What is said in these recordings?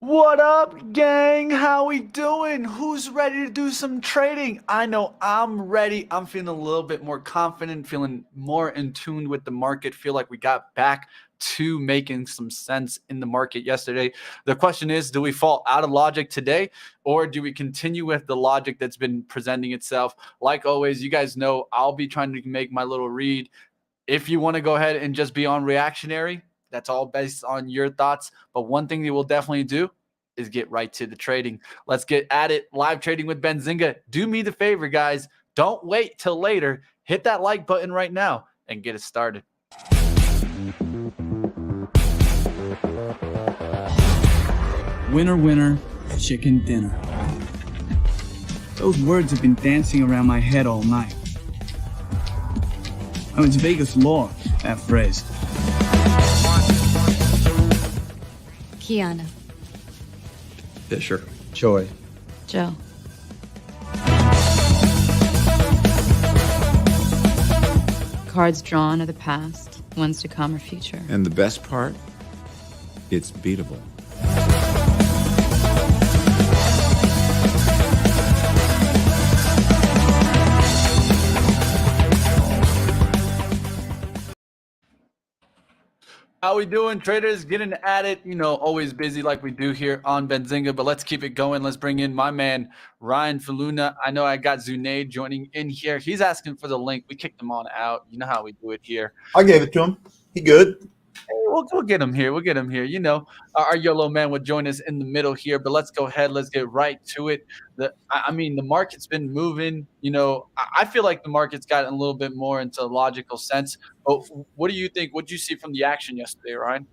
What up, gang? How we doing? Who's ready to do some trading? I know I'm ready. I'm feeling a little bit more confident, feeling more in tune with the market. Feel like we got back to making some sense in the market yesterday. The question is, do we fall out of logic today, or do we continue with the logic that's been presenting itself? Like always, you guys know I'll be trying to make my little read. If you want to go ahead and just be on reactionary, that's all based on your thoughts. But one thing that we'll definitely do is get right to the trading. Let's get at it. Live trading with Benzinga. Do me the favor, guys. Don't wait till later. Hit that like button right now and get it started. Winner, winner, chicken dinner. Those words have been dancing around my head all night. Oh, it's Vegas law, that phrase. Kiana. Fisher. Joy. Joe. Cards drawn are the past, ones to come are future. And the best part, it's beatable. How we doing, traders? Getting at it. Always busy like we do here on Benzinga, but let's keep it going. Let's bring in my man, Ryan Faloona. I know I got Zunaid joining in here. He's asking for the link. We kicked him on out. You know how we do it here. I gave it to him. He good. We'll get him here. We'll get him here. Our YOLO man would join us in the middle here, but let's go ahead. Let's get right to it. The market's been moving. I feel like the market's gotten a little bit more into a logical sense. But what do you think? What did you see from the action yesterday, Ryan?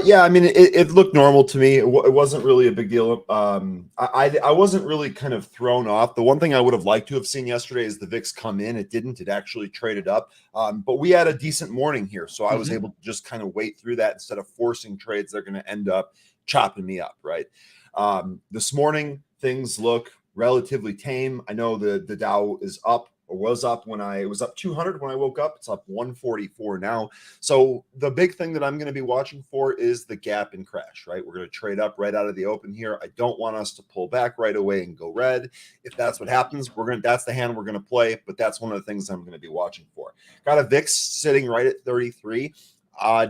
Yeah, I mean, it looked normal to me. It wasn't really a big deal. I wasn't really kind of thrown off. The one thing I would have liked to have seen yesterday is the VIX come in. It didn't. It actually traded up. But we had a decent morning here, so I was able to just kind of wait through that instead of forcing trades. They're going to end up chopping me up, right? This morning, things look relatively tame. I know the Dow is up. Or was up it was up 200 when I woke up. It's up 144 now. So the big thing that I'm going to be watching for is the gap and crash, right? We're going to trade up right out of the open here. I don't want us to pull back right away and go red. If that's what happens, that's the hand we're going to play, but that's one of the things I'm going to be watching for. Got a VIX sitting right at 33.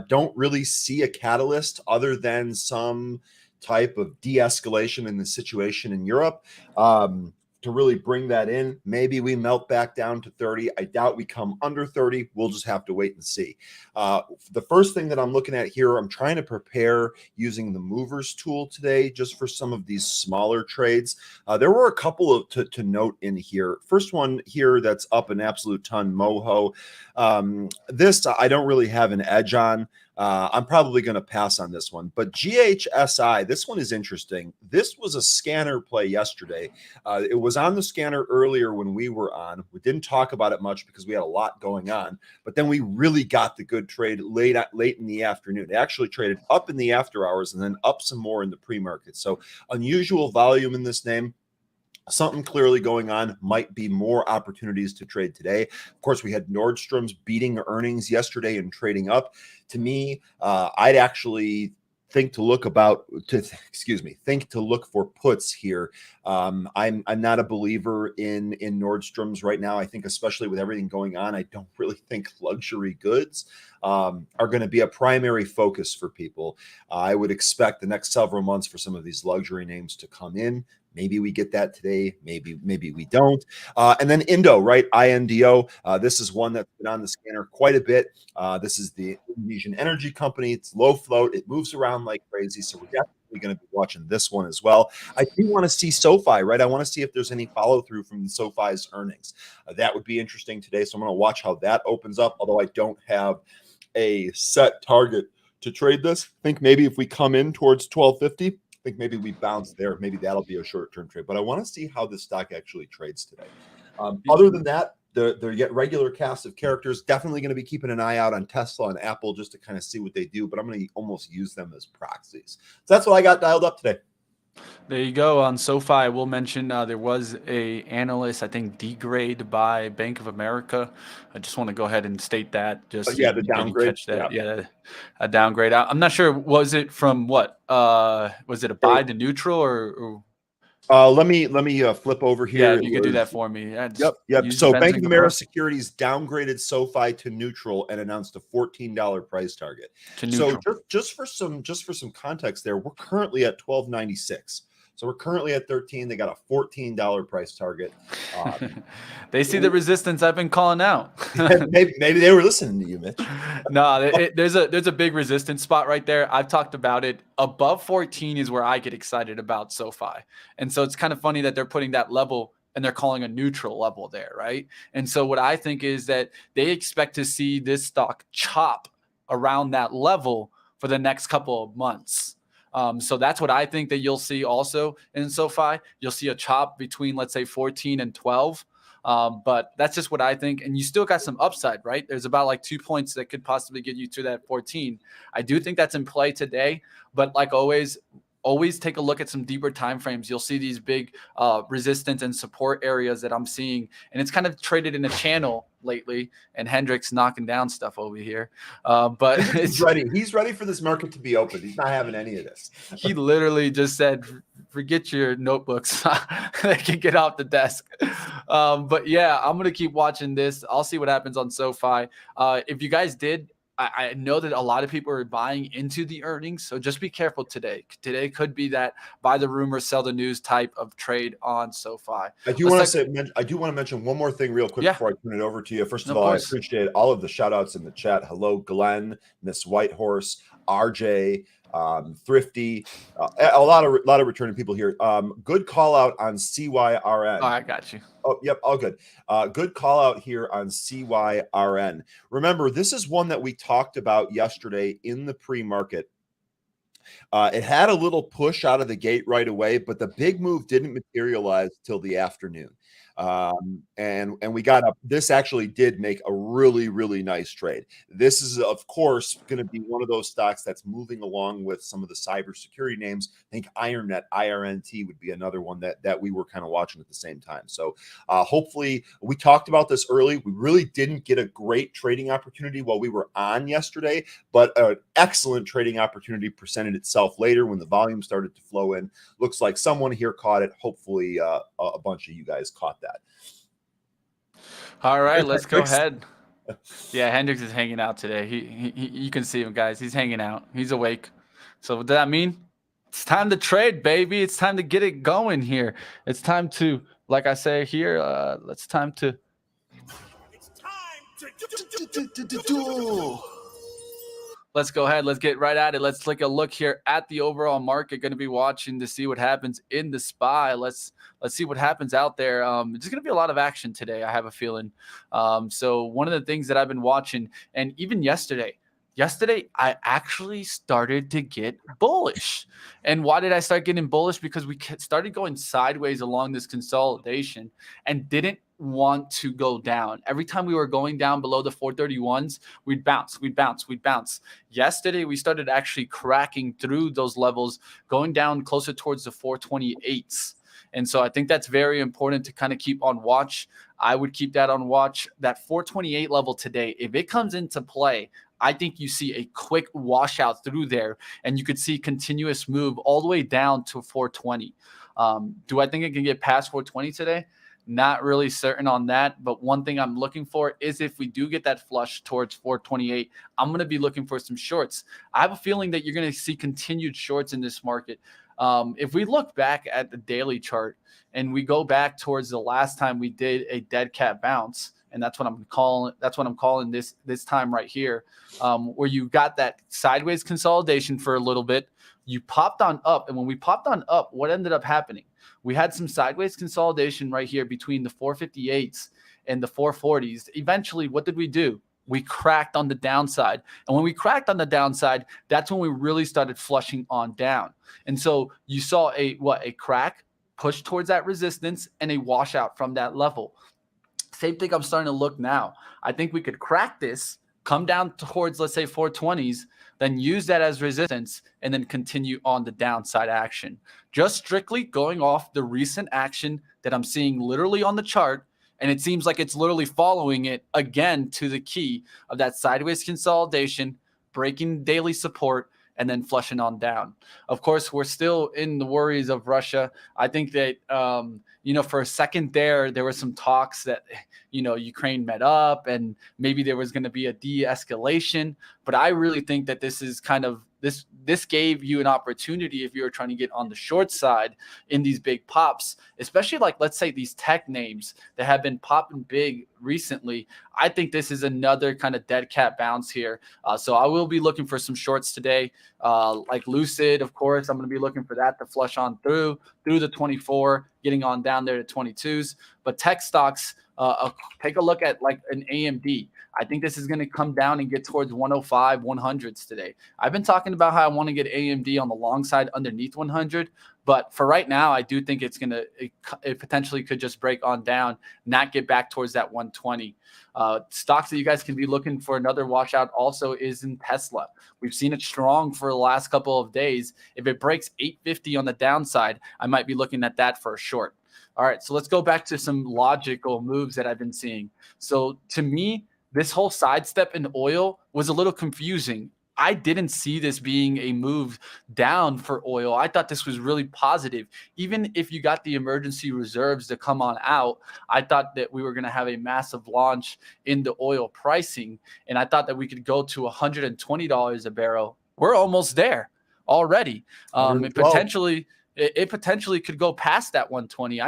Don't really see a catalyst other than some type of de-escalation in the situation in Europe. To really bring that in. Maybe we melt back down to 30. I doubt we come under 30. We'll just have to wait and see. The first thing that I'm looking at here, I'm trying to prepare using the movers tool today just for some of these smaller trades. There were a couple to note in here. First one here that's up an absolute ton, Moho. This I don't really have an edge on. I'm probably going to pass on this one, but GHSI, this one is interesting. This was a scanner play yesterday. It was on the scanner earlier when we were on. We didn't talk about it much because we had a lot going on, but then we really got the good trade late in the afternoon. It actually traded up in the after hours and then up some more in the pre-market. So unusual volume in this name. Something clearly going on. Might be more opportunities to trade today. Of course, we had Nordstrom's beating earnings yesterday and trading up. To me, I'd actually think to look for puts here. I'm not a believer in Nordstrom's right now. I think especially with everything going on, I don't really think luxury goods are going to be a primary focus for people. I would expect the next several months for some of these luxury names to come in. Maybe we get that today. Maybe we don't. And then Indo, right? INDO. This is one that's been on the scanner quite a bit. This is the Indonesian energy company. It's low float. It moves around like crazy. So we're definitely going to be watching this one as well. I do want to see SOFI, right? I want to see if there's any follow through from SOFI's earnings. That would be interesting today. So I'm going to watch how that opens up, although I don't have a set target to trade this. I think maybe if we come in towards 1250, I think maybe we bounce there. Maybe that'll be a short-term trade. But I want to see how this stock actually trades today. Other than that, the yet regular cast of characters, definitely going to be keeping an eye out on Tesla and Apple just to kind of see what they do. But I'm going to almost use them as proxies. So that's what I got dialed up today. There you go. On SoFi, I will mention there was a analyst, I think, degrade by Bank of America. I just want to go ahead and state that, just so Yeah, the when you downgrade. catch that. Yeah, a downgrade. I'm not sure. Was it from what? Was it a buy to neutral or Let me flip over yeah? here. If It you could do was that for me. Yeah, Yep, just yep. use the So Bank of Benzinga America Pro Securities downgraded SoFi to neutral and announced a $14 price target. to So neutral. just for some context there, we're currently at 12.96. So we're currently at 13. They got a $14 price target. They see the resistance I've been calling out. maybe they were listening to you, Mitch. No, there's a big resistance spot right there. I've talked about it. Above 14 is where I get excited about SoFi. And so it's kind of funny that they're putting that level and they're calling a neutral level there, right? And so what I think is that they expect to see this stock chop around that level for the next couple of months. So that's what I think that you'll see also in SoFi. You'll see a chop between, let's say, 14 and 12. But that's just what I think. And you still got some upside, right? There's about like 2 points that could possibly get you to that 14. I do think that's in play today. But like always take a look at some deeper time frames. You'll see these big resistance and support areas that I'm seeing. And it's kind of traded in a channel lately. And Hendrick's knocking down stuff over here. But He's ready. He's ready for this market to be open. He's not having any of this. He literally just said, forget your notebooks. They can get off the desk. But yeah, I'm going to keep watching this. I'll see what happens on SoFi. If you guys did, I know that a lot of people are buying into the earnings, so just be careful today. Today could be that buy the rumor, sell the news type of trade on SoFi. I do want to mention one more thing real quick before I turn it over to you. First of all, I appreciate all of the shout outs in the chat. Hello, Glenn, Miss Whitehorse, RJ, Thrifty, a lot of returning people here. Good call out on CYRN. Oh, I got you. Oh, yep, all good. Good call out here on CYRN. Remember, this is one that we talked about yesterday in the pre-market. It had a little push out of the gate right away, but the big move didn't materialize till the afternoon. And we got up. This actually did make a really, really nice trade. This is, of course, going to be one of those stocks that's moving along with some of the cybersecurity names. I think IronNet, IRNT would be another one that we were kind of watching at the same time. So hopefully, we talked about this early. We really didn't get a great trading opportunity while we were on yesterday, but an excellent trading opportunity presented itself later when the volume started to flow in. Looks like someone here caught it. Hopefully, a bunch of you guys caught that. All right, let's go ahead. Yeah, Hendricks is hanging out today. He you can see him, guys. He's hanging out. He's awake. So what does that mean? It's time to trade, baby. It's time to get it going here. It's time to, like I say here, it's time to let's go ahead. Let's get right at it. Let's take a look here at the overall market. Going to be watching to see what happens in the SPY. Let's see what happens out there. There's going to be a lot of action today, I have a feeling. So one of the things that I've been watching, and even yesterday, I actually started to get bullish. And why did I start getting bullish? Because we started going sideways along this consolidation and didn't want to go down. Every time we were going down below the 431s, we'd bounce. Yesterday, we started actually cracking through those levels, going down closer towards the 428s. And so I think that's very important to kind of keep on watch. I would keep that on watch. That 428 level today, if it comes into play, I think you see a quick washout through there, and you could see continuous move all the way down to 420. Do I think it can get past 420 today? Not really certain on that, but one thing I'm looking for is if we do get that flush towards 428, I'm going to be looking for some shorts. I have a feeling that you're going to see continued shorts in this market. If we look back at the daily chart and we go back towards the last time we did a dead cat bounce, and that's what I'm calling this time right here, where you got that sideways consolidation for a little bit. You popped on up, and when we popped on up, what ended up happening? We had some sideways consolidation right here between the 458s and the 440s. Eventually, what did we do? We cracked on the downside. And when we cracked on the downside, that's when we really started flushing on down. And so you saw a crack, push towards that resistance, and a washout from that level. Same thing I'm starting to look now. I think we could crack this, come down towards, let's say, 420s, then use that as resistance, and then continue on the downside action. Just strictly going off the recent action that I'm seeing literally on the chart, and it seems like it's literally following it again to the key of that sideways consolidation, breaking daily support, and then flushing on down. Of course, we're still in the worries of Russia. I think that, for a second there were some talks that, Ukraine met up and maybe there was going to be a de-escalation. But I really think that this is kind of, this gave you an opportunity if you were trying to get on the short side in these big pops, especially like, let's say, these tech names that have been popping big recently. I think this is another kind of dead cat bounce here. So I will be looking for some shorts today, like Lucid, of course. I'm going to be looking for that to flush on through the 24, getting on down there to 22s. But tech stocks, take a look at like an AMD. I think this is going to come down and get towards 105, 100s today. I've been talking about how I want to get AMD on the long side underneath 100. But for right now, I do think it potentially could just break on down, not get back towards that 120. Stocks that you guys can be looking for another washout also is in Tesla. We've seen it strong for the last couple of days. If it breaks 850 on the downside, I might be looking at that for a short. All right, so let's go back to some logical moves that I've been seeing. So to me, this whole sidestep in oil was a little confusing. I didn't see this being a move down for oil. I thought this was really positive. Even if you got the emergency reserves to come on out, I thought that we were going to have a massive launch in the oil pricing. And I thought that we could go to $120 a barrel. We're almost there already. It potentially could go past that 120.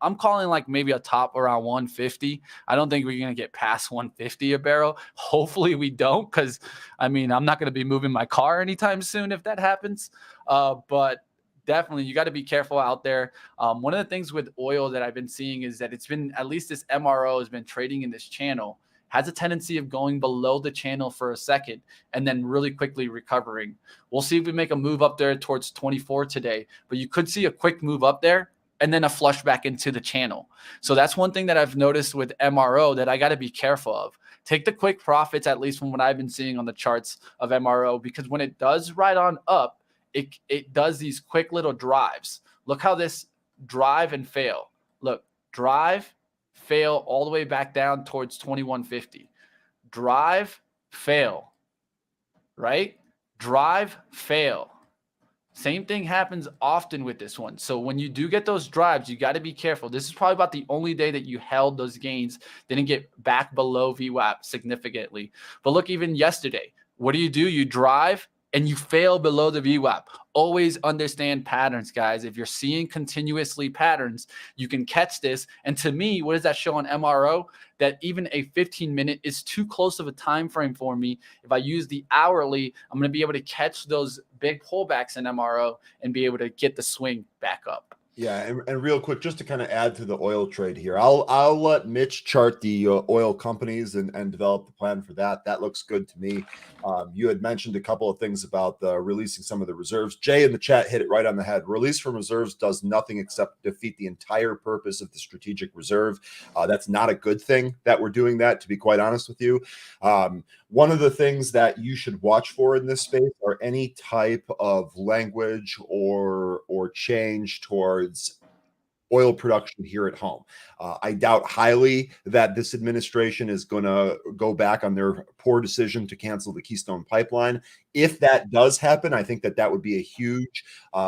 I'm calling like maybe a top around 150. I don't think we're going to get past 150 a barrel. Hopefully we don't, because I'm not going to be moving my car anytime soon if that happens. But definitely you got to be careful out there. One of the things with oil that I've been seeing is that it's been, at least this MRO has been trading in this channel, has a tendency of going below the channel for a second and then really quickly recovering. We'll see if we make a move up there towards 24 today, but you could see a quick move up there and then a flush back into the channel. So that's one thing that I've noticed with MRO that I got to be careful of. Take the quick profits, at least from what I've been seeing on the charts of MRO, because when it does ride on up, it does these quick little drives. Look how this drive and fail. Look, drive, fail all the way back down towards 2150. Drive, fail, right? Drive, fail. Same thing happens often with this one. So when you do get those drives, you got to be careful. This is probably about the only day that you held those gains, didn't get back below VWAP significantly. But look, even yesterday, what do? You drive and you fail below the VWAP. Always understand patterns, guys. If you're seeing continuously patterns, you can catch this. And to me, what does that show on MRO? That even a 15-minute is too close of a time frame for me. If I use the hourly, I'm going to be able to catch those big pullbacks in MRO and be able to get the swing back up. Yeah, and real quick, just to kind of add to the oil trade here, I'll let Mitch chart the oil companies and develop the plan for that. That looks good to me. You had mentioned a couple of things about releasing some of the reserves. Jay in the chat hit it right on the head. Release from reserves does nothing except defeat the entire purpose of the strategic reserve. That's not a good thing that we're doing that, to be quite honest with you. One of the things that you should watch for in this space are any type of language or change towards oil production here at home. I doubt highly that this administration is going to go back on their poor decision to cancel the Keystone Pipeline. If that does happen, I think that would be a huge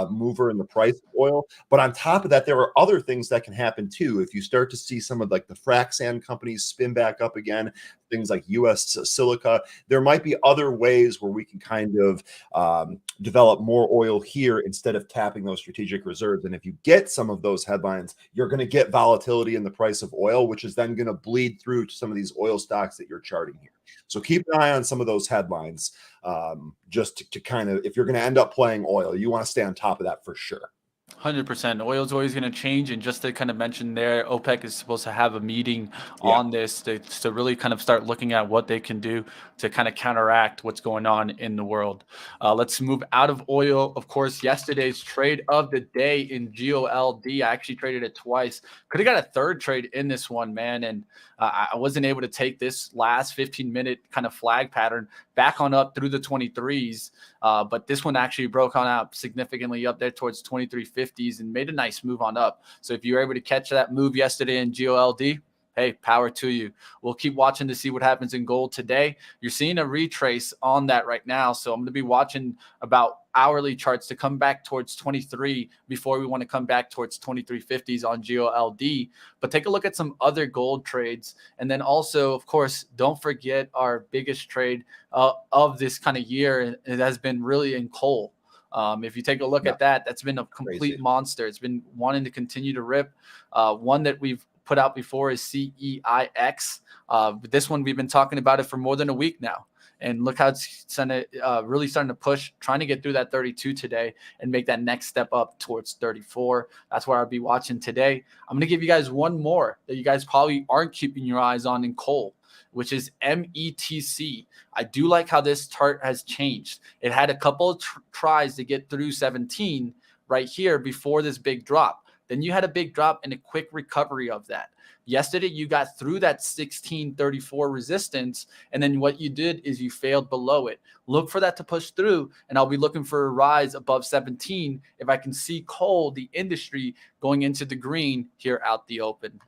mover in the price of oil. But on top of that, there are other things that can happen too. If you start to see some of like the frac sand companies spin back up again, things like US Silica, there might be other ways where we can kind of develop more oil here instead of tapping those strategic reserves. And if you get some of those headlines, you're going to get volatility in the price of oil, which is then going to bleed through to some of these oil stocks that you're charting here. So keep an eye on some of those headlines, just to kind of, if you're going to end up playing oil, you want to stay on top of that for sure. 100%. Oil's always going to change. And just to kind of mention there, OPEC is supposed to have a meeting Yeah. on this to really kind of start looking at what they can do to kind of counteract what's going on in the world. Let's move out of oil. Of course, yesterday's trade of the day in GOLD. I actually traded it twice. Could have got a third trade in this one, man. And I wasn't able to take this last 15-minute kind of flag pattern back on up through the 23s. But this one actually broke on up significantly up there towards 2350 and made a nice move on up. So if you were able to catch that move yesterday in GOLD, hey, power to you. We'll keep watching to see what happens in gold today. You're seeing a retrace on that right now. So I'm going to be watching about hourly charts to come back towards 23 before we want to come back towards 2350s on GOLD. But take a look at some other gold trades. And then also, of course, don't forget our biggest trade of this kind of year. It has been really in coal. If you take a look at that, that's been a complete monster. It's been wanting to continue to rip. One that we've put out before is CEIX. This one, we've been talking about it for more than a week now. And look how it's really starting to push, trying to get through that 32 today and make that next step up towards 34. That's where I'll be watching today. I'm going to give you guys one more that you guys probably aren't keeping your eyes on in coal, which is METC. I do like how this chart has changed. It had a couple of tries to get through 17 right here before this big drop. Then you had a big drop and a quick recovery of that. Yesterday, you got through that 1634 resistance, and then what you did is you failed below it. Look for that to push through, and I'll be looking for a rise above 17 if I can see coal, the industry, going into the green here out the open.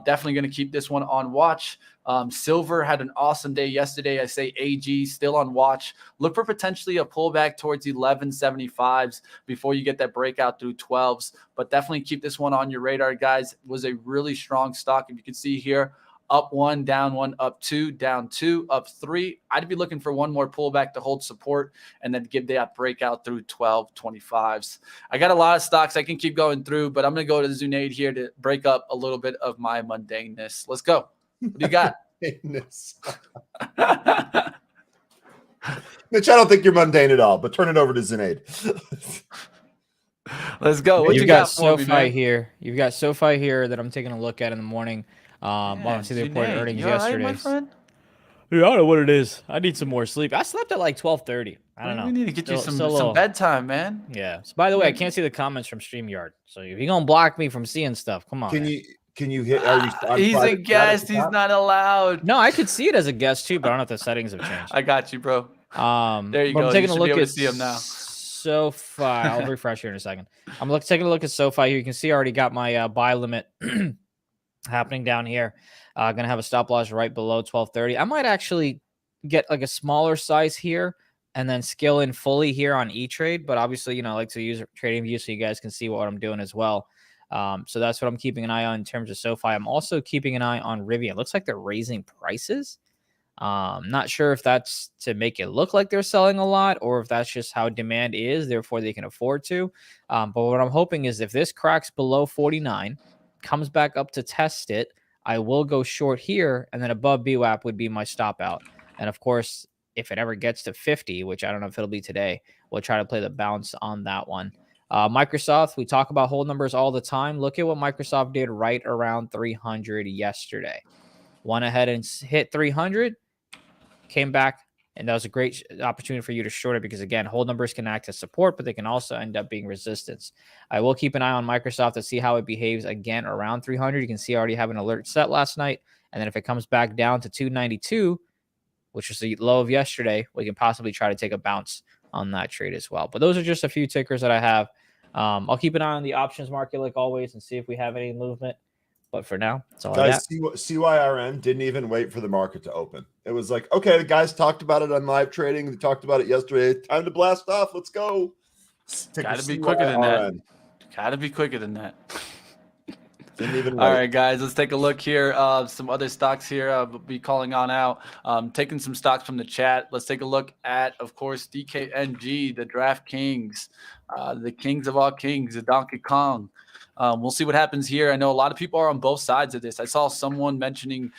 Definitely going to keep this one on watch. Silver had an awesome day yesterday. I say AG still on watch. Look for potentially a pullback towards 1175s before you get that breakout through 12s. But definitely keep this one on your radar, guys. It was a really strong stock. If you can see here, up 1, down 1, up 2, down 2, up 3. I'd be looking for one more pullback to hold support and then give that breakout through 1225s. I got a lot of stocks I can keep going through, but I'm going to go to Zunaid here to break up a little bit of my mundaneness. Let's go. What do you got? Mitch, I don't think you're mundane at all, but turn it over to Zunaid. Let's go. What You've you got got for me, SOFI man? here. You've got SOFI here that I'm taking a look at in the morning. Obviously, they reported Zunaid, earnings you all right, yesterday. my friend? Yeah, I don't know what it is. I need some more sleep. I slept at like 12:30. I don't know. We need to get you Still a some little- bedtime, man. Yeah. So by the way, I can't see the comments from StreamYard. So if you're gonna block me from seeing stuff, come on. Can you hit? Are you on He's a private chat at guest. the He's top? not allowed. No, I could see it as a guest too, but I don't know if the settings have changed. I got you, bro. There you but go. I'm taking You a should look be able at to see him now. SOFI. I'll refresh here in a second. I'm taking a look at SOFI here. You can see I already got my buy limit happening down here. Gonna have a stop loss right below 1230. I might actually get like a smaller size here and then scale in fully here on E-Trade. But obviously, I like to use Trading View so you guys can see what I'm doing as well. So that's what I'm keeping an eye on in terms of SOFI. I'm also keeping an eye on Rivian. It looks like they're raising prices. Not sure if that's to make it look like they're selling a lot or if that's just how demand is, therefore they can afford to. But what I'm hoping is if this cracks below 49, comes back up to test it, I will go short here, and then above BWAP would be my stop out. And of course, if it ever gets to 50, which I don't know if it'll be today, we'll try to play the bounce on that one. Microsoft, we talk about hold numbers all the time. Look at what Microsoft did right around 300 yesterday. Went ahead and hit 300, came back, and that was a great opportunity for you to short it because, again, hold numbers can act as support, but they can also end up being resistance. I will keep an eye on Microsoft to see how it behaves again around 300. You can see I already have an alert set last night. And then if it comes back down to 292, which was the low of yesterday, we can possibly try to take a bounce on that trade as well. But those are just a few tickers that I have. I'll keep an eye on the options market like always and see if we have any movement. But for now, that's all I got. CYRN didn't even wait for the market to open. It was like, okay, the guys talked about it on live trading. They talked about it yesterday. Time to blast off. Let's go. Gotta be quicker than that. Gotta be quicker than that. Didn't even All wait. right, guys, let's take a look here. Some other stocks here we'll be calling on out. Taking some stocks from the chat. Let's take a look at, of course, DKNG, the DraftKings, the kings of all kings, the Donkey Kong. We'll see what happens here. I know a lot of people are on both sides of this. I saw someone mentioning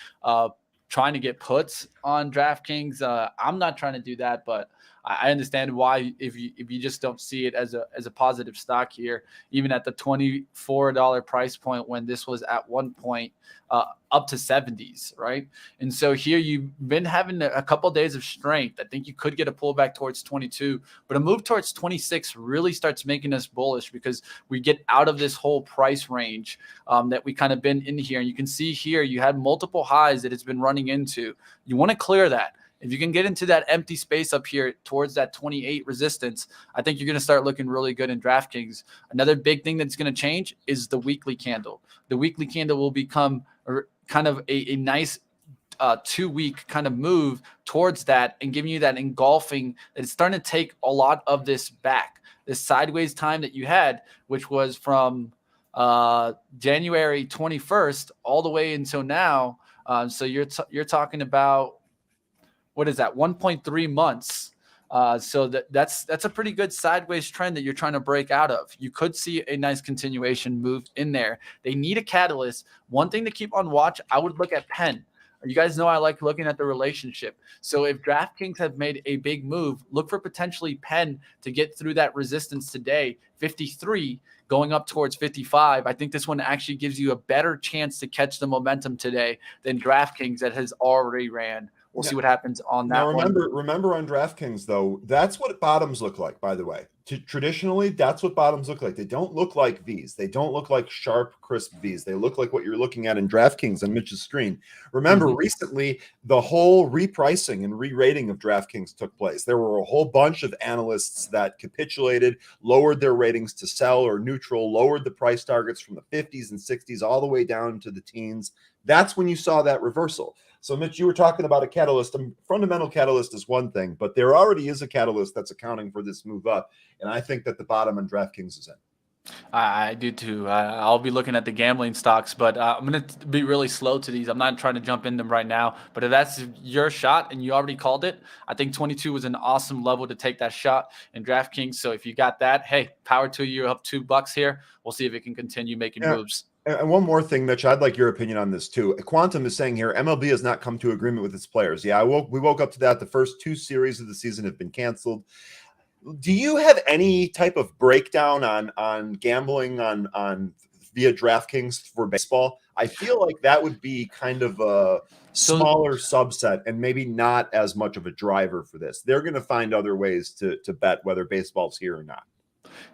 trying to get puts on DraftKings. I'm not trying to do that, but I understand why if you just don't see it as a positive stock here, even at the $24 price point when this was at one point up to 70s, right? And so here you've been having a couple of days of strength. I think you could get a pullback towards 22, but a move towards 26 really starts making us bullish because we get out of this whole price range that we kind of been in here. And you can see here you had multiple highs that it's been running into. You want to clear that. If you can get into that empty space up here towards that 28 resistance, I think you're going to start looking really good in DraftKings. Another big thing that's going to change is the weekly candle. The weekly candle will become kind of a nice 2-week kind of move towards that and giving you that engulfing. It's starting to take a lot of this back. This sideways time that you had, which was from January 21st all the way until now. So you're talking about, what is that, 1.3 months. So that's a pretty good sideways trend that you're trying to break out of. You could see a nice continuation move in there. They need a catalyst. One thing to keep on watch, I would look at Penn. You guys know I like looking at the relationship. So if DraftKings have made a big move, look for potentially Penn to get through that resistance today, 53, going up towards 55. I think this one actually gives you a better chance to catch the momentum today than DraftKings that has already ran. We'll see what happens on that. Now, remember on DraftKings, though, that's what bottoms look like, by the way. Traditionally, that's what bottoms look like. They don't look like Vs. They don't look like sharp, crisp Vs. They look like what you're looking at in DraftKings on Mitch's screen. Remember, recently, the whole repricing and re-rating of DraftKings took place. There were a whole bunch of analysts that capitulated, lowered their ratings to sell or neutral, lowered the price targets from the 50s and 60s all the way down to the teens. That's when you saw that reversal. So, Mitch, you were talking about a catalyst. A fundamental catalyst is one thing, but there already is a catalyst that's accounting for this move up. And I think that the bottom on DraftKings is in. I do too. I'll be looking at the gambling stocks, but I'm going to be really slow to these. I'm not trying to jump in them right now, but if that's your shot and you already called it, I think 22 was an awesome level to take that shot in DraftKings. So if you got that, hey, power to you. You're up $2 here. We'll see if it can continue making moves. And one more thing, Mitch, I'd like your opinion on this too. Quantum is saying here, MLB has not come to agreement with its players. Yeah, we woke up to that. The first 2 series of the season have been canceled. Do you have any type of breakdown on gambling on via DraftKings for baseball? I feel like that would be kind of a smaller subset and maybe not as much of a driver for this. They're going to find other ways to bet whether baseball's here or not.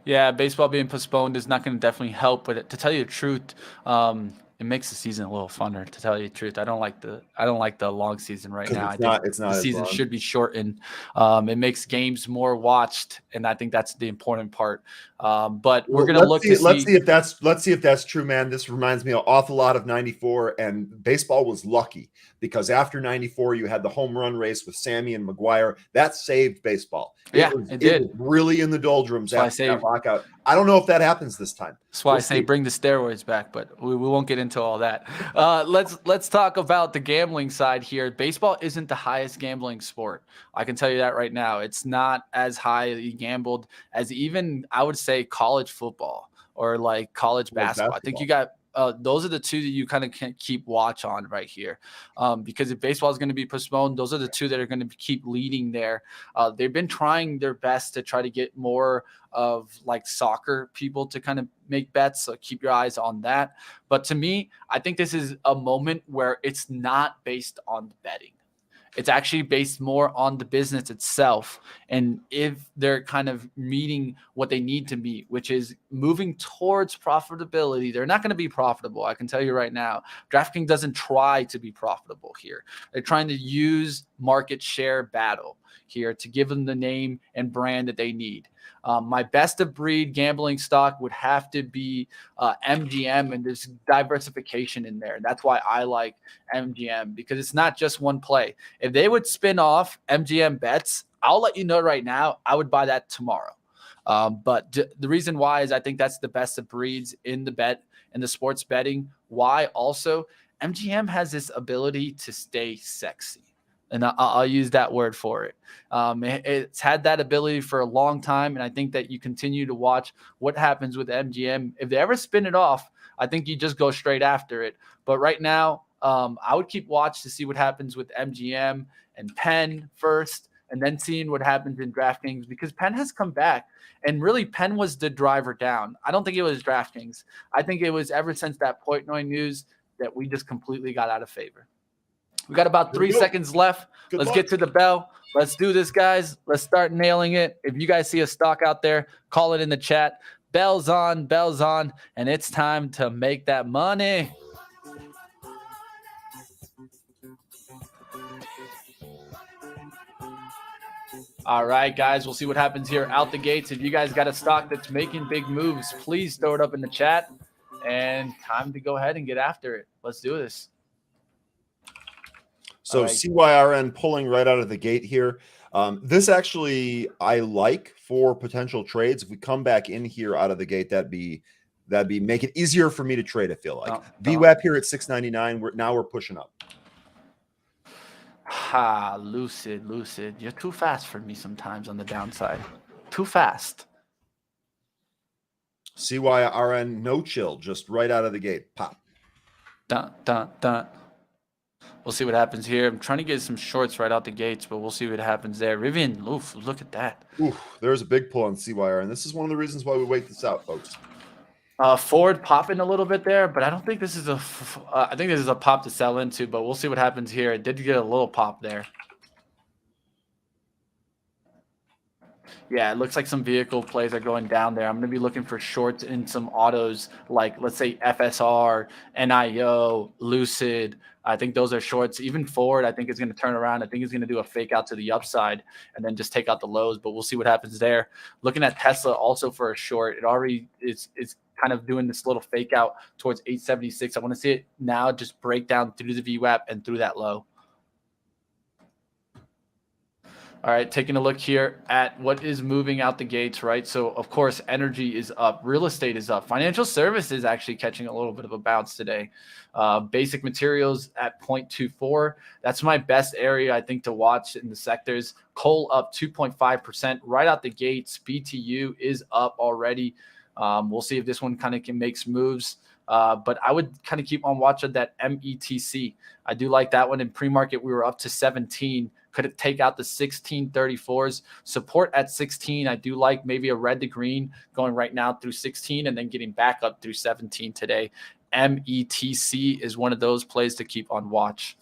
Yeah, baseball being postponed is not going to definitely help. But to tell you the truth, it makes the season a little funner. To tell you the truth, I don't like the long season right now. It's not the season should be shortened. It makes games more watched, and I think that's the important part. But we're gonna look. Let's see if that's true, man. This reminds me an awful lot of '94, and baseball was lucky because after '94, you had the home run race with Sammy and McGuire. That saved baseball. It did. Was really in the doldrums after that lockout. I don't know if that happens this time. That's why I say bring the steroids back, but we won't get into all that. Let's talk about the gambling side here. Baseball isn't the highest gambling sport. I can tell you that right now. It's not as highly gambled as even, I would say, college football or like college basketball. I think you got those are the two that you kind of can keep watch on right here, because if baseball is going to be postponed, those are the two that are going to keep leading there. They've been trying their best to try to get more of like soccer people to kind of make bets, so keep your eyes on that. But to me, I think this is a moment where it's not based on the betting. It's actually based more on the business itself. And if they're kind of meeting what they need to meet, which is moving towards profitability, they're not going to be profitable. I can tell you right now, DraftKings doesn't try to be profitable here. They're trying to use market share battle here to give them the name and brand that they need. My best of breed gambling stock would have to be MGM, and there's diversification in there. That's why I like MGM, because it's not just one play. If they would spin off MGM bets, I'll let you know right now, I would buy that tomorrow. But the reason why is I think that's the best of breeds in the sports betting. Why also MGM has this ability to stay sexy. And I'll use that word for it. It's had that ability for a long time, and I think that you continue to watch what happens with MGM. If they ever spin it off, I think you just go straight after it. But right now, I would keep watch to see what happens with MGM and Penn first. and then seeing what happens in DraftKings, because Penn has come back, and really Penn was the driver down. I don't think it was DraftKings. I think it was ever since that Portnoy news that we just completely got out of favor. We got about 3 seconds left. Let's get to the bell. Let's do this, guys. Let's start nailing it. If you guys see a stock out there, call it in the chat. Bell's on, and it's time to make that money. All right, guys, we'll see what happens here out the gates. If you guys got a stock that's making big moves, please throw it up in the chat. And time to go ahead and get after it. Let's do this. So right. CYRN pulling right out of the gate here. This actually I like for potential trades. If we come back in here out of the gate, that'd be make it easier for me to trade. I feel like VWAP here at 699. We're pushing up. Lucid. You're too fast for me sometimes on the downside. Too fast. CYRN, no chill, just right out of the gate. Pop. Dun, dun, dun. We'll see what happens here. I'm trying to get some shorts right out the gates, but we'll see what happens there. Rivian, oof, look at that. Oof, there's a big pull on CYRN. This is one of the reasons why we wait this out, folks. Ford popping a little bit there, but I don't think this is I think this is a pop to sell into, but we'll see what happens here. It did get a little pop there. Yeah, it looks like some vehicle plays are going down there. I'm going to be looking for shorts in some autos like, let's say, FSR, NIO, Lucid. I think those are shorts. Even Ford, I think, is going to turn around. I think he's going to do a fake out to the upside and then just take out the lows, but we'll see what happens there. Looking at Tesla also for a short. It already is kind of doing this little fake out towards 876. I want to see it now just break down through the VWAP and through that low. All right, taking a look here at what is moving out the gates, right? So, of course, energy is up. Real estate is up. Financial services actually catching a little bit of a bounce today. Basic materials at 0.24. That's my best area, I think, to watch in the sectors. Coal up 2.5% right out the gates. BTU is up already. We'll see if this one kind of can make some moves. But I would kind of keep on watch of that METC. I do like that one. In pre-market, we were up to 17. Could it take out the 1634s? Support at 16. I do like maybe a red to green going right now through 16 and then getting back up through 17 today. METC is one of those plays to keep on watch.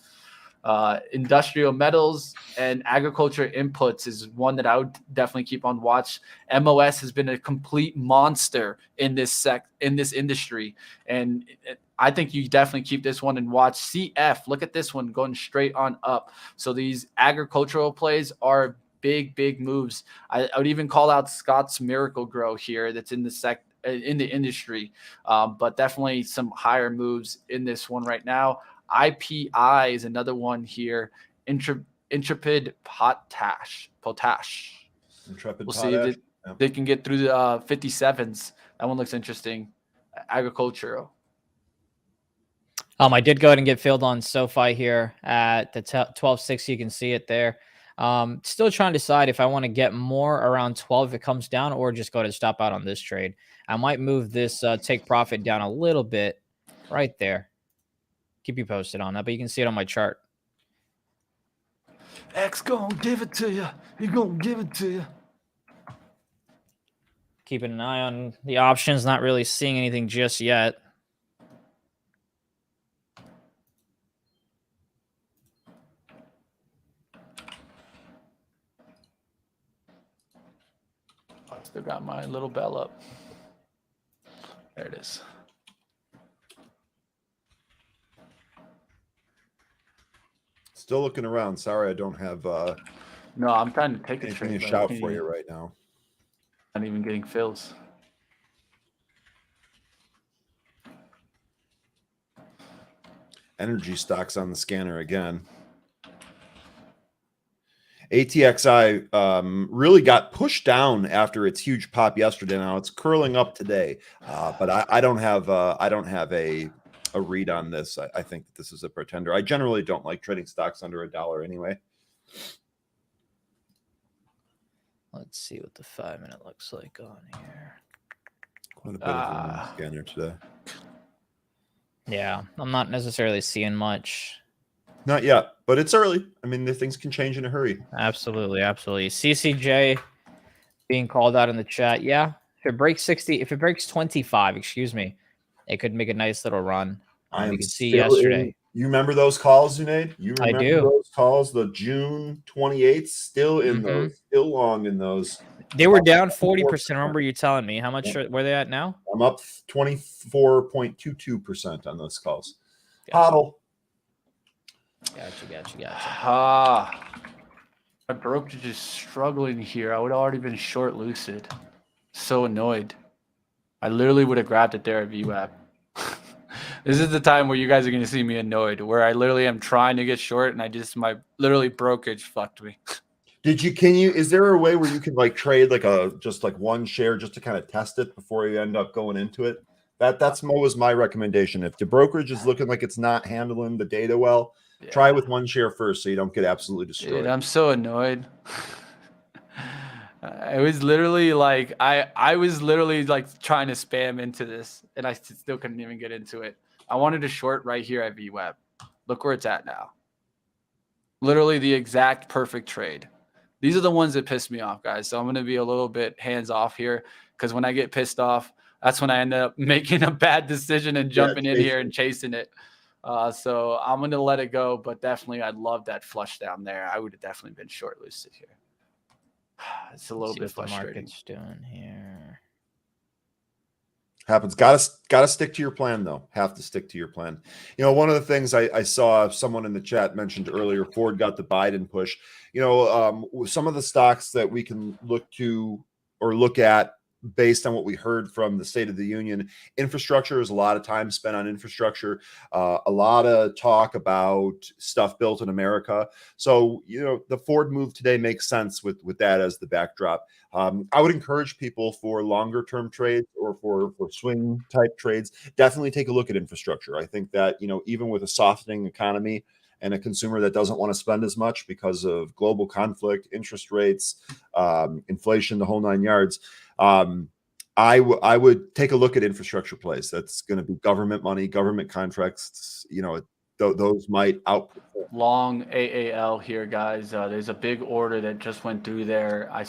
Industrial metals and agriculture inputs is one that I would definitely keep on watch. MOS has been a complete monster in this industry, and I think you definitely keep this one and watch. CF, look at this one going straight on up. So these agricultural plays are big moves. I would even call out Scott's Miracle Grow here. That's in the industry, but definitely some higher moves in this one right now. IPI is another one here. Intrepid Potash. Intrepid we'll Potash. See if they can get through the 57s. That one looks interesting. Agricultural. I did go ahead and get filled on SOFI here at the 1260. You can see it there. Still trying to decide if I want to get more around 12 if it comes down, or just go to stop out on this trade. I might move this take profit down a little bit right there. Keep you posted on that, but you can see it on my chart. X gonna give it to you. He gonna give it to you. Keeping an eye on the options, not really seeing anything just yet. I still got my little bell up. There it is. Still looking around. Sorry, I don't have No, I'm trying to take a anything trade. to shout for you right now. Not even getting fills. Energy stocks on the scanner again. ATXI really got pushed down after its huge pop yesterday. Now it's curling up today, but I don't have a read on this. I think that this is a pretender. I generally don't like trading stocks under $1 anyway. Let's see what the 5-minute looks like on here. Quite a bit of a scanner today. Yeah, I'm not necessarily seeing much. Not yet, but it's early. I mean, the things can change in a hurry. Absolutely, absolutely. CCJ being called out in the chat. Yeah, if it breaks 60, if it breaks 25, excuse me, it could make a nice little run. I am You can see still yesterday. in. You remember those calls, Zunaid? You I remember do. those calls? The June 28th, still in those, still long in those. They were down 40%. Remember you telling me how much Yeah. were they at now? I'm up 24.22% on those calls. Gotcha. Hodl. Gotcha. My brokerage is struggling here. I would have already been short Lucid. So annoyed. I literally would have grabbed it there at VWAP. This is the time where you guys are going to see me annoyed, where I literally am trying to get short and my literally brokerage fucked me. Is there a way where you can like trade like just one share just to kind of test it before you end up going into it? That's always my recommendation. If the brokerage is looking like it's not handling the data well, try with one share first so you don't get absolutely destroyed. Dude, I'm so annoyed. I was literally like trying to spam into this and I still couldn't even get into it. I wanted to short right here at VWAP. Look where it's at now. Literally the exact perfect trade. These are the ones that piss me off, guys. So I'm going to be a little bit hands off here because when I get pissed off, that's when I end up making a bad decision and jumping in here and chasing it. So I'm going to let it go, but definitely I'd love that flush down there. I would have definitely been short Lucid here. It's a little bit frustrating. What the market's doing here. Happens. Gotta stick to your plan, though. Have to stick to your plan. You know, one of the things I saw someone in the chat mentioned earlier, Ford got the Biden push. You know, some of the stocks that we can look to or look at based on what we heard from the State of the Union, infrastructure is a lot of time spent on infrastructure, a lot of talk about stuff built in America. So, you know, the Ford move today makes sense with that as the backdrop. I would encourage people for longer term trades or for swing type trades, definitely take a look at infrastructure. I think that, you know, even with a softening economy and a consumer that doesn't want to spend as much because of global conflict, interest rates, inflation, the whole nine yards, I would take a look at infrastructure plays. That's going to be government money, government contracts. You know, those might outperform. Long AAL here, guys. There's a big order that just went through there. I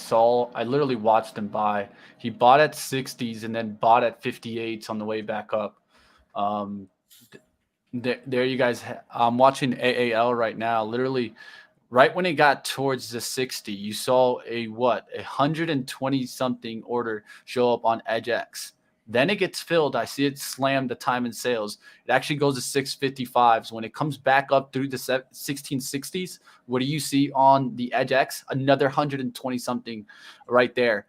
literally watched him buy. He bought at 60s and then bought at 58s on the way back up. There you guys. I'm watching AAL right now. Literally, right when it got towards the 60, you saw a 120 something order show up on EdgeX. Then it gets filled. I see it slam the time in sales. It actually goes to 655s. When it comes back up through the 1660s, what do you see on the EdgeX? Another 120 something right there.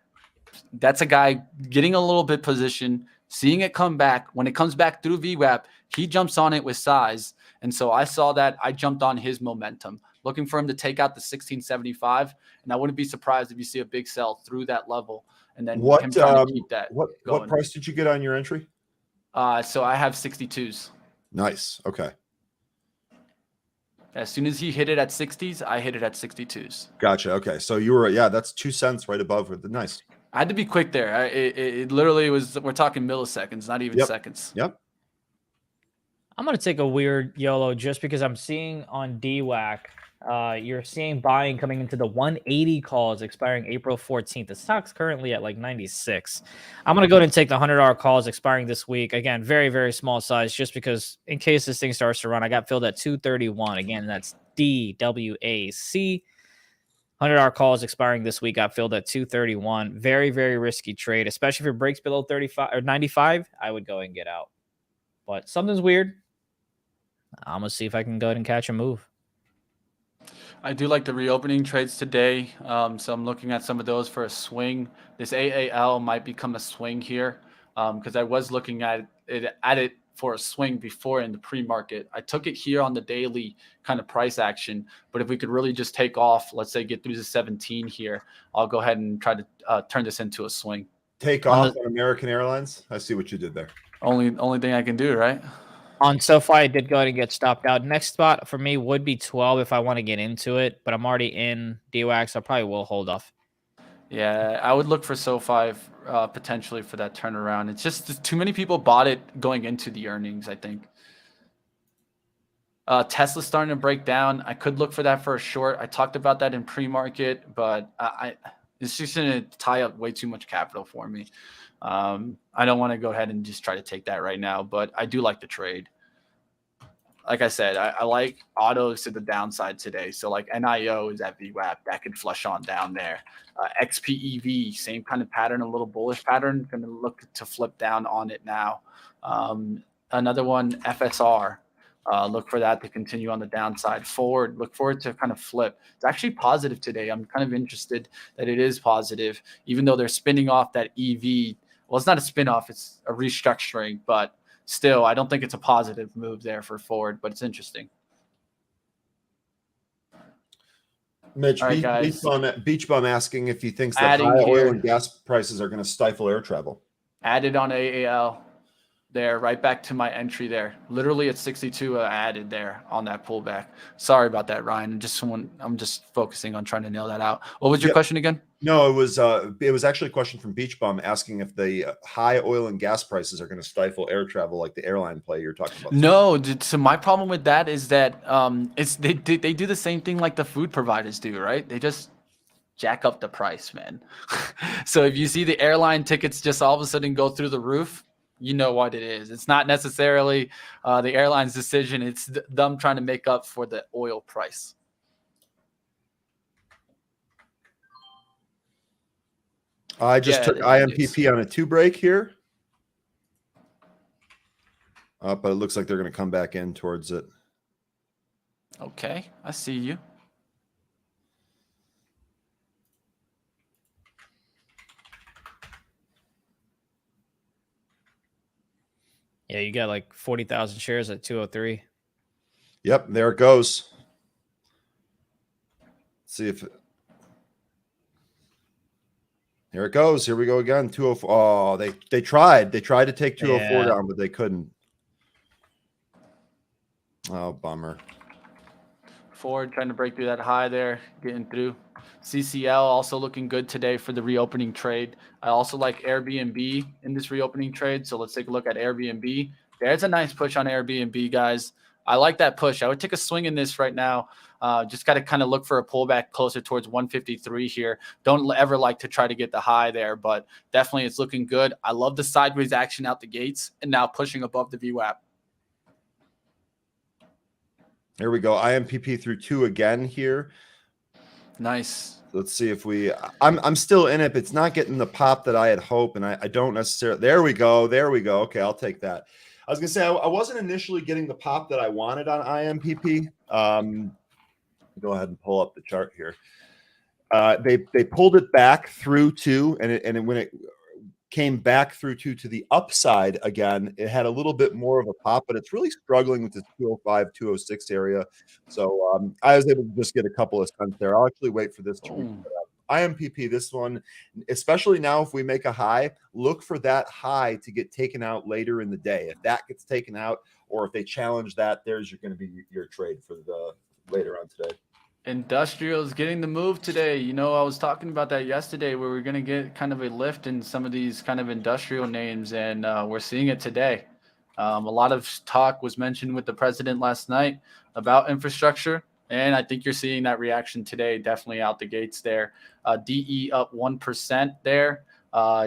That's a guy getting a little bit position, seeing it come back. When it comes back through VWAP, he jumps on it with size. And so I saw that. I jumped on his momentum, looking for him to take out the 1675. And I wouldn't be surprised if you see a big sell through that level. And then him trying to keep that what price did you get on your entry? So I have 62s. Nice. Okay. As soon as he hit it at 60s, I hit it at 62s. Gotcha. Okay. So you were, that's 2 cents right above it. Nice. I had to be quick there. It literally was, we're talking milliseconds, not even seconds. Yep. I'm going to take a weird YOLO just because I'm seeing on DWAC, you're seeing buying coming into the 180 calls expiring April 14th. The stock's currently at like 96. I'm going to go ahead and take the $100 calls expiring this week. Again, very, very small size just because in case this thing starts to run, I got filled at 231. Again, that's DWAC. $100 calls expiring this week got filled at 231. Very, very risky trade, especially if it breaks below 35 or 95. I would go and get out. But something's weird. I'm going to see if I can go ahead and catch a move. I do like the reopening trades today. So I'm looking at some of those for a swing. This AAL might become a swing here because I was looking at it for a swing before in the pre-market. I took it here on the daily kind of price action. But if we could really just take off, let's say get through the 17 here, I'll go ahead and try to turn this into a swing. Take off on American Airlines. I see what you did there. Only thing I can do, right? On SoFi, I did go ahead and get stopped out. Next spot for me would be 12 if I want to get into it, but I'm already in DWAC, so I probably will hold off. Yeah, I would look for SoFi potentially for that turnaround. It's just too many people bought it going into the earnings, I think. Tesla's starting to break down. I could look for that for a short. I talked about that in pre-market, but it's just going to tie up way too much capital for me. I don't want to go ahead and just try to take that right now, but I do like the trade. Like I said, I like autos to the downside today. So like NIO is at VWAP. That could flush on down there. XPEV, same kind of pattern, a little bullish pattern. Going to look to flip down on it now. Another one, FSR. Look for that to continue on the downside. Ford, look for it to kind of flip. It's actually positive today. I'm kind of interested that it is positive, even though they're spinning off that EV. Well, it's not a spin-off. It's a restructuring, but still, I don't think it's a positive move there for Ford, but it's interesting. Mitch, All right, Beach Bum asking if he thinks that Adding high here. oil and gas prices are going to stifle air travel. Added on AAL there, right back to my entry there. Literally at 62, added there on that pullback. Sorry about that, Ryan. I'm just focusing on trying to nail that out. What was your question again? No, it was actually a question from Beach Bum asking if the high oil and gas prices are going to stifle air travel like the airline play you're talking about. No, so my problem with that is that they do the same thing like the food providers do, right? They just jack up the price, man. So if you see the airline tickets just all of a sudden go through the roof, you know what it is. It's not necessarily the airline's decision. It's them trying to make up for the oil price. I just took IMPP on a 2 break here. But it looks like they're going to come back in towards it. Okay, I see you. Yeah, you got like 40,000 shares at 203. Yep, there it goes. Let's see if here it goes. Here we go again. 204. Oh, they tried. They tried to take 204 down, but they couldn't. Oh, bummer. Ford trying to break through that high there, getting through. CCL also looking good today for the reopening trade. I also like Airbnb in this reopening trade. So let's take a look at Airbnb. There's a nice push on Airbnb, guys. I like that push. I would take a swing in this right now. Just got to kind of look for a pullback closer towards 153 here. Don't ever like to try to get the high there, but definitely it's looking good. I love the sideways action out the gates and now pushing above the VWAP. Here we go. IMPP through 2 again here. Nice. Let's see if I'm still in it, but it's not getting the pop that I had hoped, and I don't necessarily. There we go. There we go. Okay, I'll take that. I was gonna say I wasn't initially getting the pop that I wanted on IMPP. Go ahead and pull up the chart here. They pulled it back through 2, and when it came back through 2 to the upside again, it had a little bit more of a pop, but it's really struggling with the 205, 206 area. So I was able to just get a couple of cents there. I'll actually wait for this to IMPP, this one, especially now if we make a high, look for that high to get taken out later in the day. If that gets taken out, or if they challenge that, there's going to be your trade for the later on today. Industrial is getting the move today. You know, I was talking about that yesterday where we're going to get kind of a lift in some of these kind of industrial names, and we're seeing it today. A lot of talk was mentioned with the president last night about infrastructure, and I think you're seeing that reaction today, definitely out the gates there. DE up 1% there.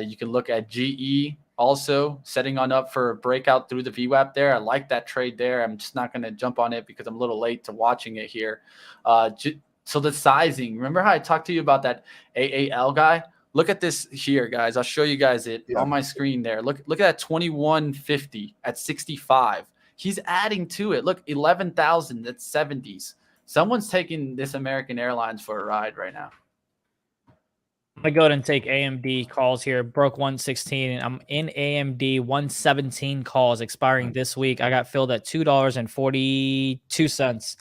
You can look at GE also setting on up for a breakout through the VWAP there. I like that trade there. I'm just not going to jump on it because I'm a little late to watching it here. So the sizing, remember how I talked to you about that AAL guy? Look at this here, guys. I'll show you guys it on my screen there. Look at that 2150 at 65. He's adding to it. Look, 11,000 at 70s. Someone's taking this American Airlines for a ride right now. I'm going to go ahead and take AMD calls here. Broke 116. And I'm in AMD 117 calls expiring this week. I got filled at $2.42.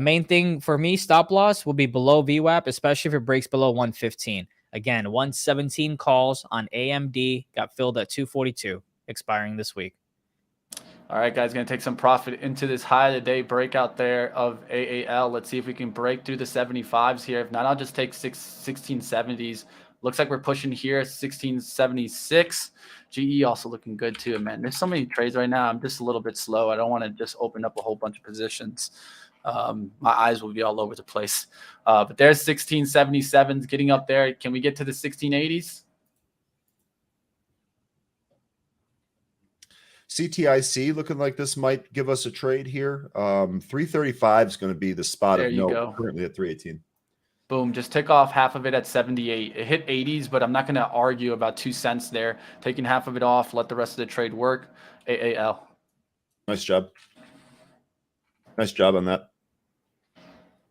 Main thing for me, stop loss will be below VWAP, especially if it breaks below 115. Again, 117 calls on AMD. Got filled at 242 expiring this week. All right, guys, going to take some profit into this high of the day breakout there of AAL. Let's see if we can break through the 75s here. If not, I'll just take 1670s Looks like we're pushing here 1676. GE also looking good too, man. There's so many trades right now. I'm just a little bit slow. I don't want to just open up a whole bunch of positions. My eyes will be all over the place. But there's 1677s getting up there. Can we get to the 1680s? CTIC looking like this might give us a trade here. 335 is going to be the spot There of you note. go. Currently at 318. Boom, just took off half of it at 78. It hit 80s, but I'm not going to argue about 2 cents there. Taking half of it off, let the rest of the trade work. AAL. Nice job. Nice job on that.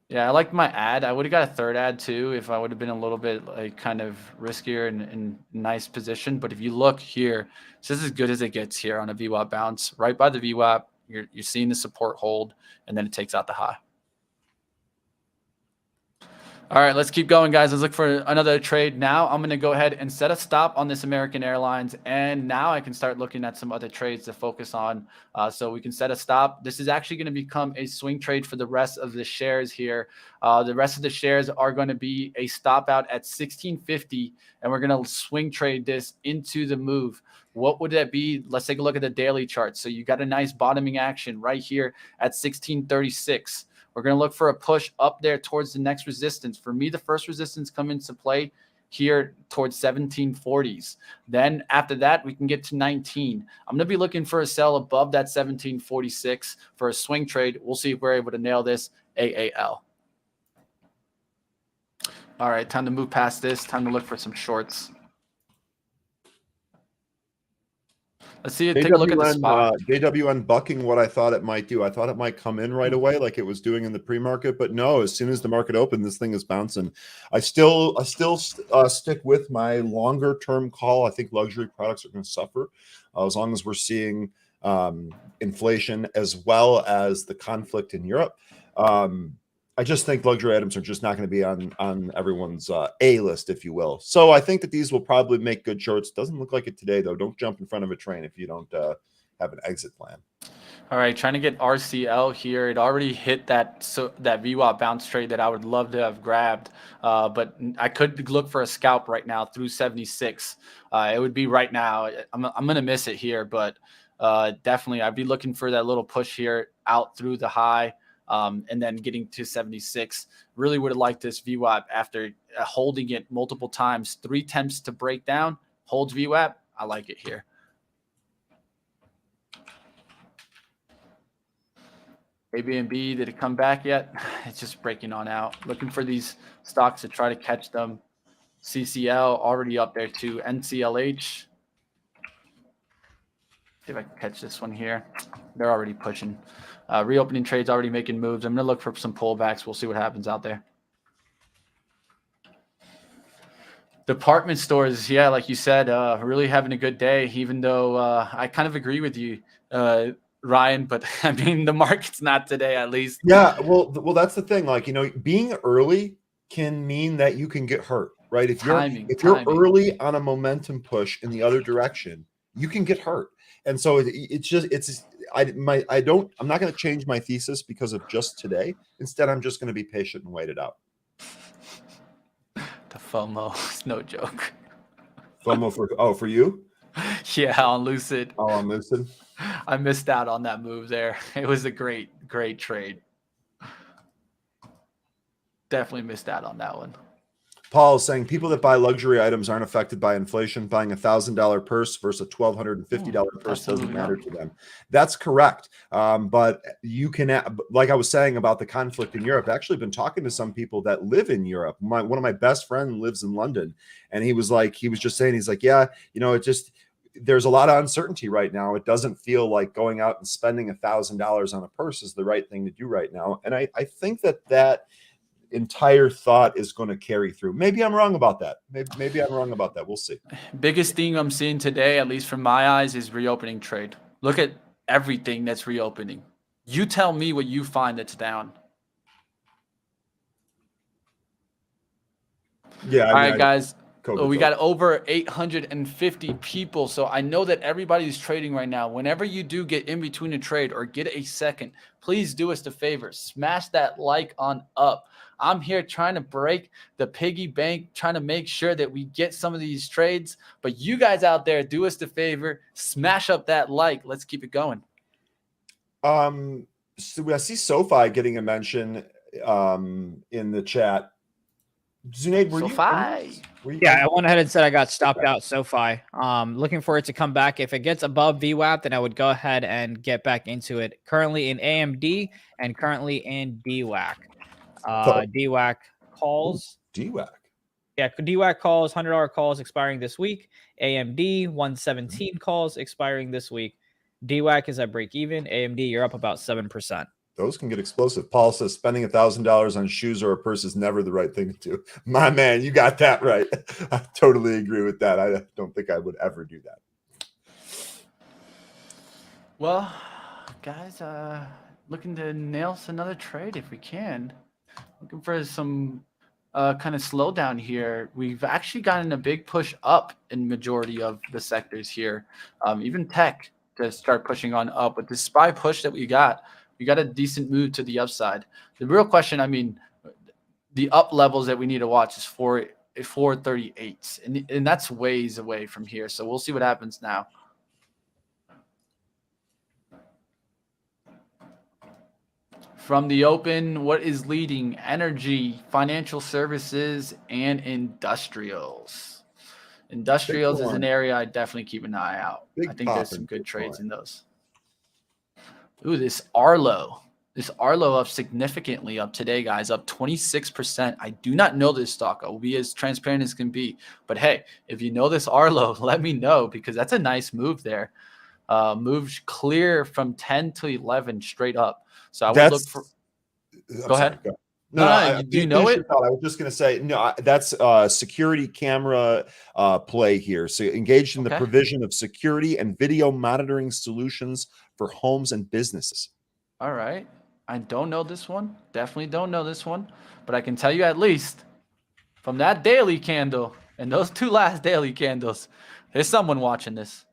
Yeah, I liked my ad. I would have got a third ad too if I would have been a little bit like kind of riskier and nice position. But if you look here, this is as good as it gets here on a VWAP bounce. Right by the VWAP, you're seeing the support hold, and then it takes out the high. All right, let's keep going, guys. Let's look for another trade. Now I'm going to go ahead and set a stop on this American Airlines, and now I can start looking at some other trades to focus on. So we can set a stop. This is actually going to become a swing trade for the rest of the shares here. The rest of the shares are going to be a stop out at 1650, and we're going to swing trade this into the move. What would that be? Let's take a look at the daily chart. So you got a nice bottoming action right here at 1636. We're going to look for a push up there towards the next resistance. For me, the first resistance come into play here towards 1740s. Then after that, we can get to 19. I'm going to be looking for a sell above that 1746 for a swing trade. We'll see if we're able to nail this. AAL. All right, time to move past this. Time to look for some shorts. Let's see. Take a look at the spot. JWN bucking what I thought it might do. I thought it might come in right away like it was doing in the pre-market, but no, as soon as the market opened, this thing is bouncing. I still stick with my longer term call. I think luxury products are going to suffer as long as we're seeing inflation as well as the conflict in Europe. I just think luxury items are just not going to be on everyone's A list, if you will. So I think that these will probably make good shorts. Doesn't look like it today, though. Don't jump in front of a train if you don't have an exit plan. All right, trying to get RCL here. It already hit that VWAP bounce trade that I would love to have grabbed, but I could look for a scalp right now through 76. It would be right now. I'm going to miss it here, but definitely I'd be looking for that little push here out through the high. And then getting to 76. Really would have liked this VWAP after holding it multiple times. 3 attempts to break down, holds VWAP. I like it here. ABNB, did it come back yet? It's just breaking on out. Looking for these stocks to try to catch them. CCL already up there too. NCLH. See if I can catch this one here. They're already pushing. Reopening trades already making moves. I'm going to look for some pullbacks. We'll see what happens out there. Department stores, yeah, like you said, really having a good day, even though I kind of agree with you, Ryan, but I mean, the market's not today, at least. Yeah, well, that's the thing. Like, you know, being early can mean that you can get hurt, right? If you're early on a momentum push in the other direction, you can get hurt. And so I'm not going to change my thesis because of just today. Instead, I'm just going to be patient and wait it out. The FOMO is no joke. FOMO for you? Yeah, on Lucid. Oh, on Lucid. I missed out on that move there. It was a great trade. Definitely missed out on that one. Paul is saying people that buy luxury items aren't affected by inflation. Buying $1,000 purse versus a $1,250 purse doesn't matter to them. That's correct. But you can, like I was saying about the conflict in Europe, I've actually been talking to some people that live in Europe. One of my best friends lives in London, and he was just saying, he's like, yeah, you know, there's a lot of uncertainty right now. It doesn't feel like going out and spending $1,000 on a purse is the right thing to do right now. And I think that entire thought is going to carry through. Maybe I'm wrong about that. Maybe I'm wrong about that. We'll see. Biggest thing I'm seeing today, at least from my eyes, is reopening trade. Look at everything that's reopening. You tell me what you find that's down. Yeah. All right, guys. COVID. We got over 850 people. So I know that everybody's trading right now. Whenever you do get in between a trade or get a second, please do us a favor. Smash that like on up. I'm here trying to break the piggy bank, trying to make sure that we get some of these trades. But you guys out there, do us the favor. Smash up that like. Let's keep it going. So I see SOFI getting a mention in the chat. Zunaid, SOFI. Yeah, I went ahead and said I got stopped out SOFI. Looking for it to come back. If it gets above VWAP, then I would go ahead and get back into it. Currently in AMD and currently in DWAC. DWAC calls. DWAC. Yeah, DWAC calls, $100 calls expiring this week. AMD 117 calls expiring this week. DWAC is at break even. AMD, you're up about 7%. Those can get explosive. Paul says spending $1,000 on shoes or a purse is never the right thing to do. My man, you got that right. I totally agree with that. I don't think I would ever do that. Well, guys, looking to nail another trade if we can. Looking for some kind of slowdown here. We've actually gotten a big push up in majority of the sectors here. Even tech to start pushing on up. With the SPY push that we got a decent move to the upside. The real question, I mean, the up levels that we need to watch is 438s, and that's ways away from here. So we'll see what happens now. From the open, what is leading? Energy, financial services, and industrials. Industrials is an area I definitely keep an eye out. I think there's some good trades in those. Ooh, this Arlo up significantly up today, guys, up 26%. I do not know this stock. I will be as transparent as can be. But hey, if you know this Arlo, let me know, because that's a nice move there. Moved clear from 10 to 11 straight up. So I would look for. Go ahead. No, do you know it? I was just going to say, no, that's security camera play here. So engaged in the provision of security and video monitoring solutions for homes and businesses. All right. I don't know this one. Definitely don't know this one. But I can tell you at least from that daily candle and those two last daily candles, there's someone watching this.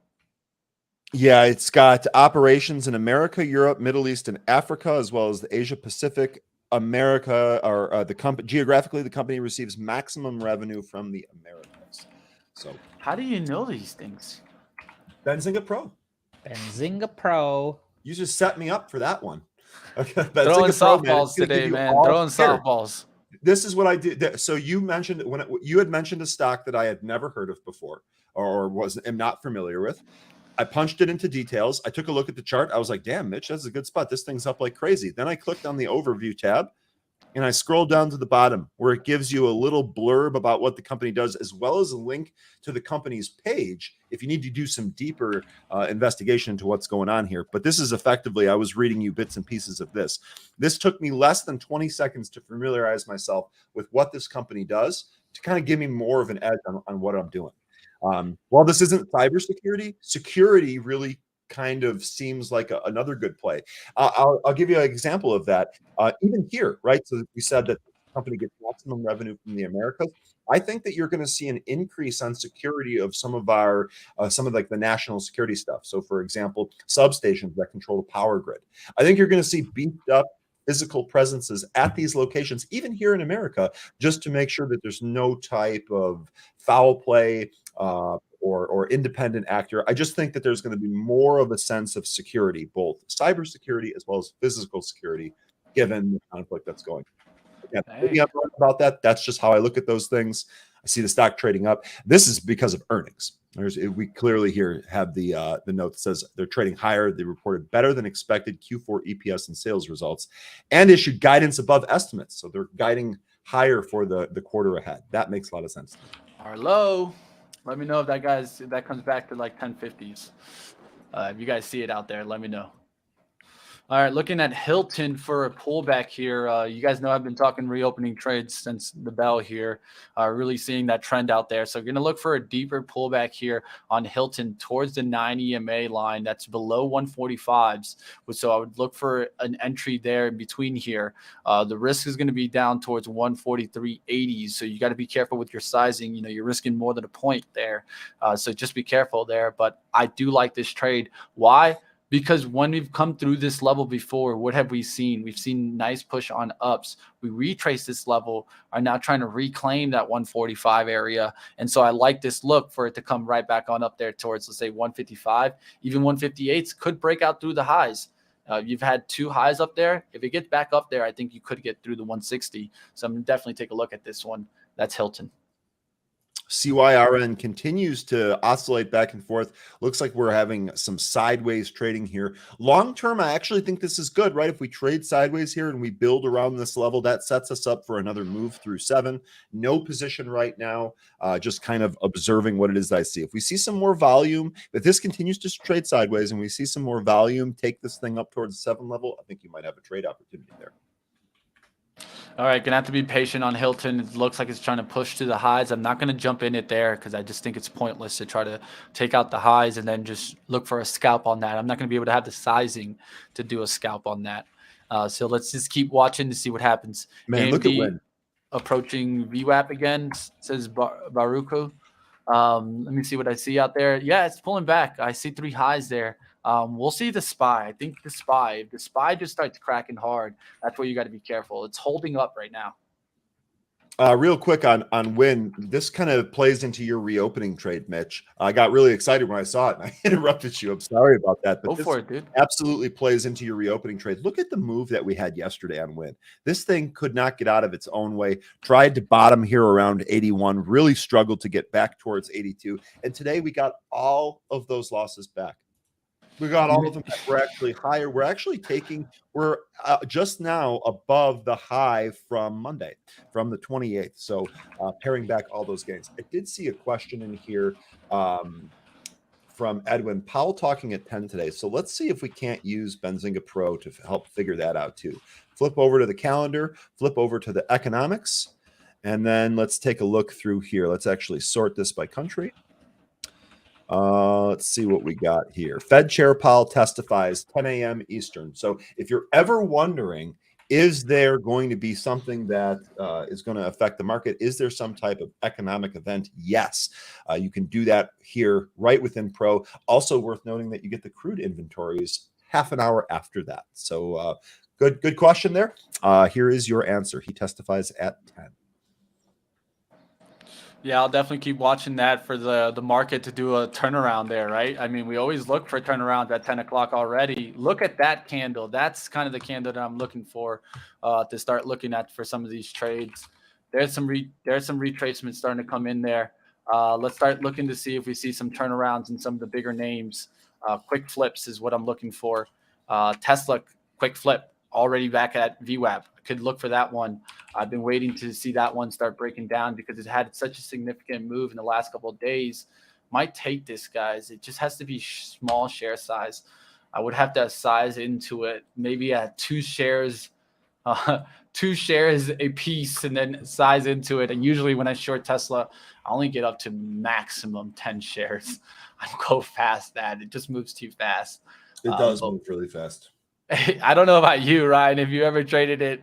Yeah, it's got operations in America, Europe, Middle East, and Africa, as well as the Asia Pacific. America, or the company geographically, the company receives maximum revenue from the Americas. So, how do you know these things? Benzinga Pro. Benzinga Pro. You just set me up for that one. Okay, throwing softballs today, man. Throwing softballs. This is what I did. So you mentioned you had mentioned a stock that I had never heard of before, or am not familiar with. I punched it into details. I took a look at the chart. I was like, damn, Mitch, that's a good spot. This thing's up like crazy. Then I clicked on the overview tab and I scrolled down to the bottom where it gives you a little blurb about what the company does, as well as a link to the company's page if you need to do some deeper investigation into what's going on here. But this is effectively, I was reading you bits and pieces of this. This took me less than 20 seconds to familiarize myself with what this company does, to kind of give me more of an edge on what I'm doing. While this isn't cybersecurity, security really kind of seems like another good play. I'll give you an example of that. Even here, right? So we said that the company gets maximum revenue from the Americas. I think that you're going to see an increase on security of some of like the national security stuff. So, for example, substations that control the power grid. I think you're going to see beefed up physical presences at these locations, even here in America, just to make sure that there's no type of foul play or independent actor. I just think that there's going to be more of a sense of security, both cybersecurity as well as physical security, given the conflict that's going on. Again, I'm wrong about that. That's just how I look at those things. I see the stock trading up. This is because of earnings. We clearly here have the note that says they're trading higher. They reported better than expected Q4 EPS and sales results, and issued guidance above estimates. So they're guiding higher for the quarter ahead. That makes a lot of sense. Arlo, let me know if that comes back to like 1050s. If you guys see it out there, let me know. All right, looking at Hilton for a pullback here. You guys know I've been talking reopening trades since the bell here, really seeing that trend out there. So going to look for a deeper pullback here on Hilton towards the 9 EMA line. That's below 145s. So I would look for an entry there in between here. The risk is going to be down towards 143.80s. So you got to be careful with your sizing. You know, you're risking more than a point there. So just be careful there. But I do like this trade. Why? Because when we've come through this level before, what have we seen? We've seen nice push on ups. We retrace this level, are now trying to reclaim that 145 area. And so I like this look for it to come right back on up there towards, let's say, 155. Even 158s could break out through the highs. You've had 2 highs up there. If it gets back up there, I think you could get through the 160. So I'm going to definitely take a look at this one. That's Hilton. CYRN continues to oscillate back and forth. Looks like we're having some sideways trading here. Long term, I actually think this is good, right? If we trade sideways here and we build around this level, that sets us up for another move through 7. No position right now, just kind of observing what it is that I see. If we see some more volume, if this continues to trade sideways and we see some more volume, take this thing up towards the 7 level, I think you might have a trade opportunity there. All right, gonna have to be patient on Hilton. It looks like it's trying to push to the highs. I'm not gonna jump in it there because I just think it's pointless to try to take out the highs and then just look for a scalp on that. I'm not gonna be able to have the sizing to do a scalp on that. So let's just keep watching to see what happens. Man, look at when approaching VWAP again, says Baruko. Let me see what I see out there. Yeah, it's pulling back. I see 3 highs there. We'll see the SPY. I think the SPY, if the SPY just starts cracking hard, that's where you got to be careful. It's holding up right now. Real quick on Win, this kind of plays into your reopening trade, Mitch. I got really excited when I saw it and I interrupted you. I'm sorry about that. But Go for it, dude. Absolutely plays into your reopening trade. Look at the move that we had yesterday on Win. This thing could not get out of its own way. Tried to bottom here around 81, really struggled to get back towards 82. And today we got all of those losses back. We got all of them that were actually higher. We're actually we're just now above the high from Monday, from the 28th. So paring back all those gains. I did see a question in here from Edwin Powell talking at 10 today. So let's see if we can't use Benzinga Pro to help figure that out too. Flip over to the calendar, flip over to the economics, and then let's take a look through here. Let's actually sort this by country. Let's see what we got here. Fed Chair Powell testifies 10 a.m. Eastern. So if you're ever wondering, is there going to be something that is going to affect the market? Is there some type of economic event? Yes. You can do that here right within Pro. Also worth noting that you get the crude inventories half an hour after that. So good question there. Here is your answer. He testifies at 10. Yeah, I'll definitely keep watching that for the market to do a turnaround there, right? I mean, we always look for turnarounds at 10 o'clock already. Look at that candle. That's kind of the candle that I'm looking for to start looking at for some of these trades. There's some retracements starting to come in there. Let's start looking to see if we see some turnarounds in some of the bigger names. Quick flips is what I'm looking for. Tesla, quick flip, already back at VWAP. Could look for that one. I've been waiting to see that one start breaking down because it had such a significant move in the last couple of days. Might take this, guys. It just has to be small share size. I would have to size into it, maybe at 2 shares, 2 shares a piece, and then size into it. And usually when I short Tesla, I only get up to maximum 10 shares. I don't go past that. It just moves too fast. It does move really fast. I don't know about you, Ryan, if you ever traded it,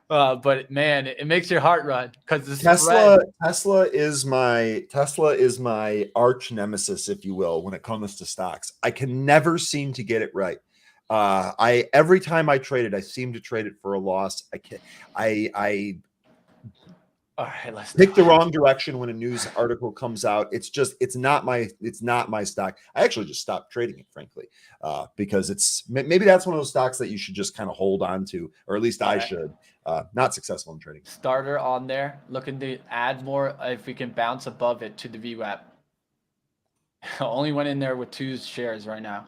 but man, it makes your heart run because Tesla is my arch nemesis, if you will, when it comes to stocks. I can never seem to get it right. Every time I trade it, I seem to trade it for a loss. All right, let's pick the wrong direction when a news article comes out. It's not my stock. I actually just stopped trading it, frankly, because maybe that's one of those stocks that you should just kind of hold on to, or at least I should. Not successful in trading. Starter on there, looking to add more if we can bounce above it to the VWAP. Only went in there with 2 shares right now.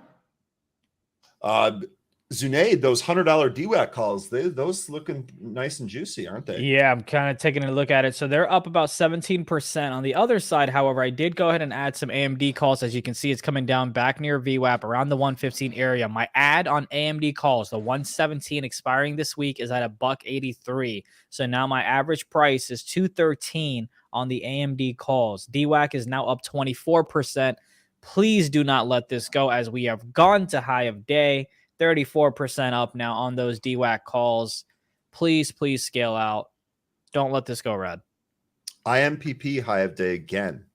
Zunaid, those $100 DWAC calls, those looking nice and juicy, aren't they? Yeah, I'm kind of taking a look at it. So they're up about 17%. On the other side, however, I did go ahead and add some AMD calls. As you can see, it's coming down back near VWAP around the 115 area. My ad on AMD calls, the 117 expiring this week, is at $1.83. So now my average price is $213 on the AMD calls. DWAC is now up 24%. Please do not let this go, as we have gone to high of day. 34% up now on those DWAC calls. Please scale out. Don't let this go red. IMPP high of day again.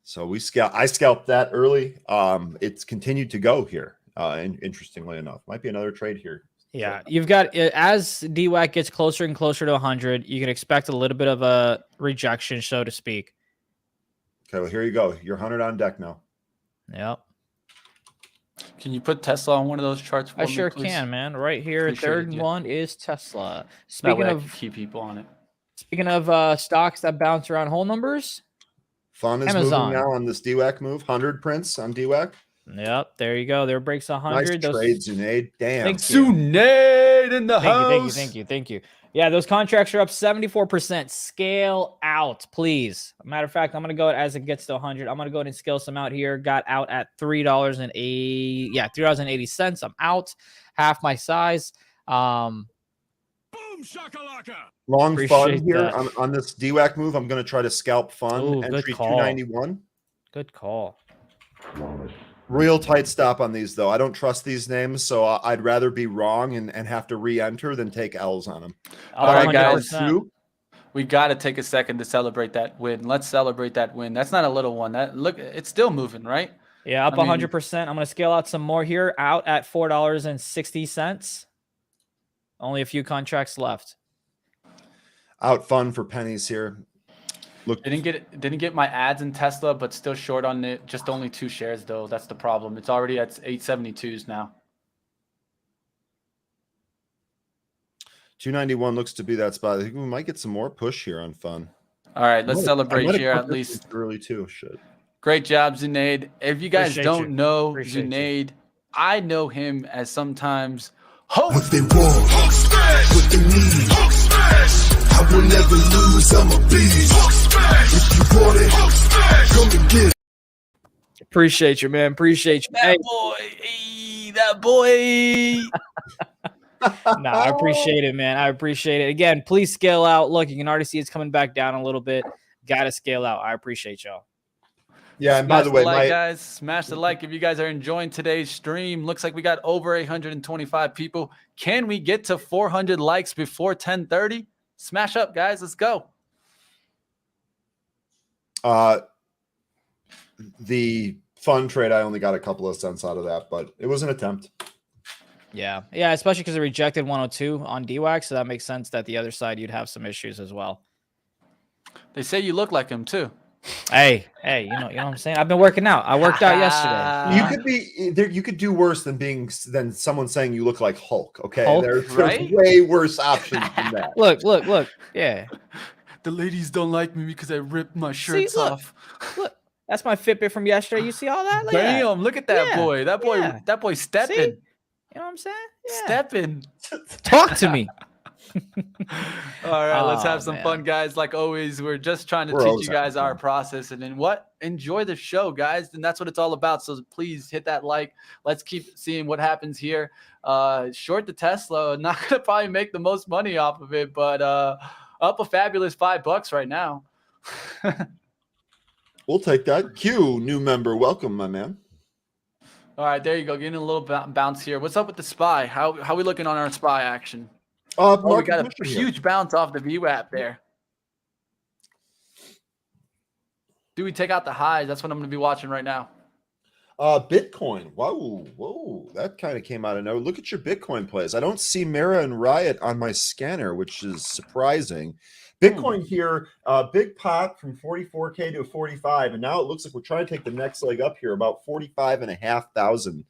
So I scalped that early. It's continued to go here. Interestingly enough, might be another trade here. Yeah, you've got, as DWAC gets closer and closer to 100, you can expect a little bit of a rejection, so to speak. Okay, well, here you go. You're 100 on deck now. Yep. Can you put Tesla on one of those charts for I me, sure please? can, man. Right here, Appreciate third it, yeah. one is Tesla. That Speaking way I of can keep people on it. stocks that bounce around whole numbers, Fun is Amazon. moving now on this DWAC move. 100 prints on DWAC. yep, there you go. There breaks 100. Nice trade, Zunaid. Damn. Thank you. Zunaid in the house. Thank you. Yeah, those contracts are up 74%. Scale out, please. Matter of fact, I'm going to go as it gets to 100. I'm going to go ahead and scale some out here. Got out at $3.80. I'm out half my size. Long Appreciate fun here that. on this DWAC move. I'm going to try to scalp fun. Ooh, good Entry call. 291. Good call. Real tight stop on these, though. I don't trust these names, so I'd rather be wrong and have to re-enter than take L's on them. All right, guys. 100%. We got to take a second to celebrate that win. Let's celebrate that win. That's not a little one. Look, it's still moving, right? Yeah, up 100%. I'm going to scale out some more here. Out at $4.60. Only a few contracts left. Out fun for pennies here. Look, didn't get my ads in Tesla, but still short on it. Just only 2 shares though. That's the problem. It's already at 872s now. 291 looks to be that spot. I think we might get some more push here on fun. All right, let's celebrate here at least. Early too. Shit. Great job, Zunaid. If you guys don't know Appreciate Zunaid, I know him as sometimes Hoch. What they want, what they need. I will never lose, I'm a beast. If you want it, come and get it. Appreciate you, man. Appreciate you. That boy. Hey, that boy. No, I appreciate it, man. I appreciate it. Again, please scale out. Look, you can already see it's coming back down a little bit. Got to scale out. I appreciate y'all. Yeah, and by the way, guys, smash the like if you guys are enjoying today's stream. Looks like we got over 825 people. Can we get to 400 likes before 10:30? Smash up, guys. Let's go. The fun trade, I only got a couple of cents out of that, but it was an attempt. Yeah, especially because it rejected 102 on DWAC, so that makes sense that the other side you'd have some issues as well. They say you look like him too. Hey, you know what I'm saying? I've been working out. I worked out yesterday. You could be there. You could do worse than someone saying you look like Hulk. Okay, Hulk, there's right? way worse options than that. Look. Yeah. The ladies don't like me because I ripped my shirts off. Look. That's my Fitbit from yesterday. You see all that? Look at that. Damn, look at that Yeah, boy. That boy stepping. See? You know what I'm saying? Yeah. Stepping. Talk to me. All right, let's Oh, have some man. fun, guys. Like always, we're just trying to We're teach always you guys having our fun. process, and then enjoy the show, guys. And that's what it's all about. So please hit that like. Let's keep seeing what happens here. Short the Tesla, not gonna probably make the most money off of it, but up a fabulous $5 right now. We'll take that. Q, new member, welcome, my man. All right, there you go. Getting a little bounce here. What's up with the SPY? How we looking on our SPY action? Oh, we Market got a pressure here. huge bounce off the VWAP there. Do we take out the highs? That's what I'm going to be watching right now. Bitcoin. Whoa, that kind of came out of nowhere. Look at your Bitcoin plays. I don't see Mara and Riot on my scanner, which is surprising. Bitcoin here, big pot from 44K to 45, and now it looks like we're trying to take the next leg up here, about 45,500.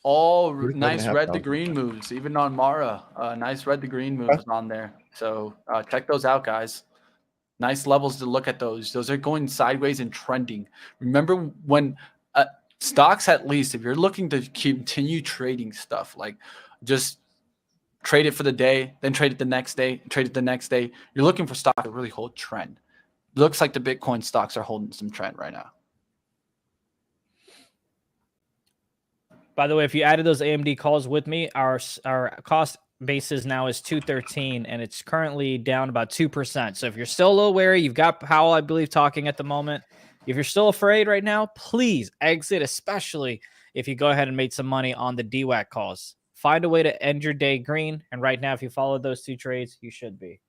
All Pretty nice good. red to green moves, even on Mara. Nice red to green moves on there. So check those out, guys. Nice levels to look at those. Those are going sideways and trending. Remember when stocks, at least if you're looking to continue trading stuff, like just trade it for the day, then trade it the next day, trade it the next day. You're looking for stock to really hold trend. Looks like the Bitcoin stocks are holding some trend right now. By the way, if you added those AMD calls with me, our cost basis now is 213, and it's currently down about 2%. So if you're still a little wary, you've got Powell, I believe, talking at the moment. If you're still afraid right now, please exit, especially if you go ahead and made some money on the DWAC calls. Find a way to end your day green. And right now, if you follow those two trades, you should be.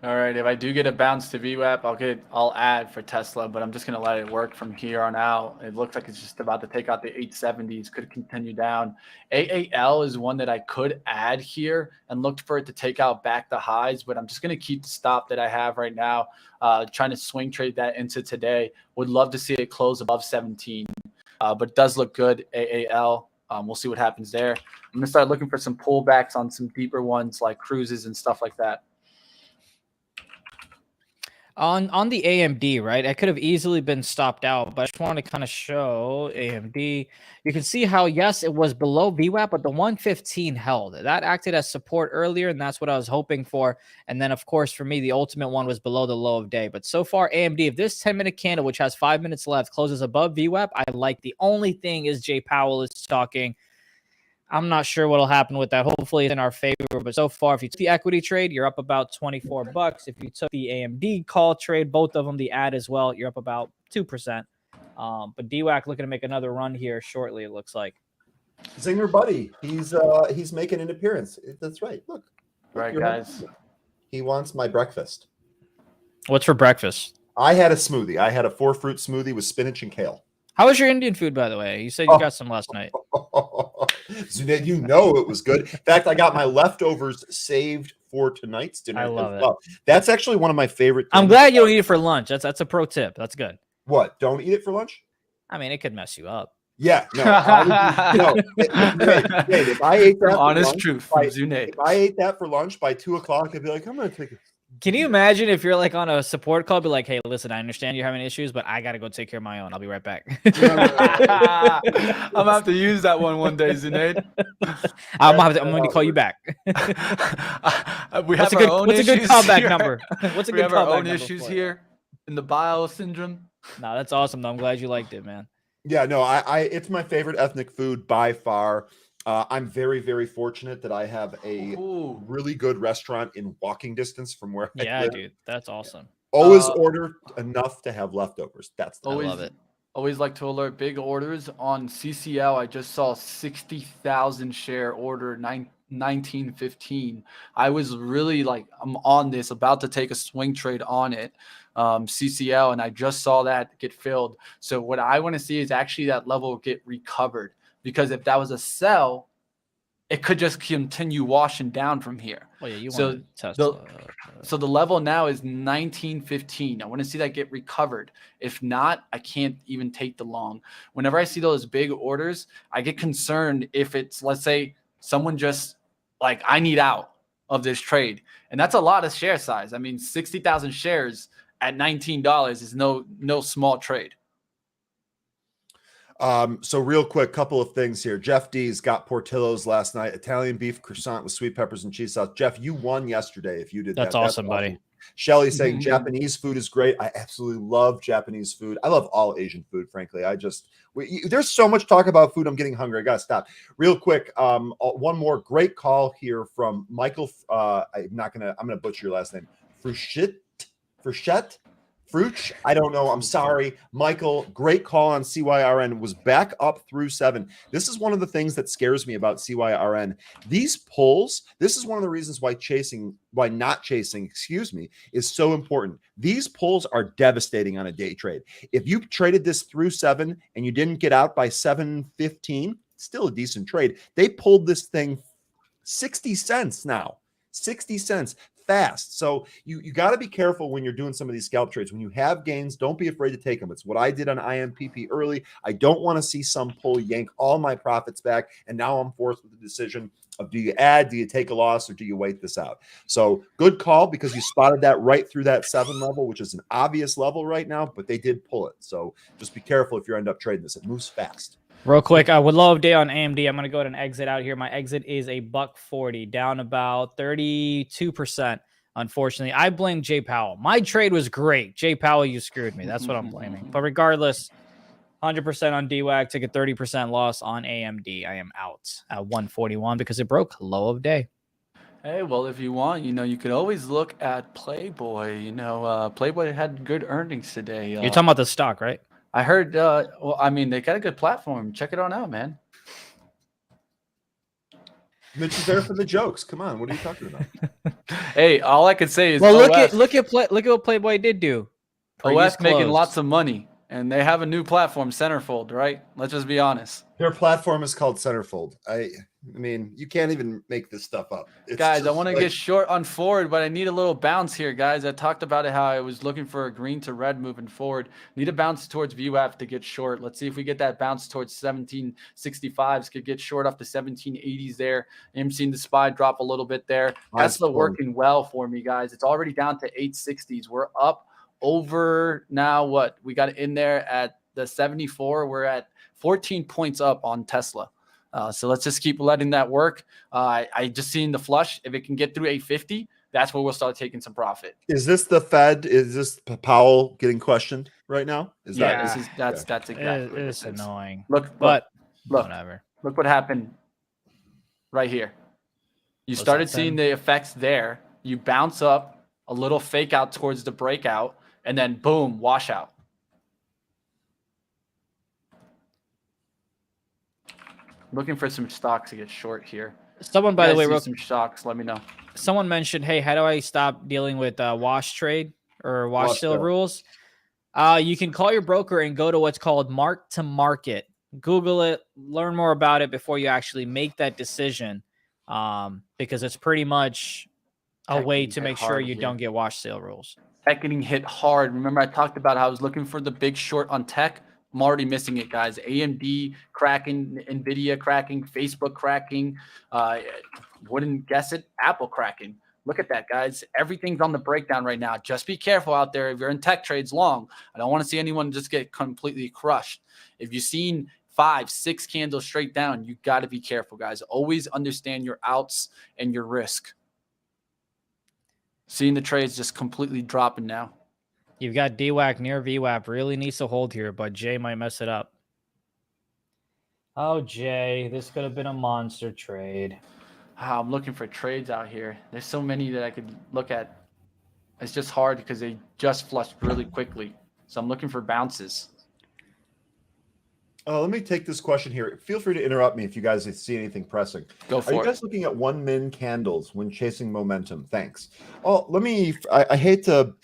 All right, if I do get a bounce to VWAP, I'll add for Tesla, but I'm just going to let it work from here on out. It looks like it's just about to take out the 870s, could continue down. AAL is one that I could add here and look for it to take out back the highs, but I'm just going to keep the stop that I have right now, trying to swing trade that into today. Would love to see it close above 17, but it does look good, AAL. We'll see what happens there. I'm going to start looking for some pullbacks on some deeper ones like cruises and stuff like that. On the AMD, right? I could have easily been stopped out, but I just want to kind of show AMD. You can see how, yes, it was below VWAP, but the 115 held. That acted as support earlier, and that's what I was hoping for. And then, of course, for me, the ultimate one was below the low of day. But so far, AMD, if this 10-minute candle, which has 5 minutes left, closes above VWAP, I like. The only thing is Jay Powell is talking. I'm not sure what'll happen with that. Hopefully it's in our favor. But so far, if you took the equity trade, you're up about $24. If you took the AMD call trade, both of them, the ad as well, you're up about 2%. But DWAC looking to make another run here shortly, it looks like. Zinger Buddy, he's making an appearance. That's right. Look Right, guys. He wants my breakfast. What's for breakfast? I had a smoothie. I had a 4-fruit smoothie with spinach and kale. How was your Indian food, by the way? You said you got some last night. Zunaid, you know it was good. In fact, I got my leftovers saved for tonight's dinner. I love well. That's actually one of my favorite things. I'm glad you don't eat it for lunch. That's a pro tip. That's good. What? Don't eat it for lunch? I mean, it could mess you up. Yeah, no. If I ate that, honest truth from Zunaid. If I ate that for lunch by 2 o'clock, I'd be like, I'm gonna take it. Can you imagine if you're like on a support call, be like, hey, listen, I understand you're having issues, but I got to go take care of my own. I'll be right back. I'm going to have to use that one day, Zunaid. I'm going to call you back. We have our own issues. What's a good callback number? What's a we good have our callback own number issues for here in the bio syndrome. No, that's awesome, though. I'm glad you liked it, man. Yeah, no, it's my favorite ethnic food by far. I'm very, very fortunate that I have a really good restaurant in walking distance from where I live. Dude, that's awesome. Always order enough to have leftovers. That's I love it. Always like to alert big orders on CCL. I just saw 60,000 share order 1915. I was really like, I'm on this, about to take a swing trade on it, CCL, and I just saw that get filled. So what I want to see is actually that level get recovered. Because if that was a sell, it could just continue washing down from here. Oh yeah, you want Tesla. So the level now is 1915. I want to see that get recovered. If not, I can't even take the long. Whenever I see those big orders, I get concerned if it's, let's say, someone just like, I need out of this trade. And that's a lot of share size. I mean, 60,000 shares at $19 is no small trade. So real quick, couple of things here. Jeff D's got Portillo's last night. Italian beef croissant with sweet peppers and cheese sauce. Jeff, you won yesterday if you did that. That's awesome, buddy. Shelly saying Japanese food is great. I absolutely love Japanese food. I love all Asian food, frankly. There's so much talk about food. I'm getting hungry. I got to stop. Real quick, one more great call here from Michael. I'm going to butcher your last name. Fruchette? Fruch, I don't know. I'm sorry. Michael, great call on CYRN. Was back up through 7. This is one of the things that scares me about CYRN. These pulls, this is one of the reasons why not chasing, is so important. These pulls are devastating on a day trade. If you traded this through 7 and you didn't get out by 7:15, still a decent trade. They pulled this thing 60 cents now. 60 cents, fast. So you got to be careful when you're doing some of these scalp trades. When you have gains, don't be afraid to take them. It's what I did on IMPP early. I don't want to see some pull yank all my profits back, and now I'm forced with the decision of, do you add, do you take a loss, or do you wait this out? So good call, because you spotted that right through that 7 level, which is an obvious level right now, but they did pull it. So just be careful if you end up trading this. It moves fast. Real quick, I would love day on AMD. I'm going to go ahead and exit out here. My exit is a $1.40, down about 32%. Unfortunately, I blame Jay Powell. My trade was great. Jay Powell, you screwed me. That's what I'm blaming. But regardless, 100% on DWAG, took a 30% loss on AMD. I am out at 141 because it broke low of day. Hey, well, if you want, you could always look at Playboy. Playboy had good earnings today. You're talking about the stock, right? I heard, well, I mean, they got a good platform. Check it on out, man. Mitch is there for the jokes. Come on, what are you talking about? Hey, all I could say is, well, OS, look at what Playboy did do. OS making Closed. lots of money, and they have a new platform, Centerfold, right? Let's just be honest. Their platform is called Centerfold. I mean, you can't even make this stuff up. It's guys, I just want to like- get short on forward, but I need a little bounce here, guys. I talked about it, how I was looking for a green to red moving forward. Need a bounce towards VWAP to get short. Let's see if we get that bounce towards 1765s. Could get short off the 1780s there. I'm seeing the SPY drop a little bit there. Nice Tesla form. working well for me, guys. It's already down to 860s. We're up over now. What we got in there at the 74. We're at 14 points up on Tesla. So let's just keep letting that work. I just seen the flush. If it can get through 850, that's where we'll start taking some profit. Is this the Fed? Is this Powell getting questioned right now? Is Yeah, that that's exactly what It's this is. annoying. Look, But look, whatever. look what happened right here. You What's started that seeing then? the effects there. You bounce up, a little fake out towards the breakout, and then boom, washout. Looking for some stocks to get short here. Someone, by the way, some stocks. Let me know. someone mentioned, hey, how do I stop dealing with wash trade or wash sale rules? You can call your broker and go to what's called mark to market. Google it, learn more about it before you actually make that decision, because it's pretty much a way to make sure you don't get wash sale rules. Tech getting hit hard. Remember, I talked about how I was looking for the big short on tech. I'm already missing it, guys. AMD cracking, NVIDIA cracking, Facebook cracking. Wouldn't guess it. Apple cracking. Look at that, guys. Everything's on the breakdown right now. Just be careful out there if you're in tech trades long. I don't want to see anyone just get completely crushed. If you've seen 5, 6 candles straight down, you got to be careful, guys. Always understand your outs and your risk. Seeing the trades just completely dropping now. You've got DWAC near VWAP. Really needs to hold here, but Jay might mess it up. Oh, Jay, this could have been a monster trade. I'm looking for trades out here. There's so many that I could look at. It's just hard because they just flushed really quickly. So I'm looking for bounces. Let me take this question here. Feel free to interrupt me if you guys see anything pressing. Go Are for you it. guys looking at 1 min candles when chasing momentum? Thanks. Oh, let me. I hate to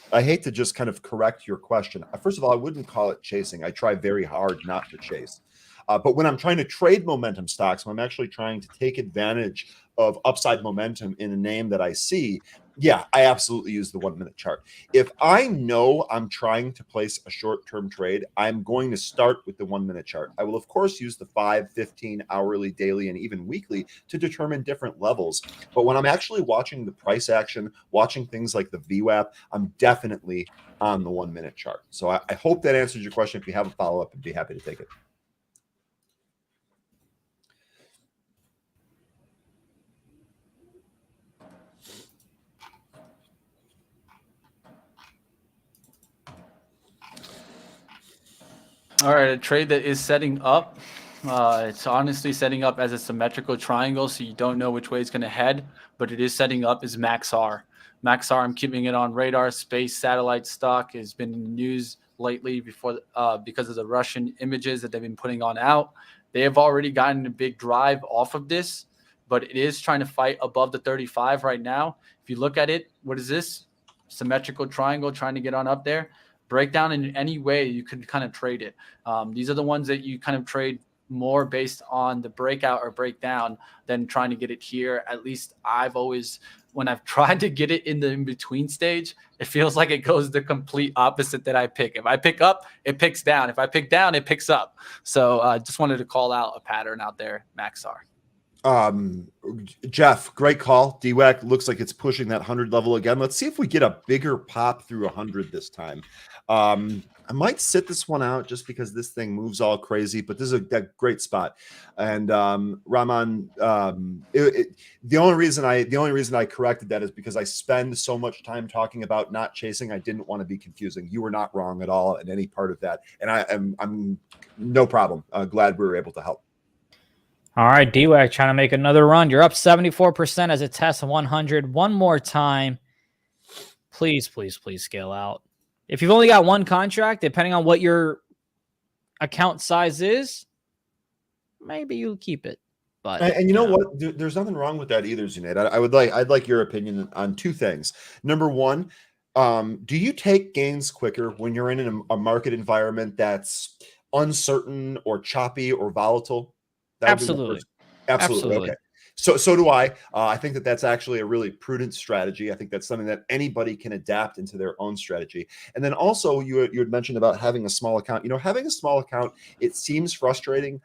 just kind of correct your question. First of all, I wouldn't call it chasing. I try very hard not to chase. But when I'm trying to trade momentum stocks, when I'm actually trying to take advantage of upside momentum in a name that I see, yeah, I absolutely use the 1 minute chart. If I know I'm trying to place a short-term trade, I'm going to start with the 1 minute chart. I will, of course, use the 5, 15, hourly, daily, and even weekly to determine different levels. But when I'm actually watching the price action, watching things like the VWAP, I'm definitely on the 1 minute chart. So I hope that answers your question. If you have a follow-up, I'd be happy to take it. All right, a trade that is setting up. It's honestly setting up as a symmetrical triangle, so you don't know which way it's going to head, but it is setting up is MaxR. MaxR, I'm keeping it on radar. Space satellite stock has been in the news lately because of the Russian images that they've been putting on out. They have already gotten a big drive off of this, but it is trying to fight above the 35 right now. If you look at it, what is this? Symmetrical triangle trying to get on up there. Breakdown in any way you could kind of trade it. These are the ones that you kind of trade more based on the breakout or breakdown than trying to get it here. At least I've always, when I've tried to get it in the in-between stage, it feels like it goes the complete opposite that I pick. If I pick up, it picks down. If I pick down, it picks up. So just wanted to call out a pattern out there, Maxar. Jeff, great call. DWAC looks like it's pushing that 100 level again. Let's see if we get a bigger pop through 100 this time. I might sit this one out just because this thing moves all crazy, but this is a great spot. And Rahman, the only reason I corrected that is because I spend so much time talking about not chasing. I didn't want to be confusing. You were not wrong at all in any part of that, and I'm no problem. Glad we were able to help. All right, DWAC trying to make another run. You're up 74% as it tests 100. One more time. Please, please, please scale out. If you've only got one contract, depending on what your account size is, maybe you keep it. But and you know what? There's nothing wrong with that either, Zunaid. I'd like your opinion on two things. Number one, do you take gains quicker when you're in a market environment that's uncertain or choppy or volatile? Absolutely. Absolutely. Okay. So do I. I think that's actually a really prudent strategy. I think that's something that anybody can adapt into their own strategy. And then also you had mentioned about having a small account. You know, having a small account, it seems frustrating.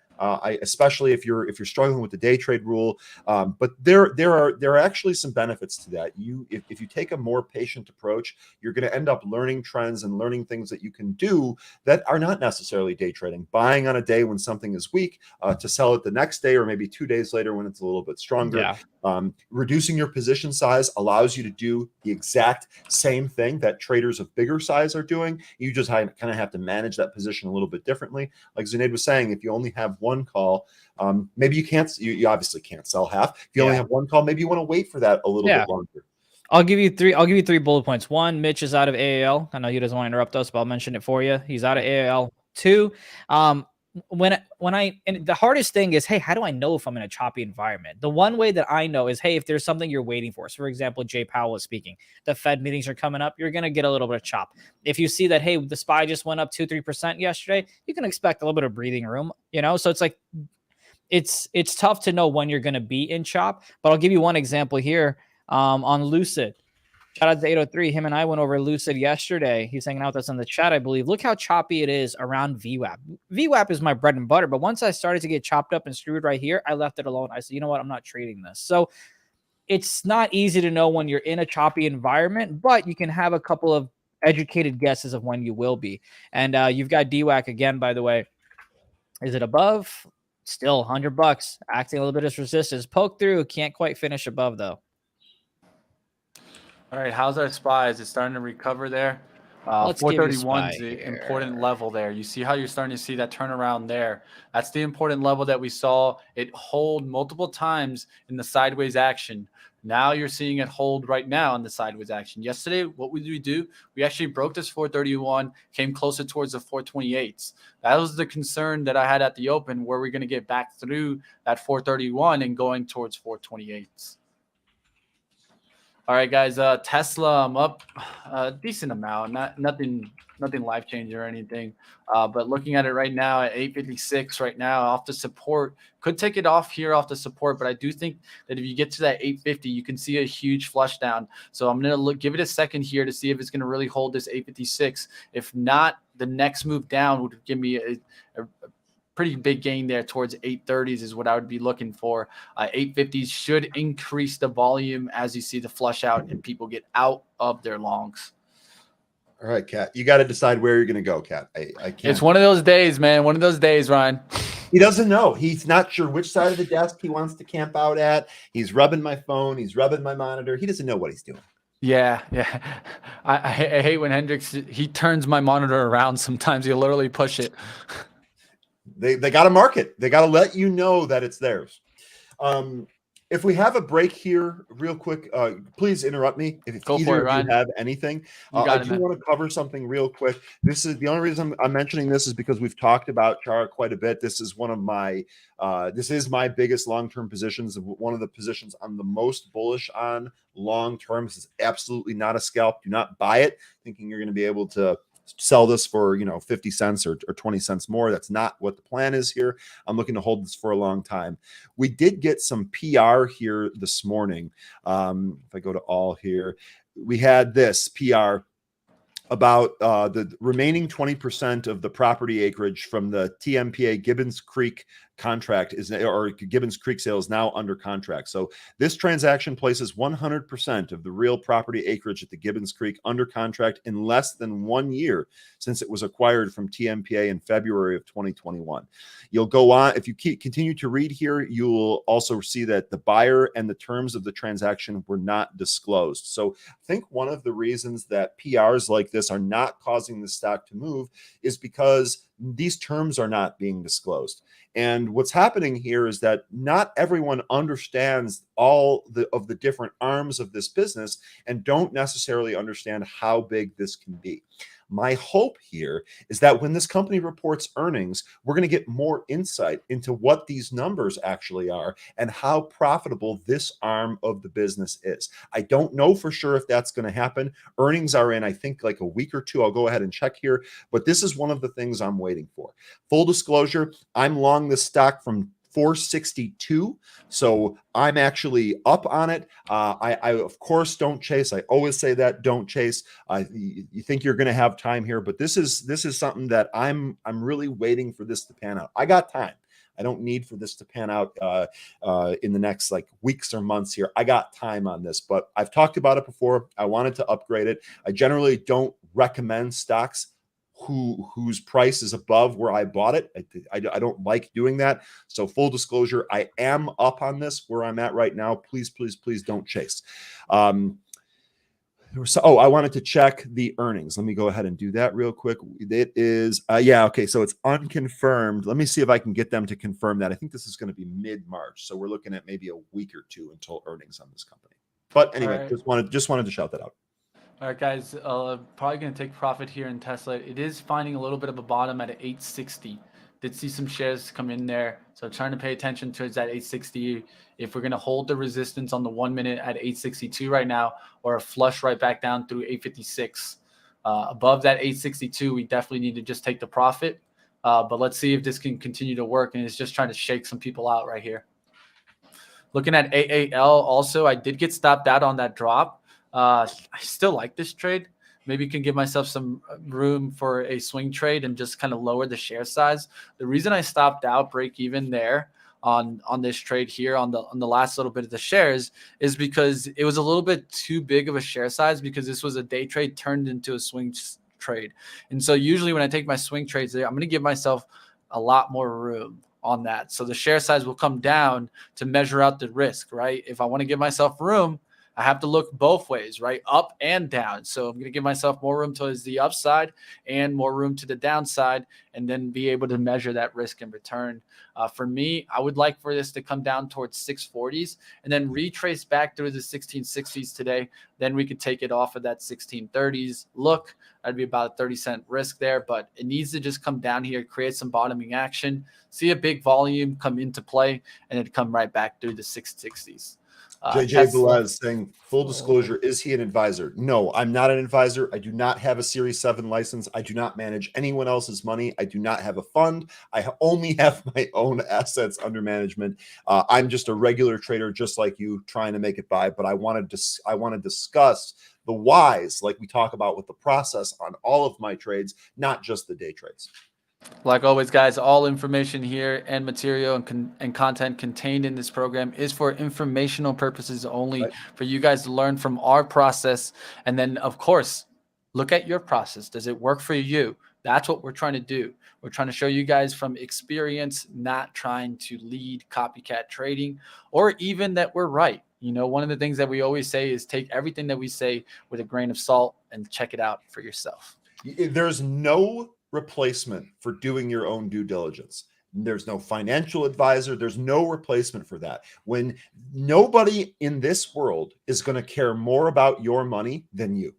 Especially if you're struggling with the day trade rule, but there are actually some benefits to that. If you take a more patient approach, you're going to end up learning trends and learning things that you can do that are not necessarily day trading. Buying on a day when something is weak, to sell it the next day or maybe 2 days later when it's a little bit stronger. Yeah. Reducing your position size allows you to do the exact same thing that traders of bigger size are doing. You just kind of have to manage that position a little bit differently. Like Zunaid was saying, if you only have one call, maybe you obviously can't sell half. If you only have one call, maybe you want to wait for that a little bit longer. I'll give you three bullet points. One, Mitch is out of AAL. I know he doesn't want to interrupt us, but I'll mention it for you. He's out of AAL. Two, and the hardest thing is, hey, how do I know if I'm in a choppy environment? The one way that I know is, hey, if there's something you're waiting for. So for example, Jay Powell is speaking. The Fed meetings are coming up. You're going to get a little bit of chop. If you see that, hey, the SPY just went up 2-3% yesterday, you can expect a little bit of breathing room, So it's like, it's tough to know when you're going to be in chop, but I'll give you one example here on Lucid. Shout out to 803. Him and I went over Lucid yesterday. He's hanging out with us in the chat, I believe. Look how choppy it is around VWAP. VWAP is my bread and butter, but once I started to get chopped up and screwed right here, I left it alone. I said, you know what? I'm not trading this. So it's not easy to know when you're in a choppy environment, but you can have a couple of educated guesses of when you will be. And you've got DWAC again, by the way. Is it above? Still $100, acting a little bit as resistance. Poke through, can't quite finish above though. All right, how's our SPY? Is it starting to recover there? 431 is the important level there. You see how you're starting to see that turnaround there. That's the important level that we saw it hold multiple times in the sideways action. Now you're seeing it hold right now in the sideways action. Yesterday, what did we do? We actually broke this 431, came closer towards the 428s. That was the concern that I had at the open, where we're going to get back through that 431 and going towards 428s. All right, guys. Tesla, I'm up a decent amount. Nothing life-changing or anything. But looking at it right now at 856 right now off the support. Could take it off here off the support, but I do think that if you get to that 850, you can see a huge flush down. So I'm going to give it a second here to see if it's going to really hold this 856. If not, the next move down would give me a pretty big gain there towards 830s is what I would be looking for. 850s should increase the volume as you see the flush out and people get out of their longs. All right, Kat, you got to decide where you're going to go, Kat. I can't. It's one of those days, man. One of those days, Ryan. He doesn't know. He's not sure which side of the desk he wants to camp out at. He's rubbing my phone. He's rubbing my monitor. He doesn't know what he's doing. Yeah. I hate when Hendricks, he turns my monitor around sometimes. He'll literally push it. They got to mark it. They got to let you know that it's theirs. If we have a break here real quick, please interrupt me if either of you have anything. I do want to cover something real quick. This is the only reason I'm mentioning this is because we've talked about Char quite a bit. This is one of my this is my biggest long-term positions. One of the positions I'm the most bullish on long-term. This is absolutely not a scalp. Do not buy it thinking you're going to be able to sell this for, 50 cents or 20 cents more. That's not what the plan is here. I'm looking to hold this for a long time. We did get some PR here this morning. If I go to all here, we had this PR about the remaining 20% of the property acreage from the TMPA Gibbons Creek contract or Gibbons Creek sale is now under contract. So this transaction places 100% of the real property acreage at the Gibbons Creek under contract in less than 1 year since it was acquired from TMPA in February of 2021. You'll go on, if you continue to read here, you'll also see that the buyer and the terms of the transaction were not disclosed. So I think one of the reasons that PRs like this are not causing the stock to move is because these terms are not being disclosed. And what's happening here is that not everyone understands all of the different arms of this business and don't necessarily understand how big this can be. My hope here is that when this company reports earnings, we're going to get more insight into what these numbers actually are and how profitable this arm of the business is. I don't know for sure if that's going to happen. Earnings are in, I think, like a week or two. I'll go ahead and check here, but this is one of the things I'm waiting for. Full disclosure, I'm long this stock from 462. So I'm actually up on it. I of course don't chase. I always say that, don't chase. You think you're going to have time here, but this is something that I'm really waiting for this to pan out. I got time. I don't need for this to pan out in the next like weeks or months here. I got time on this, but I've talked about it before. I wanted to upgrade it. I generally don't recommend stocks whose price is above where I bought it. I don't like doing that. So full disclosure, I am up on this where I'm at right now. Please, please, please don't chase. I wanted to check the earnings. Let me go ahead and do that real quick. It is, okay. So it's unconfirmed. Let me see if I can get them to confirm that. I think this is going to be mid-March. So we're looking at maybe a week or two until earnings on this company. But anyway, right. just wanted to shout that out. All right, guys, probably going to take profit here in Tesla. It is finding a little bit of a bottom at 860. Did see some shares come in there. So trying to pay attention towards that 860. If we're going to hold the resistance on the 1 minute at 862 right now, or a flush right back down through 856. Above that 862, we definitely need to just take the profit. But let's see if this can continue to work. And it's just trying to shake some people out right here. Looking at AAL also, I did get stopped out on that drop. I still like this trade. Maybe can give myself some room for a swing trade and just kind of lower the share size. The reason I stopped out break even there on this trade here on the last little bit of the shares is because it was a little bit too big of a share size, because this was a day trade turned into a swing trade. And so usually when I take my swing trades there, I'm going to give myself a lot more room on that. So the share size will come down to measure out the risk, right? If I want to give myself room, I have to look both ways, right? Up and down. So I'm going to give myself more room towards the upside and more room to the downside, and then be able to measure that risk and return. For me, I would like for this to come down towards 640s and then retrace back through the 1660s today. Then we could take it off of that 1630s look. That'd be about a 30-cent risk there, but it needs to just come down here, create some bottoming action, see a big volume come into play, and then come right back through the 660s. JJ Velez saying, full disclosure, is he an advisor? No, I'm not an advisor. I do not have a Series 7 license. I do not manage anyone else's money. I do not have a fund. I only have my own assets under management. I'm just a regular trader, just like you, trying to make it by. But I want to discuss the whys, like we talk about with the process on all of my trades, not just the day trades. Like always, guys, all information here and material and content contained in this program is for informational purposes only, for you guys to learn from our process. And then, of course, look at your process. Does it work for you? That's what we're trying to do. We're trying to show you guys from experience, not trying to lead copycat trading, or even that we're right. You know, one of the things that we always say is take everything that we say with a grain of salt and check it out for yourself. There's no replacement for doing your own due diligence. There's no financial advisor. There's no replacement for that. When nobody in this world is going to care more about your money than you.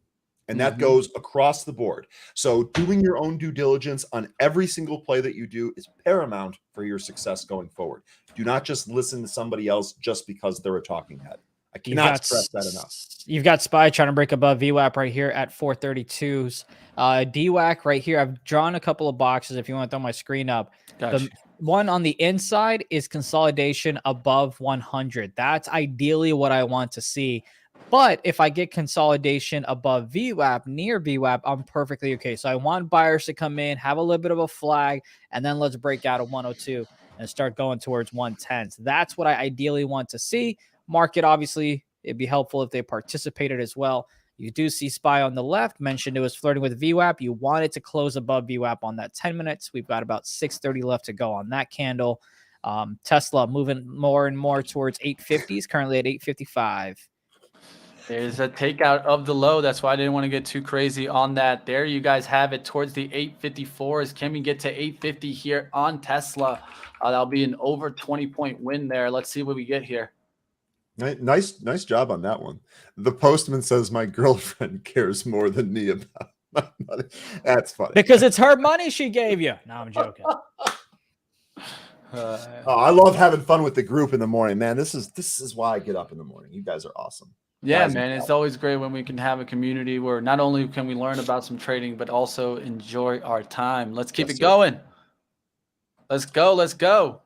And that goes across the board. So doing your own due diligence on every single play that you do is paramount for your success going forward. Do not just listen to somebody else just because they're a talking head. I Cannot stress that enough. You've got SPY trying to break above VWAP right here at 432s. DWAC right here. I've drawn a couple of boxes if you want to throw my screen up. Gotcha. The one on the inside is consolidation above 100. That's ideally what I want to see. But if I get consolidation above VWAP, near VWAP, I'm perfectly okay. So I want buyers to come in, have a little bit of a flag, and then let's break out of 102 and start going towards 110. So that's what I ideally want to see. Market, obviously, it'd be helpful if they participated as well. You do see SPY on the left, mentioned it was flirting with VWAP. You want it to close above VWAP on that 10 minutes. We've got about 6:30 left to go on that candle. Tesla moving more and more towards 850s, currently at 855. There's a takeout of the low. That's why I didn't want to get too crazy on that. There you guys have it towards the 854s. Can we get to 850 here on Tesla? That'll be an over 20-point win there. Let's see what we get here. Nice job on that one. The postman says my girlfriend cares more than me about my money. That's funny. Because it's her money she gave you. No, I'm joking. I love having fun with the group in the morning, man. This is why I get up in the morning. You guys are awesome. Yeah, man, it's always great when we can have a community where not only can we learn about some trading, but also enjoy our time. Let's keep it going. Let's go. Let's go.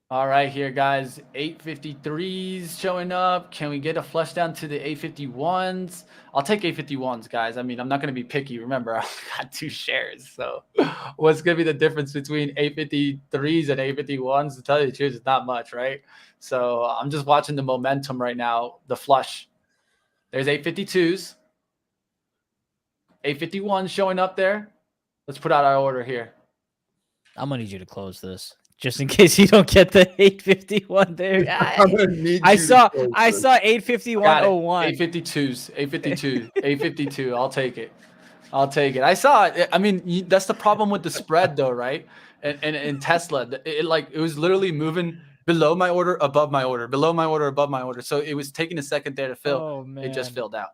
All right, here, guys. 853s showing up. Can we get a flush down to the 851s? I'll take 851s, guys. I mean, I'm not going to be picky. Remember, I got 2 shares. So what's going to be the difference between 853s and 851s? To tell you the truth, it's not much, right? So I'm just watching the momentum right now, the flush. There's 852s. 851s showing up there. Let's put out our order here. I'm going to need you to close this. Just in case you don't get the 851 there. I saw 851.01. 852s. 852. I'll take it. I saw it. I mean, that's the problem with the spread though, right? And Tesla, it was literally moving below my order, above my order, below my order, above my order. So it was taking a second there to fill. Oh, man. It just filled out.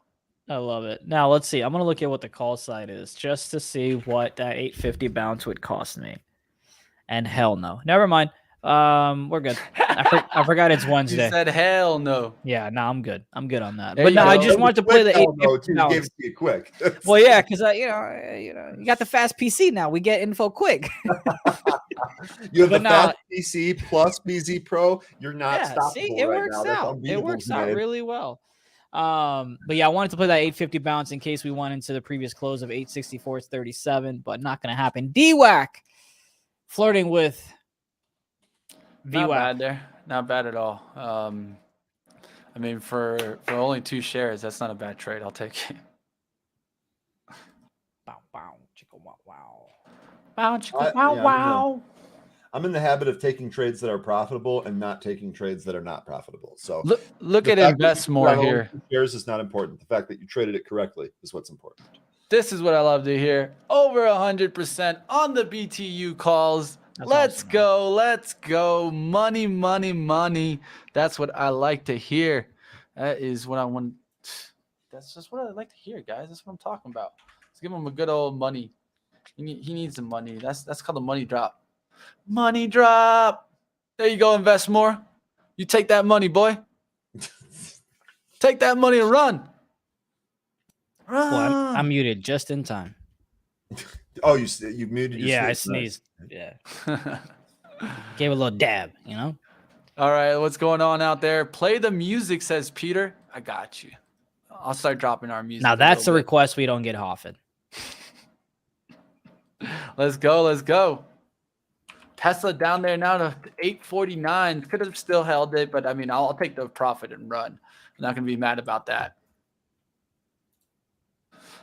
I love it. Now let's see. I'm going to look at what the call side is just to see what that 850 bounce would cost me. And hell no. Never mind. We're good. I forgot it's Wednesday. You said hell no. Yeah, no, I'm good. I'm good on that. There But you no, go. I just wanted to play the 850. You gave it to you quick. Well, yeah, because you got the fast PC now. We get info quick. You have But the fast PC plus BZ Pro. You're not stoppable see, it right works now. That's out. It unbeatable, works out Zunaid. really well. But yeah, I wanted to play that 850 bounce in case we went into the previous close of 864.37, but not going to happen. DWAC flirting with Not VWAP. bad there. Not bad at all. I mean, for only 2 shares, that's not a bad trade. I'll take it. Bow, bow, chicka, wow, wow. Wow, chicka, wow, wow. I'm in the habit of taking trades that are profitable and not taking trades that are not profitable. So Look the at fact that invest you more got here. only 2 shares is not important. The fact that you traded it correctly is what's important. This is what I love to hear. Over 100% on the BTU calls. Let's go. Let's go. Money, money, money. That's what I like to hear. That is what I want. That's just what I like to hear, guys. That's what I'm talking about. Let's give him a good old money. He needs the money. That's called a money drop. Money drop. There you go. Invest more. You take that money, boy. Take that money and run. Run. Well, I'm muted just in time. Oh, you muted your Yeah, I sneeze. sneezed. Yeah. Gave a little dab, you know? All right, what's going on out there? Play the music, says Peter. I got you. I'll start dropping our music. Now, that's a a request we don't get often. Let's go. Let's go. Tesla down there now to 849. Could have still held it, but I mean, I'll take the profit and run. I'm not going to be mad about that.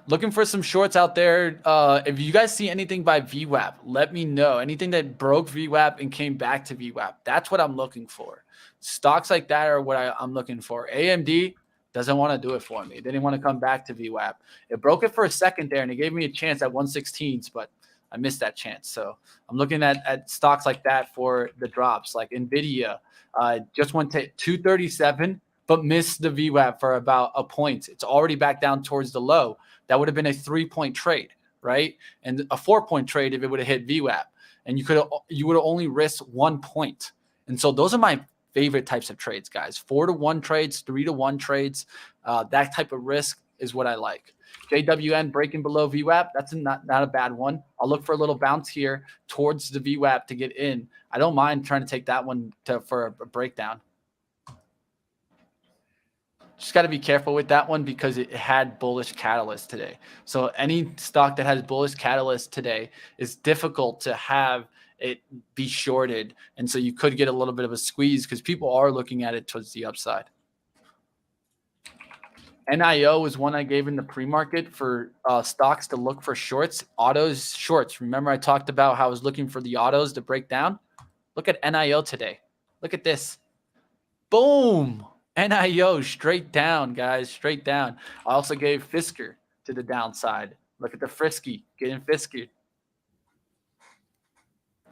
Looking for some shorts out there. If you guys see anything by VWAP, let me know. Anything that broke VWAP and came back to VWAP. That's what I'm looking for. Stocks like that are what I'm looking for. AMD doesn't want to do it for me. They didn't want to come back to VWAP. It broke it for a second there, and it gave me a chance at 116s, but I missed that chance. So I'm looking at stocks like that for the drops, like NVIDIA. Just went to 237, but missed the VWAP for about a point. It's already back down towards the low. That would have been a 3-point trade, right? And a 4-point trade if it would have hit VWAP. And you would have only risked 1 point. And so those are my favorite types of trades, guys. 4-to-1 trades, 3-to-1 trades. That type of risk is what I like. JWN breaking below VWAP. That's not a bad one. I'll look for a little bounce here towards the VWAP to get in. I don't mind trying to take that one for a breakdown. Just got to be careful with that one because it had bullish catalyst today. So any stock that has bullish catalyst today is difficult to have it be shorted. And so you could get a little bit of a squeeze because people are looking at it towards the upside. NIO is one I gave in the pre-market for stocks to look for shorts. Autos, shorts. Remember I talked about how I was looking for the autos to break down? Look at NIO today. Look at this. Boom. NIO straight down, guys, straight down. I also gave Fisker to the downside. Look at the Frisky, getting Fisker.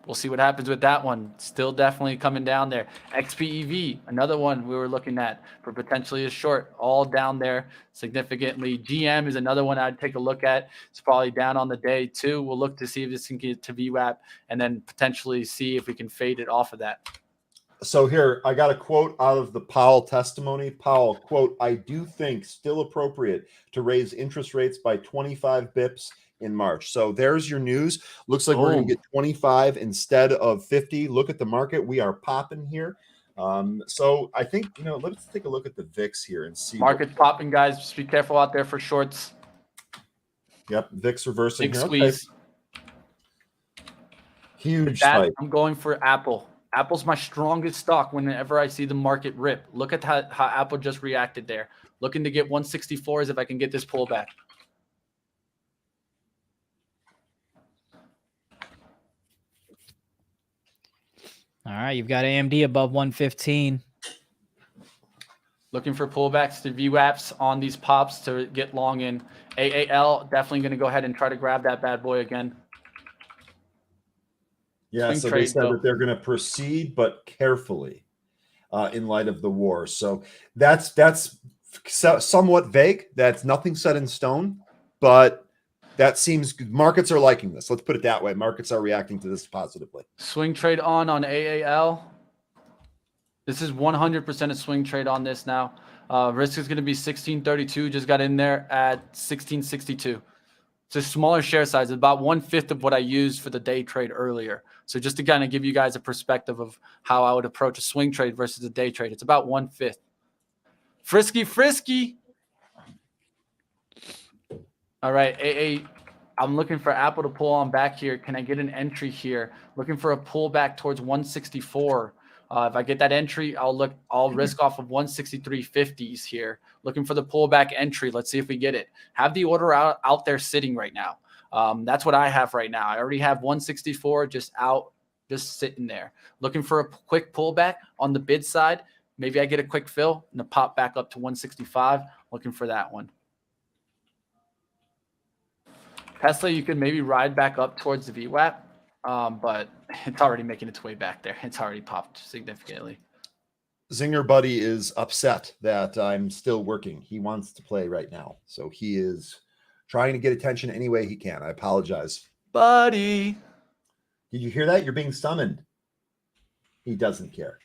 We'll see what happens with that one. Still definitely coming down there. XPEV, another one we were looking at for potentially a short, all down there significantly. GM is another one I'd take a look at. It's probably down on the day too. We'll look to see if this can get to VWAP and then potentially see if we can fade it off of that. So here, I got a quote out of the Powell testimony. Powell, quote, "I do think still appropriate to raise interest rates by 25 bips in March." So there's your news. Looks like we're going to get 25 instead of 50. Look at the market. We are popping here. So I think, let's take a look at the VIX here and see. Market's popping, guys. Just be careful out there for shorts. Yep, VIX reversing. Big here. squeeze. Okay. Huge spike. I'm going for Apple. Apple's my strongest stock whenever I see the market rip. Look at how Apple just reacted there. Looking to get 164s if I can get this pullback. All right, you've got AMD above 115. Looking for pullbacks to VWAPs on these pops to get long in. AAL, definitely going to go ahead and try to grab that bad boy again. Yeah, Swing so trade, they said though. that they're going to proceed, but carefully in light of the war. So that's somewhat vague. That's nothing set in stone, but that seems good. Markets are liking this. Let's put it that way. Markets are reacting to this positively. Swing trade on AAL. This is 100% a swing trade on this now. Risk is going to be 1632. Just got in there at 1662. It's a smaller share size. It's about 1/5 of what I used for the day trade earlier. So just to kind of give you guys a perspective of how I would approach a swing trade versus a day trade, it's about 1/5. Frisky. All right, I'm looking for Apple to pull on back here. Can I get an entry here? Looking for a pullback towards 164. If I get that entry, I'll risk off of 163.50s here. Looking for the pullback entry. Let's see if we get it. Have the order out there sitting right now. That's what I have right now. I already have 164 just sitting there. Looking for a quick pullback on the bid side. Maybe I get a quick fill and a pop back up to 165. Looking for that one. Tesla, you could maybe ride back up towards the VWAP, but it's already making its way back there. It's already popped significantly. Zinger Buddy is upset that I'm still working. He wants to play right now. So he is trying to get attention any way he can. I apologize. Buddy. Did you hear that? You're being summoned. He doesn't care.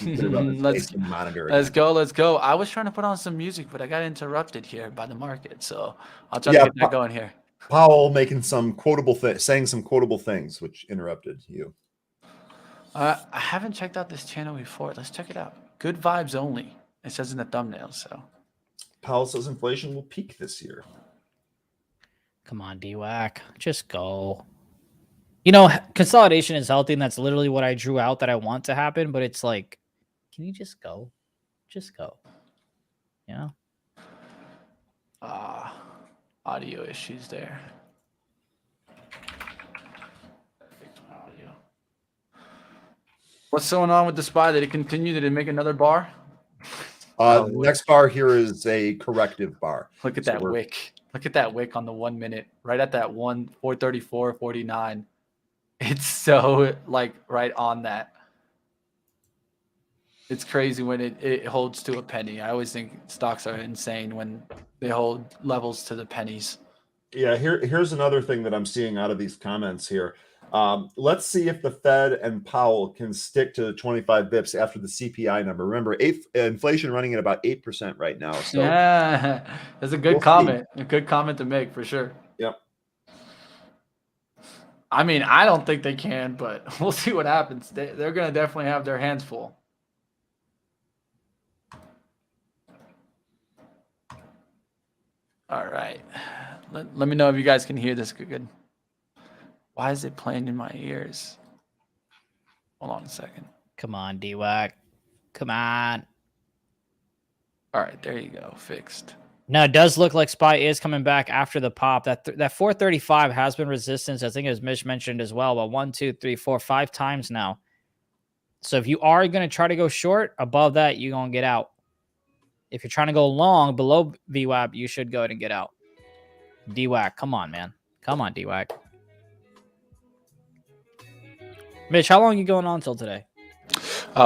Let's go. I was trying to put on some music, but I got interrupted here by the market. So I'll try to get that going here. Powell making some quotable saying some quotable things, which interrupted you. I haven't checked out this channel before. Let's check it out. Good vibes only. It says in the thumbnail. So Powell says inflation will peak this year. Come on, DWAC. Just go. Consolidation is healthy, and that's literally what I drew out that I want to happen. But it's like, can you just go? Just go. Yeah. Audio issues there. What's going on with the SPY? Did it continue? Did it make another bar? Next bar here is a corrective bar. Look at that wick. Look at that wick on the 1 minute. Right at that 434.49. It's so right on that. It's crazy when it holds to a penny. I always think stocks are insane when they hold levels to the pennies. Yeah, here's another thing that I'm seeing out of these comments here. Let's see if the Fed and Powell can stick to 25 bips after the CPI number. Remember, inflation running at about 8% right now. So yeah, that's a good we'll comment. A good comment to make for sure. Yep. I mean, I don't think they can, but we'll see what happens. They're going to definitely have their hands full. All right. Let me know if you guys can hear this good. Why is it playing in my ears? Hold on a second. Come on, DWAC. Come on. All right, there you go. Fixed. No, it does look like SPY is coming back after the pop. That 435 has been resistance. I think as Mitch mentioned as well, but 1, 2, 3, 4, 5 times now. So if you are going to try to go short, above that, you're going to get out. If you're trying to go long below VWAP, you should go ahead and get out. DWAC, come on, man. Come on, DWAC. Mitch, how long are you going on till today?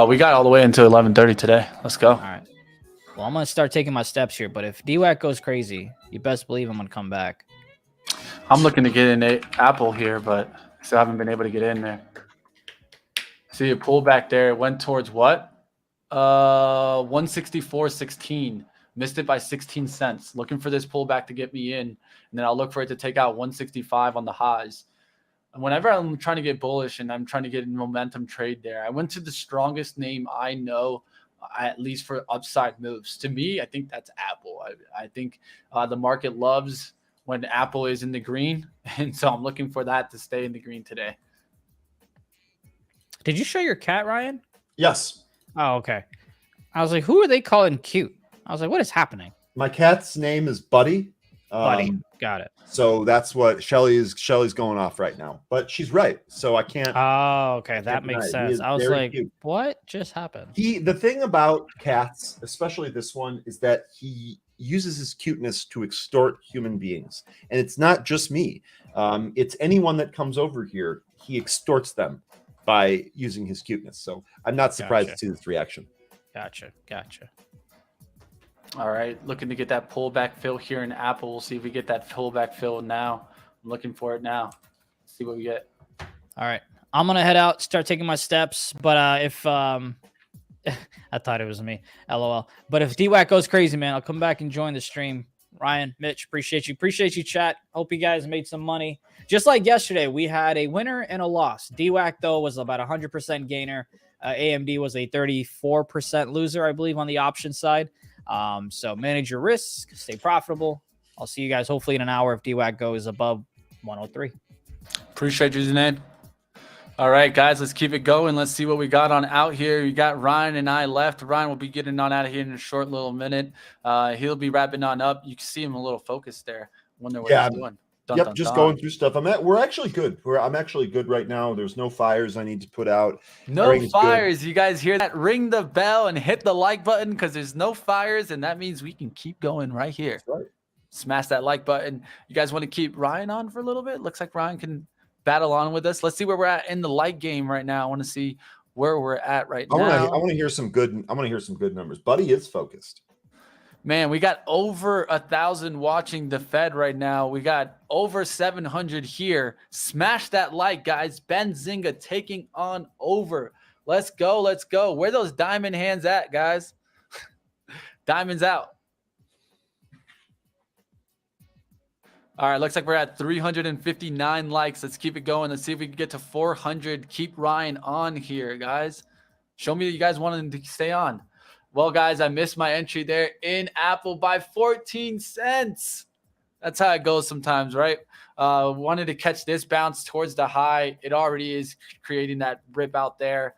We got all the way into 11:30 today. Let's go. All right. Well, I'm going to start taking my steps here, but if DWAC goes crazy, you best believe I'm going to come back. I'm looking to get in Apple here, but still haven't been able to get in there. See a pullback there. It went towards what? 164.16. Missed it by 16 cents. Looking for this pullback to get me in, and then I'll look for it to take out 165 on the highs. And whenever I'm trying to get bullish and I'm trying to get a momentum trade there, I went to the strongest name I know, at least for upside moves. To me, I think that's Apple. I think the market loves when Apple is in the green, and so I'm looking for that to stay in the green today. Did you show your cat, Ryan? Yes. Oh, okay. I was like, who are they calling cute? I was like, what is happening? My cat's name is Buddy. Buddy. Got it. So that's what Shelly's going off right now. But she's right. So I can't. Oh, okay. That makes sense. I was like, cute. What just happened? The thing about cats, especially this one, is that he uses his cuteness to extort human beings. And it's not just me. It's anyone that comes over here. He extorts them by using his cuteness. So I'm not surprised to see this reaction. Gotcha. All right, looking to get that pullback fill here in Apple. We'll see if we get that pullback fill now. I'm looking for it now. Let's see what we get. All right, I'm gonna head out, start taking my steps. But if I thought it was me, LOL. But if DWAC goes crazy, man, I'll come back and join the stream. Ryan, Mitch, appreciate you, chat. Hope you guys made some money. Just like yesterday, we had a winner and a loss. DWAC though was about 100% gainer. AMD was a 34% loser, I believe, on the option side. So manage your risk, stay profitable. I'll see you guys hopefully in an hour if DWAC goes above 103. Appreciate you, Zunaid. All right, guys, let's keep it going. Let's see what we got on out here. You got Ryan and I left. Ryan will be getting on out of here in a short little minute. He'll be wrapping on up. You can see him a little focused there. Wonder what he's doing. Going through stuff. We're actually good. I'm actually good right now. There's no fires I need to put out. No fires. Good. You guys hear that? Ring the bell and hit the like button because there's no fires, and that means we can keep going right here. That's right. Smash that like button. You guys want to keep Ryan on for a little bit? Looks like Ryan can battle on with us. Let's see where we're at in the light game right now. I want to see where we're at right now. I want to hear some good. I want to hear some good numbers. Buddy is focused. Man, we got over 1,000 watching the Fed right now. We got over 700 here. Smash that like, guys. Benzinga taking on over. Let's go. Let's go. Where those diamond hands at, guys? Diamonds out. All right, looks like we're at 359 likes. Let's keep it going. Let's see if we can get to 400. Keep Ryan on here, guys. Show me that you guys wanted to stay on. Well, guys, I missed my entry there in Apple by 14 cents. That's how it goes sometimes, right? Wanted to catch this bounce towards the high. It already is creating that rip out there.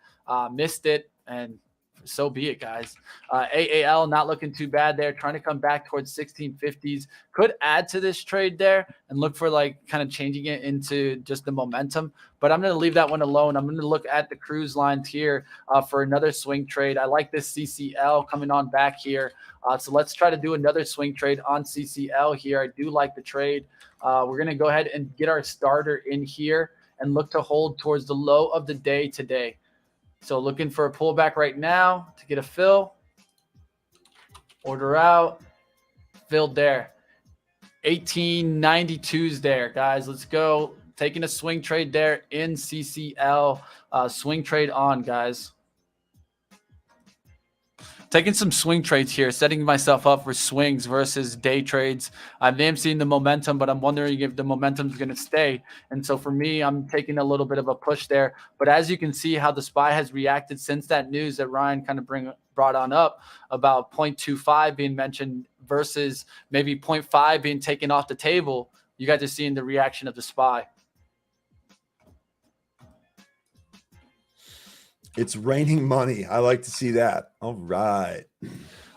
Missed it, and so be it, guys. AAL not looking too bad there. Trying to come back towards 1650s. Could add to this trade there and look for like kind of changing it into just the momentum. But I'm going to leave that one alone. I'm going to look at the cruise lines here for another swing trade. I like this CCL coming on back here. So let's try to do another swing trade on CCL here. I do like the trade. We're going to go ahead and get our starter in here and look to hold towards the low of the day today. So looking for a pullback right now to get a fill. Order out. Filled there. 1892's there, guys. Let's go. taking a swing trade there in CCL. Swing trade on, guys. Taking some swing trades here, setting myself up for swings versus day trades. I am seeing the momentum, but I'm wondering if the momentum is going to stay. And so for me, I'm taking a little bit of a push there. But as you can see how the SPY has reacted since that news that Ryan kind of brought on up about 0.25 being mentioned versus maybe 0.5 being taken off the table, you guys are seeing the reaction of the SPY. It's raining money. I like to see that. All right.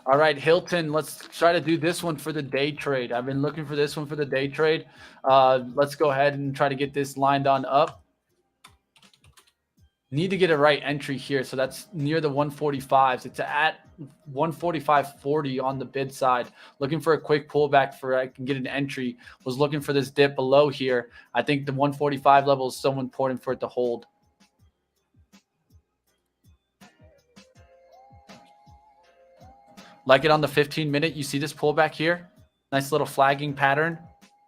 All right, Hilton, let's try to do this one for the day trade. I've been looking for this one for the day trade. Let's go ahead and try to get this lined on up. Need to get a right entry here. So that's near the 145s. It's at 145.40 on the bid side. Looking for a quick pullback for I can get an entry. Was looking for this dip below here. I think the 145 level is so important for it to hold. Like it on the 15-minute. You see this pullback here? Nice little flagging pattern.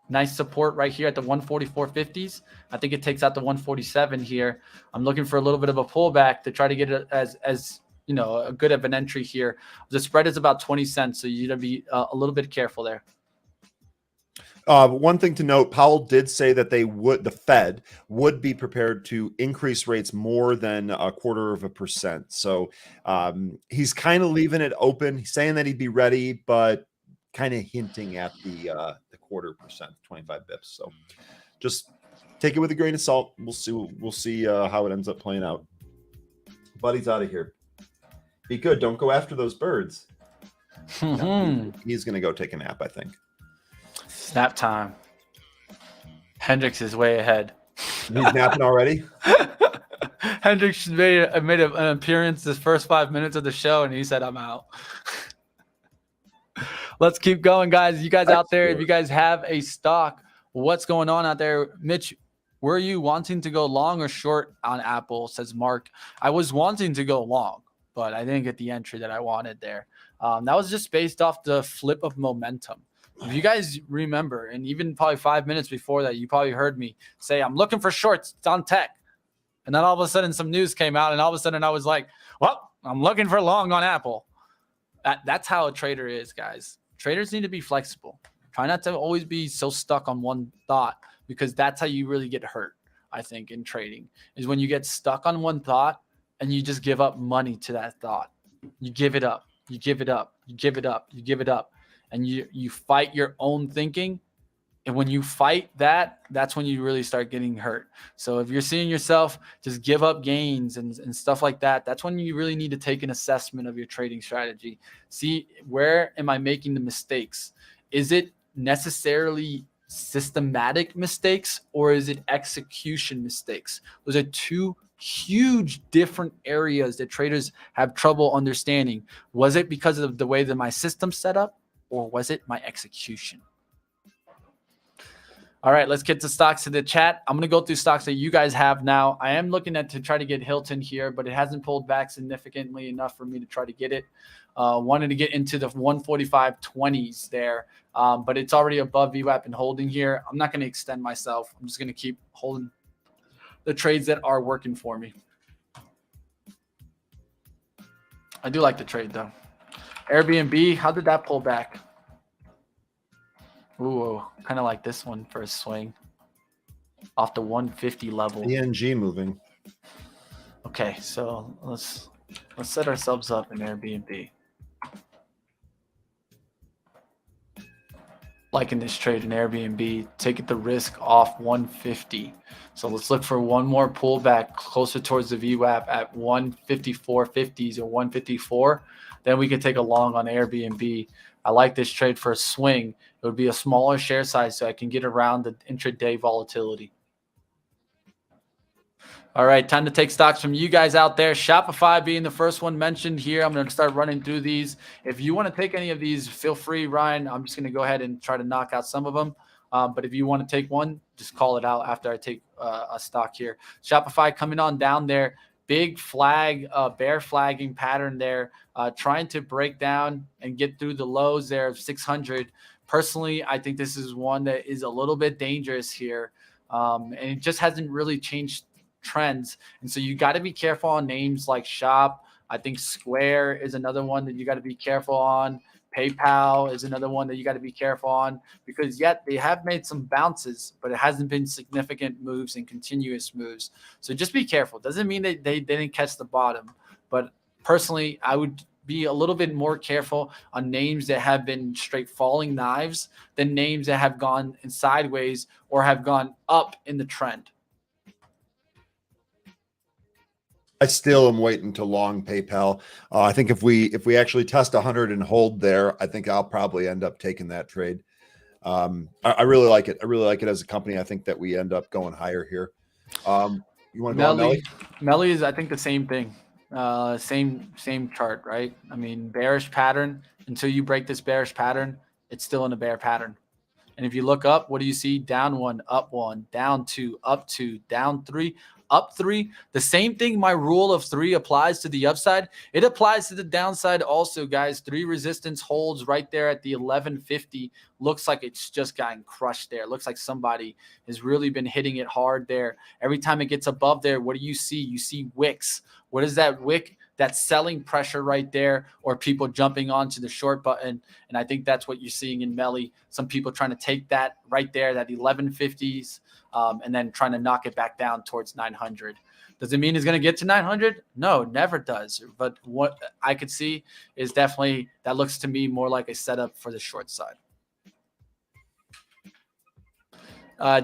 Nice support right here at the 144.50s. I think it takes out the 147 here. I'm looking for a little bit of a pullback to try to get it as you know, a good of an entry here. The spread is about 20 cents, so you got to be a little bit careful there. One thing to note, Powell did say that the Fed would be prepared to increase rates more than 0.25%. So he's kind of leaving it open. He's saying that he'd be ready, but kind of hinting at the 0.25%, 25 bips. So just take it with a grain of salt. We'll see how it ends up playing out. Buddy's out of here. Be good. Don't go after those birds. No, he's going to go take a nap, I think. Snap time. Hendricks is way ahead. He's napping already? Hendricks made an appearance this first 5 minutes of the show, and he said, I'm out. Let's keep going, guys. You guys out there, if you guys have a stock, what's going on out there? Mitch, were you wanting to go long or short on Apple, says Mark. I was wanting to go long, but I didn't get the entry that I wanted there. That was just based off the flip of momentum. If you guys remember, and even probably 5 minutes before that, you probably heard me say, I'm looking for shorts. It's on tech. And then all of a sudden some news came out, and all of a sudden I was like, well, I'm looking for long on Apple. That's how a trader is, guys. Traders need to be flexible. Try not to always be so stuck on one thought, because that's how you really get hurt, I think, in trading, is when you get stuck on one thought and you just give up money to that thought. You give it up. You give it up. You give it up. You give it up. And you fight your own thinking. And when you fight that, that's when you really start getting hurt. So if you're seeing yourself just give up gains and stuff like that, that's when you really need to take an assessment of your trading strategy. See, where am I making the mistakes? Is it necessarily systematic mistakes, or is it execution mistakes? Those are two huge different areas that traders have trouble understanding. Was it because of the way that my system's set up, or was it my execution? All right, let's get to stocks in the chat. I'm going to go through stocks that you guys have now. I am looking at to try to get Hilton here, but it hasn't pulled back significantly enough for me to try to get it. Wanted to get into the 145.20s there, but it's already above VWAP and holding here. I'm not going to extend myself. I'm just going to keep holding the trades that are working for me. I do like the trade, though. Airbnb, how did that pull back? Ooh, kind of like this one for a swing off the 150 level. DKNG moving. Okay, so let's set ourselves up in Airbnb. Liking this trade in Airbnb, taking the risk off 150. So let's look for one more pullback closer towards the VWAP at 154.50s or 154. Then we can take a long on Airbnb. I like this trade for a swing. It would be a smaller share size so I can get around the intraday volatility. All right, time to take stocks from you guys out there. Shopify being the first one mentioned here. I'm going to start running through these. If you want to take any of these, feel free, Ryan. I'm just going to go ahead and try to knock out some of them. But if you want to take one, just call it out after I take a stock here. Shopify coming on down there. Big flag, bear flagging pattern there, trying to break down and get through the lows there of 600. Personally, I think this is one that is a little bit dangerous here. and it just hasn't really changed trends. And so you got to be careful on names like Shop. I think Square is another one that you got to be careful on. PayPal is another one that you got to be careful on, because yet they have made some bounces, but it hasn't been significant moves and continuous moves. So just be careful. Doesn't mean that they didn't catch the bottom, but personally, I would be a little bit more careful on names that have been straight falling knives than names that have gone sideways or have gone up in the trend. I still am waiting to long PayPal. I think if we actually test 100 and hold there, I think I'll probably end up taking that trade. I really like it. I really like it as a company. I think that we end up going higher here. You want to go on Melly? Melly is, I think, the same thing. Same chart, right? I mean, bearish pattern. Until you break this bearish pattern, it's still in a bear pattern. And if you look up, what do you see? Down 1, up 1, down 2, up 2, down 3, up 3. The same thing, my rule of 3 applies to the upside. It applies to the downside also, guys. 3 resistance holds right there at the 1150. Looks like it's just gotten crushed there. Looks like somebody has really been hitting it hard there. Every time it gets above there, what do you see? You see wicks. What is that wick? That's selling pressure right there, or people jumping onto the short button. And I think that's what you're seeing in Melly. Some people trying to take that right there, that 1150s, and then trying to knock it back down towards 900. Does it mean it's going to get to 900? No, never does. But what I could see is definitely that looks to me more like a setup for the short side.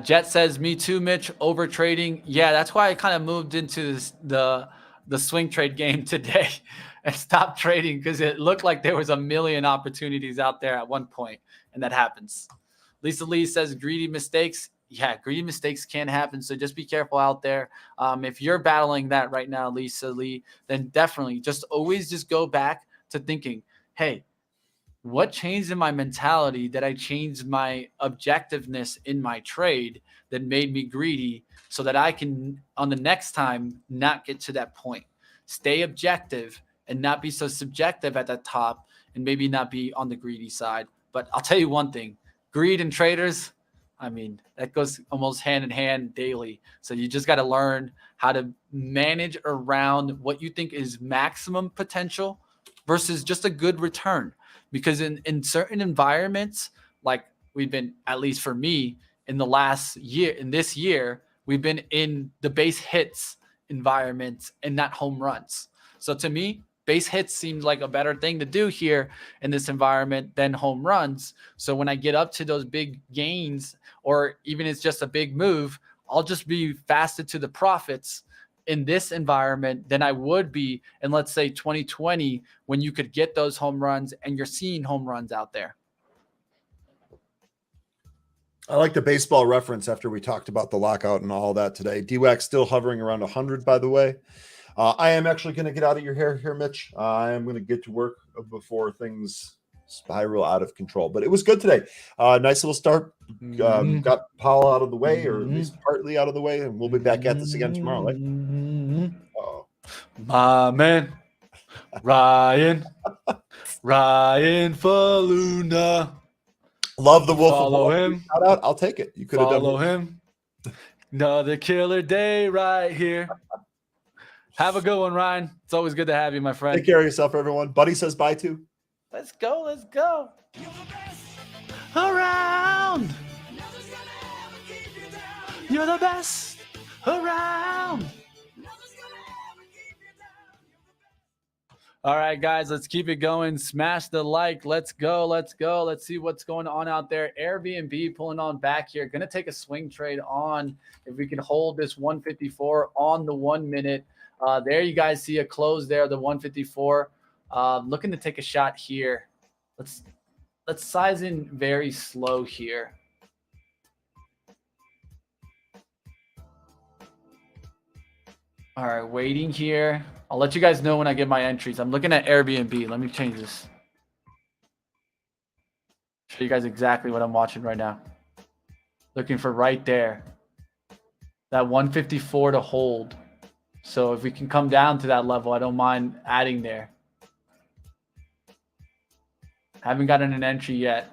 Jet says, me too, Mitch, over trading. Yeah, that's why I kind of moved into the swing trade game today and stopped trading, because it looked like there was a million opportunities out there at one point, and that happens. Lisa Lee says, greedy mistakes. Yeah, greedy mistakes can happen, so just be careful out there. If you're battling that right now, Lisa Lee, then definitely just always just go back to thinking, hey, what changed in my mentality that I changed my objectiveness in my trade that made me greedy, so that I can, on the next time, not get to that point. Stay objective and not be so subjective at the top, and maybe not be on the greedy side. But I'll tell you one thing, greed and traders, I mean, that goes almost hand in hand daily. So you just got to learn how to manage around what you think is maximum potential versus just a good return. Because in certain environments, like we've been, at least for me, in the last year, in this year, we've been in the base hits environment and not home runs. So to me, base hits seemed like a better thing to do here in this environment than home runs. So when I get up to those big gains, or even it's just a big move, I'll just be faster to the profits in this environment than I would be in, let's say, 2020, when you could get those home runs, and you're seeing home runs out there. I like the baseball reference after we talked about the lockout and all that today. DWAC still hovering around 100, by the way. I am actually going to get out of your hair here, Mitch. I am going to get to work before things spiral out of control. But it was good today. Nice little start. Got Powell out of the way, or at least partly out of the way, and we'll be back at this again tomorrow. Right? My man, Ryan Faloona. Love the Wolf of Follow Wall him. Street shout out. I'll take it. You could have done. Follow him. Another killer day right here. Have a good one, Ryan. It's always good to have you, my friend. Take care of yourself, everyone. Buddy says bye too. Let's go. Let's go. Around. You're the best around. All right, guys, let's keep it going. Smash the like. Let's go. Let's go. Let's see what's going on out there. Airbnb pulling on back here. Going to take a swing trade on if we can hold this 154 on the 1 minute. There you guys see a close there, the 154. Looking to take a shot here. Let's size in very slow here. All right, waiting here. I'll let you guys know when I get my entries. I'm looking at Airbnb. Let me change this. Show you guys exactly what I'm watching right now. Looking for right there. That 154 to hold. So if we can come down to that level, I don't mind adding there. Haven't gotten an entry yet.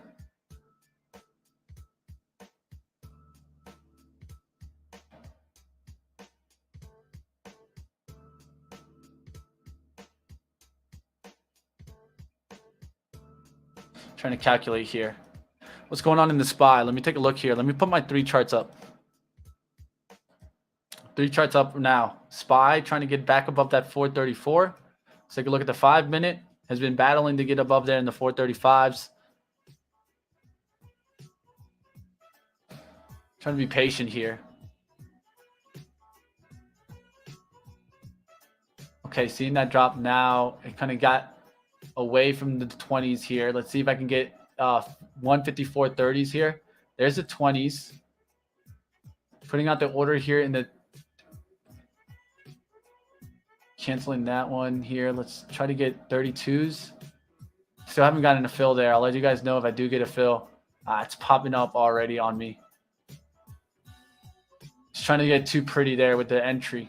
Trying to calculate here. What's going on in the SPY? Let me take a look here. Let me put my 3 charts up. 3 charts up now. SPY trying to get back above that 434. Let's take a look at the 5-minute. Has been battling to get above there in the 435s. Trying to be patient here. Okay, seeing that drop now. It kind of got away from the 20s here. Let's see if I can get 154.30s here. There's the 20s. Putting out the order here in the... Canceling that one here. Let's try to get 32s. Still haven't gotten a fill there. I'll let you guys know if I do get a fill. It's popping up already on me. Just trying to get too pretty there with the entry.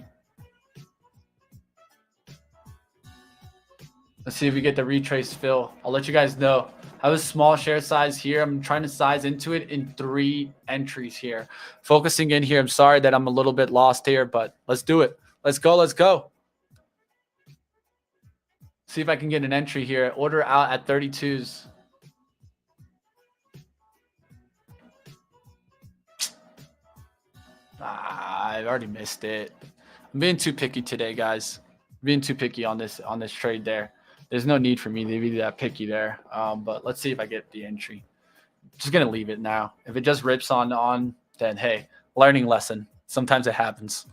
Let's see if we get the retrace fill. I'll let you guys know. I have a small share size here. I'm trying to size into it in 3 entries here. Focusing in here. I'm sorry that I'm a little bit lost here, but let's do it. Let's go. Let's go. See if I can get an entry here. Order out at 32s. I've already missed it. I'm being too picky today, guys. I'm being too picky on this trade there. There's no need for me to be that picky there. But let's see if I get the entry. Just gonna leave it now. If it just rips on, then hey, learning lesson. Sometimes it happens.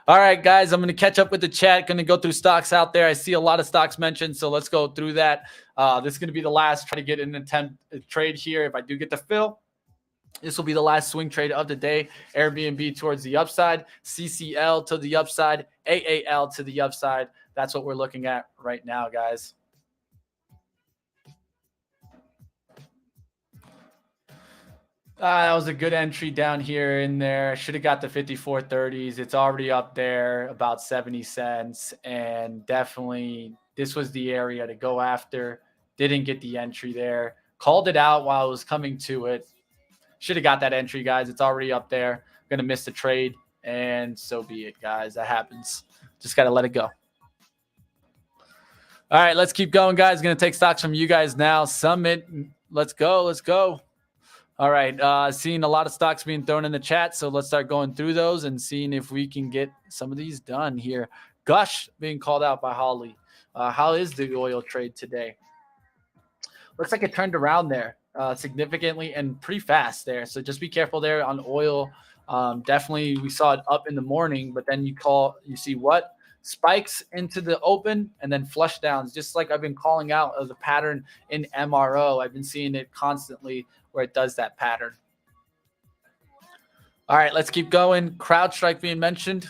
All right, guys, I'm going to catch up with the chat. Going to go through stocks out there. I see a lot of stocks mentioned, so let's go through that. This is going to be the last. Try to get an attempt trade here. If I do get the fill, this will be the last swing trade of the day. Airbnb towards the upside, CCL to the upside, AAL to the upside. That's what we're looking at right now, guys. That was a good entry down here in there. Should have got the 54.30s. It's already up there about 70 cents. And definitely this was the area to go after. Didn't get the entry there. Called it out while I was coming to it. Should have got that entry, guys. It's already up there. Going to miss the trade. And so be it, guys. That happens. Just got to let it go. All right, let's keep going, guys. Going to take stocks from you guys now. Summit. Let's go. Let's go. All right, seeing a lot of stocks being thrown in the chat, so let's start going through those and seeing if we can get some of these done here. Gush being called out by Holly. How is the oil trade today? Looks like it turned around there significantly and pretty fast there, so just be careful there on oil. Definitely, we saw it up in the morning, but then you see what? Spikes into the open and then flush downs, just like I've been calling out of the pattern in MRO. I've been seeing it constantly where it does that pattern. All right, let's keep going. CrowdStrike being mentioned.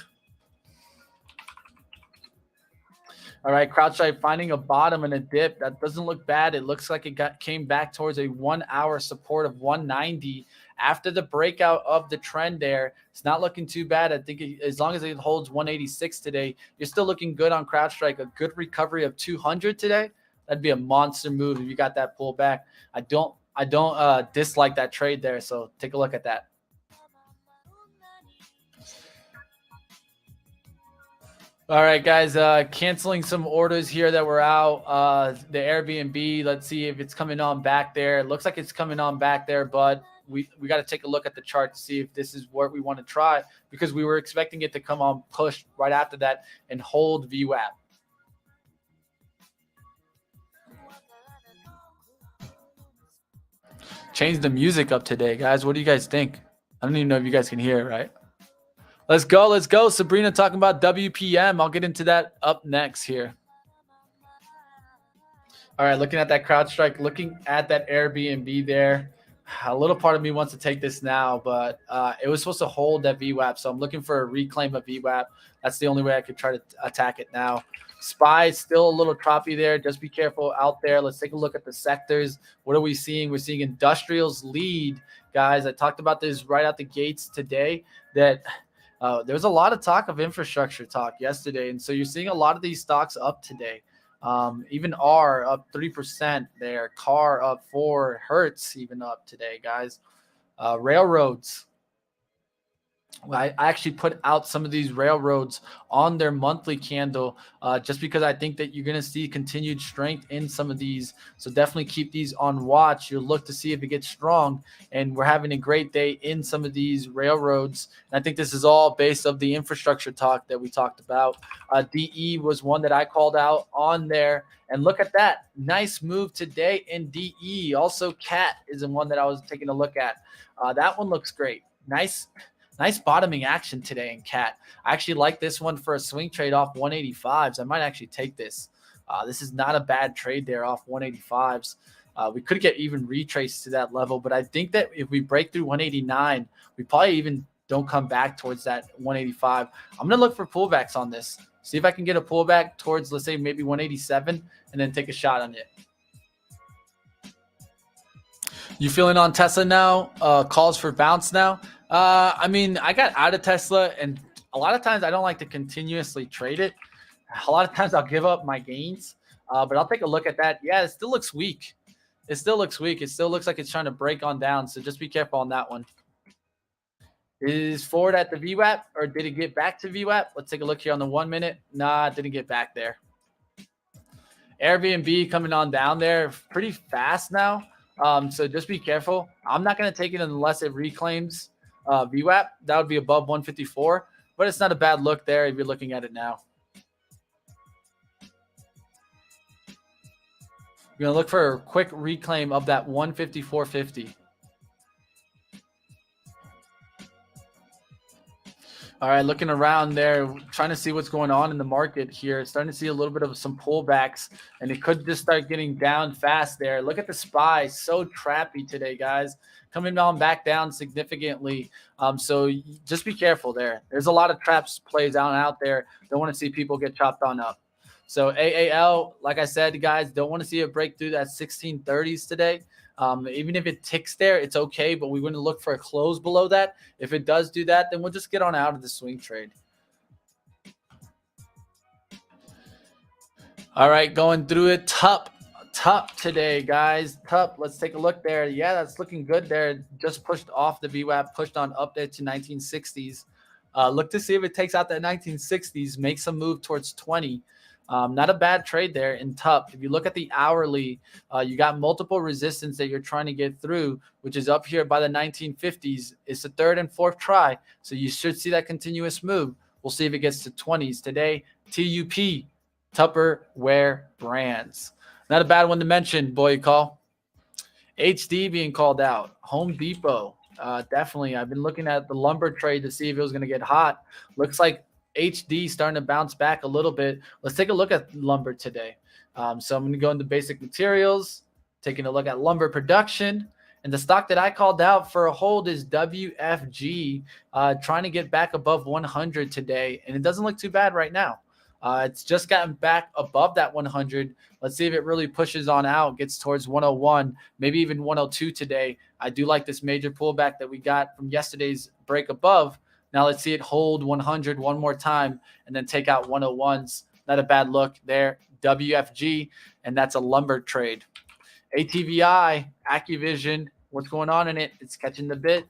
All right, CrowdStrike finding a bottom and a dip. That doesn't look bad. It looks like it came back towards a 1-hour support of 190 after the breakout of the trend there. It's not looking too bad. I think as long as it holds 186 today, you're still looking good on CrowdStrike. A good recovery of 200 today. That'd be a monster move if you got that pullback. I don't dislike that trade there, so take a look at that. All right, guys, canceling some orders here that were out. The Airbnb, let's see if it's coming on back there. It looks like it's coming on back there, but we got to take a look at the chart to see if this is what we want to try, because we were expecting it to come on push right after that and hold VWAP. Change the music up today, guys. What do you guys think? I don't even know if you guys can hear it, right? Let's go. Let's go. Sabrina talking about WPM. I'll get into that up next here. All right, looking at that CrowdStrike, looking at that Airbnb there. A little part of me wants to take this now, but it was supposed to hold that VWAP, so I'm looking for a reclaim of VWAP. That's the only way I could try to attack it now. SPY still a little choppy there. Just be careful out there. Let's take a look at the sectors. What are we seeing? We're seeing industrials lead, guys. I talked about this right out the gates today, that there was a lot of talk of infrastructure talk yesterday, and so you're seeing a lot of these stocks up today. Even R up 3% there. Car up 4%. Hertz even up today, guys. Railroads. I actually put out some of these railroads on their monthly candle just because I think that you're going to see continued strength in some of these. So definitely keep these on watch. You'll look to see if it gets strong. And we're having a great day in some of these railroads. And I think this is all based of the infrastructure talk that we talked about. DE was one that I called out on there. And look at that. Nice move today in DE. Also, CAT is the one that I was taking a look at. That one looks great. Nice bottoming action today in CAT. I actually like this one for a swing trade off 185s. I might actually take this. This is not a bad trade there off 185s. We could get even retraced to that level, but I think that if we break through 189, we probably even don't come back towards that 185. I'm going to look for pullbacks on this. See if I can get a pullback towards, let's say, maybe 187 and then take a shot on it. You feeling on Tesla now? Calls for bounce now? I mean, I got out of Tesla, and a lot of times I don't like to continuously trade it. A lot of times I'll give up my gains, but I'll take a look at that. Yeah, it still looks weak. It still looks weak. It still looks like it's trying to break on down, so just be careful on that one. Is forward at the VWAP, or did it get back to VWAP? Let's take a look here on the 1 minute. Nah, it didn't get back there. Airbnb coming on down there pretty fast now, so just be careful. I'm not going to take it unless it reclaims VWAP. That would be above 154, but it's not a bad look there if you're looking at it now. You're going to look for a quick reclaim of that 154.50. All right, looking around there, trying to see what's going on in the market here. Starting to see a little bit of some pullbacks, and it could just start getting down fast there. Look at the SPY, so trappy today, guys. Coming on back down significantly. So just be careful there. There's a lot of traps plays out there. Don't want to see people get chopped on up. So AAL, like I said, guys, don't want to see it break through that 1630s today. Even if it ticks there, it's okay, but we wouldn't look for a close below that. If it does do that, then we'll just get on out of the swing trade. All right, going through it. Top today, guys. Top. Let's take a look there. Yeah, that's looking good there. Just pushed off the VWAP, pushed on up there to 1960s. Look to see if it takes out that 1960s, makes a move towards 20. Not a bad trade there in TUP. If you look at the hourly, you got multiple resistance that you're trying to get through, which is up here by the 1950s. It's the third and fourth try, so you should see that continuous move. We'll see if it gets to 20s today. TUP, Tupperware Brands. Not a bad one to mention, boy, you call. HD being called out. Home Depot, definitely. I've been looking at the lumber trade to see if it was going to get hot. Looks like HD starting to bounce back a little bit. Let's take a look at lumber today. So I'm going to go into basic materials, taking a look at lumber production. And the stock that I called out for a hold is WFG, trying to get back above 100 today. And it doesn't look too bad right now. It's just gotten back above that 100. Let's see if it really pushes on out, gets towards 101, maybe even 102 today. I do like this major pullback that we got from yesterday's break above. Now let's see it hold 100 one more time and then take out 101s. Not a bad look there. WFG, and that's a lumber trade. ATVI, Accuvision, what's going on in it? It's catching the bit.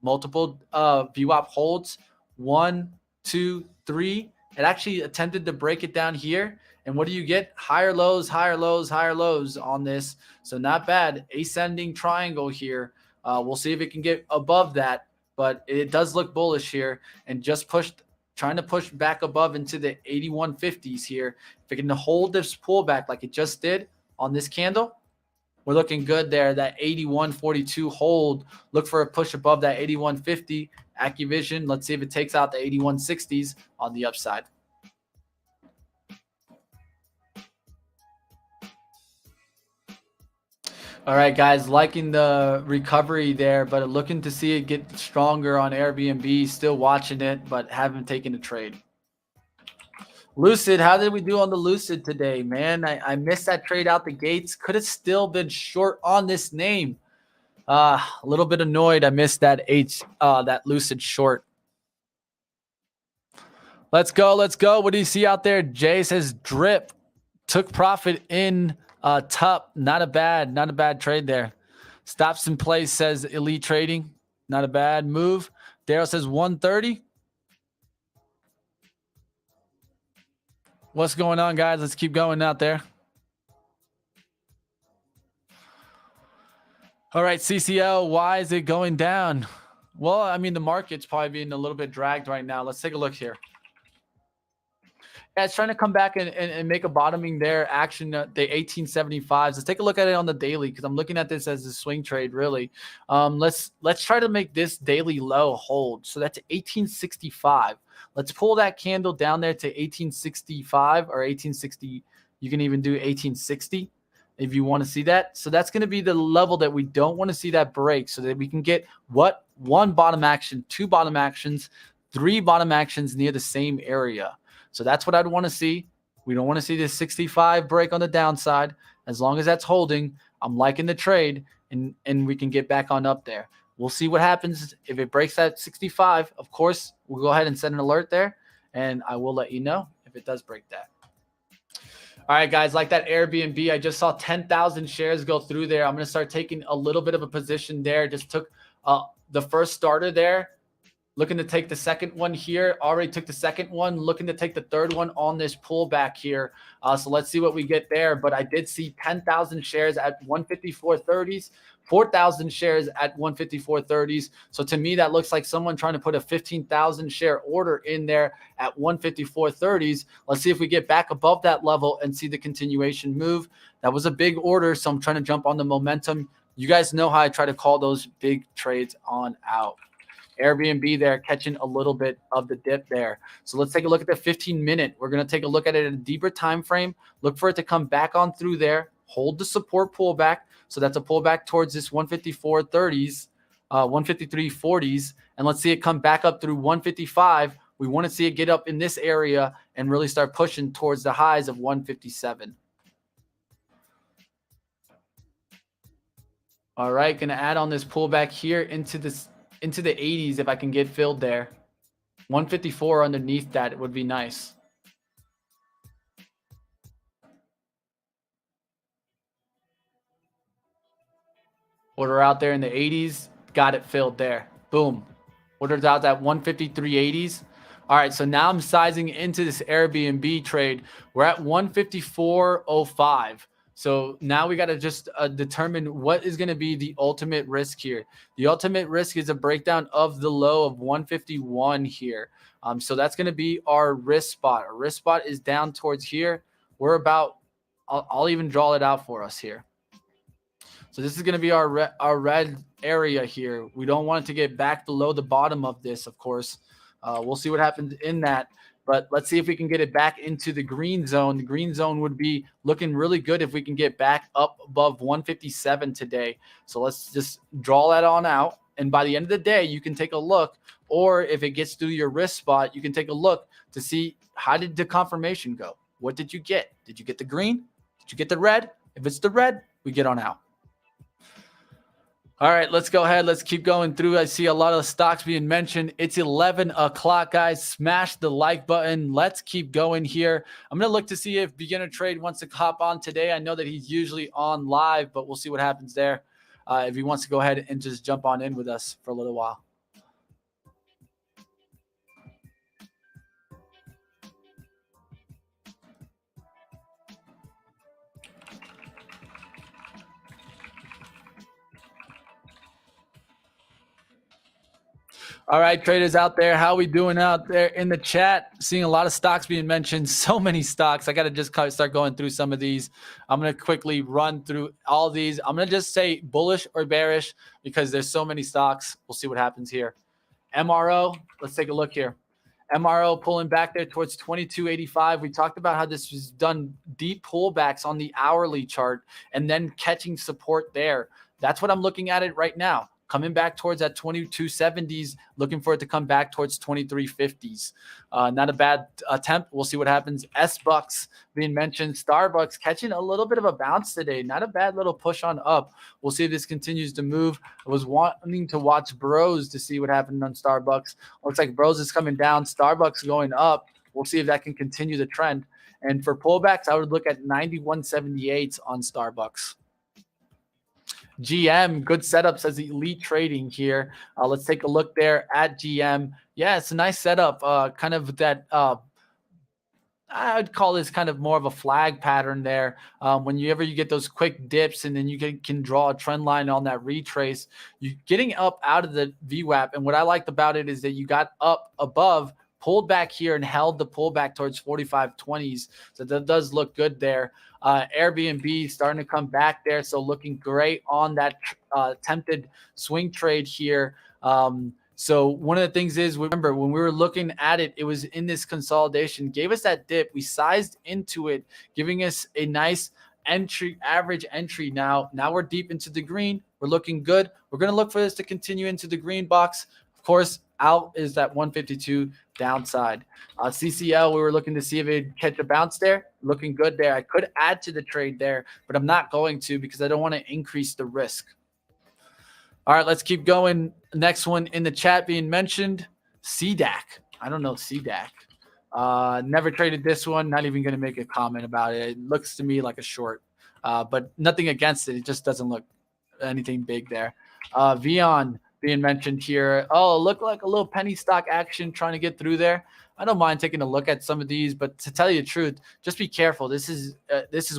Multiple VWAP holds. 1, 2, 3. It actually attempted to break it down here. And what do you get? Higher lows, higher lows, higher lows on this. So not bad. Ascending triangle here. We'll see if it can get above that. But it does look bullish here and just trying to push back above into the 8150s here. If it can hold this pullback like it just did on this candle, we're looking good there. That 8142 hold. Look for a push above that 8150. Accuvision. Let's see if it takes out the 8160s on the upside. All right, guys, liking the recovery there, but looking to see it get stronger on Airbnb. Still watching it, but haven't taken a trade. Lucid, how did we do on the Lucid today, man? I missed that trade out the gates. Could have still been short on this name. A little bit annoyed. I missed that that Lucid short. Let's go. Let's go. What do you see out there? Jay says drip. Took profit in TUP. Not a bad trade there. Stops in place says Elite Trading. Not a bad move. Daryl says 130. What's going on, guys? Let's keep going out there. All right, CCL, why is it going down? Well, I mean, the market's probably being a little bit dragged right now. Let's take a look here. Yeah, it's trying to come back and make a bottoming there. Action, the 1875s. Let's take a look at it on the daily because I'm looking at this as a swing trade, really. Let's try to make this daily low hold. So that's 1865. Let's pull that candle down there to 1865 or 1860. You can even do 1860 if you want to see that. So that's going to be the level that we don't want to see that break so that we can get what? One bottom action, two bottom actions, three bottom actions near the same area. So that's what I'd want to see. We don't want to see this 65 break on the downside. As long as that's holding, I'm liking the trade, and we can get back on up there. We'll see what happens. If it breaks that 65, of course, we'll go ahead and set an alert there, and I will let you know if it does break that. All right, guys, like that Airbnb, I just saw 10,000 shares go through there. I'm going to start taking a little bit of a position there. Just took the first starter there. Looking to take the second one here. Already took the second one. Looking to take the third one on this pullback here. So let's see what we get there. But I did see 10,000 shares at 154.30s, 4,000 shares at 154.30s. So to me, that looks like someone trying to put a 15,000 share order in there at 154.30s. Let's see if we get back above that level and see the continuation move. That was a big order, so I'm trying to jump on the momentum. You guys know how I try to call those big trades on out. Airbnb there catching a little bit of the dip there. So let's take a look at the 15-minute. We're going to take a look at it in a deeper time frame. Look for it to come back on through there. Hold the support pullback. So that's a pullback towards this 154.30s, 153.40s. And let's see it come back up through 155. We want to see it get up in this area and really start pushing towards the highs of 157. All right, going to add on this pullback here into the 80s if I can get filled there. 154 underneath that, it would be nice. Order out there in the 80s, got it filled there. Boom. Orders out at 153.80s. All right, so now I'm sizing into this Airbnb trade. We're at 154.05. So now we got to just determine what is going to be the ultimate risk here. The ultimate risk is a breakdown of the low of 151 here. So that's going to be our risk spot. Our risk spot is down towards here. We're about, I'll even draw it out for us here. So this is going to be our red area here. We don't want it to get back below the bottom of this, of course. We'll see what happens in that. But let's see if we can get it back into the green zone. The green zone would be looking really good if we can get back up above 157 today. So let's just draw that on out. And by the end of the day, you can take a look. Or if it gets through your risk spot, you can take a look to see how did the confirmation go? What did you get? Did you get the green? Did you get the red? If it's the red, we get on out. All right, let's go ahead. Let's keep going through. I see a lot of stocks being mentioned. It's 11 o'clock, guys. Smash the like button. Let's keep going here. I'm going to look to see if Beginner Trade wants to hop on today. I know that he's usually on live, but we'll see what happens there. If he wants to go ahead and just jump on in with us for a little while. All right, traders out there, how we doing out there in the chat? Seeing a lot of stocks being mentioned, so many stocks. I got to just start going through some of these. I'm going to quickly run through all these. I'm going to just say bullish or bearish because there's so many stocks. We'll see what happens here. MRO, let's take a look here. MRO pulling back there towards 22.85. We talked about how this was done deep pullbacks on the hourly chart and then catching support there. That's what I'm looking at it right now. Coming back towards that 22.70s, looking for it to come back towards 23.50s. Not a bad attempt. We'll see what happens. S-Bucks being mentioned. Starbucks catching a little bit of a bounce today. Not a bad little push on up. We'll see if this continues to move. I was wanting to watch Bros to see what happened on Starbucks. Looks like Bros is coming down. Starbucks going up. We'll see if that can continue the trend. And for pullbacks, I would look at 91.78 on Starbucks. GM, good setup, says Elite Trading here. Let's take a look there at GM. Yeah, it's a nice setup. Kind of that I'd call this kind of more of a flag pattern there. Whenever you get those quick dips and then you can draw a trend line on that retrace, you're getting up out of the VWAP. And what I liked about it is that you got up above, pulled back here and held the pullback towards 45.20s. So that does look good there. Airbnb starting to come back there. So looking great on that attempted swing trade here. So one of the things is, remember, when we were looking at it, it was in this consolidation, gave us that dip. We sized into it, giving us a nice entry, average entry. Now we're deep into the green. We're looking good. We're going to look for this to continue into the green box. Of course, out is that 152 downside. CCL, we were looking to see if it'd catch a bounce there. Looking good there. I could add to the trade there, but I'm not going to because I don't want to increase the risk. All right, let's keep going. Next one in the chat being mentioned, CDAC. I don't know CDAC. Never traded this one. Not even going to make a comment about it. It looks to me like a short, but nothing against it. It just doesn't look anything big there. Vion being mentioned here. Oh, look like a little penny stock action trying to get through there. I don't mind taking a look at some of these, but to tell you the truth, just be careful. This is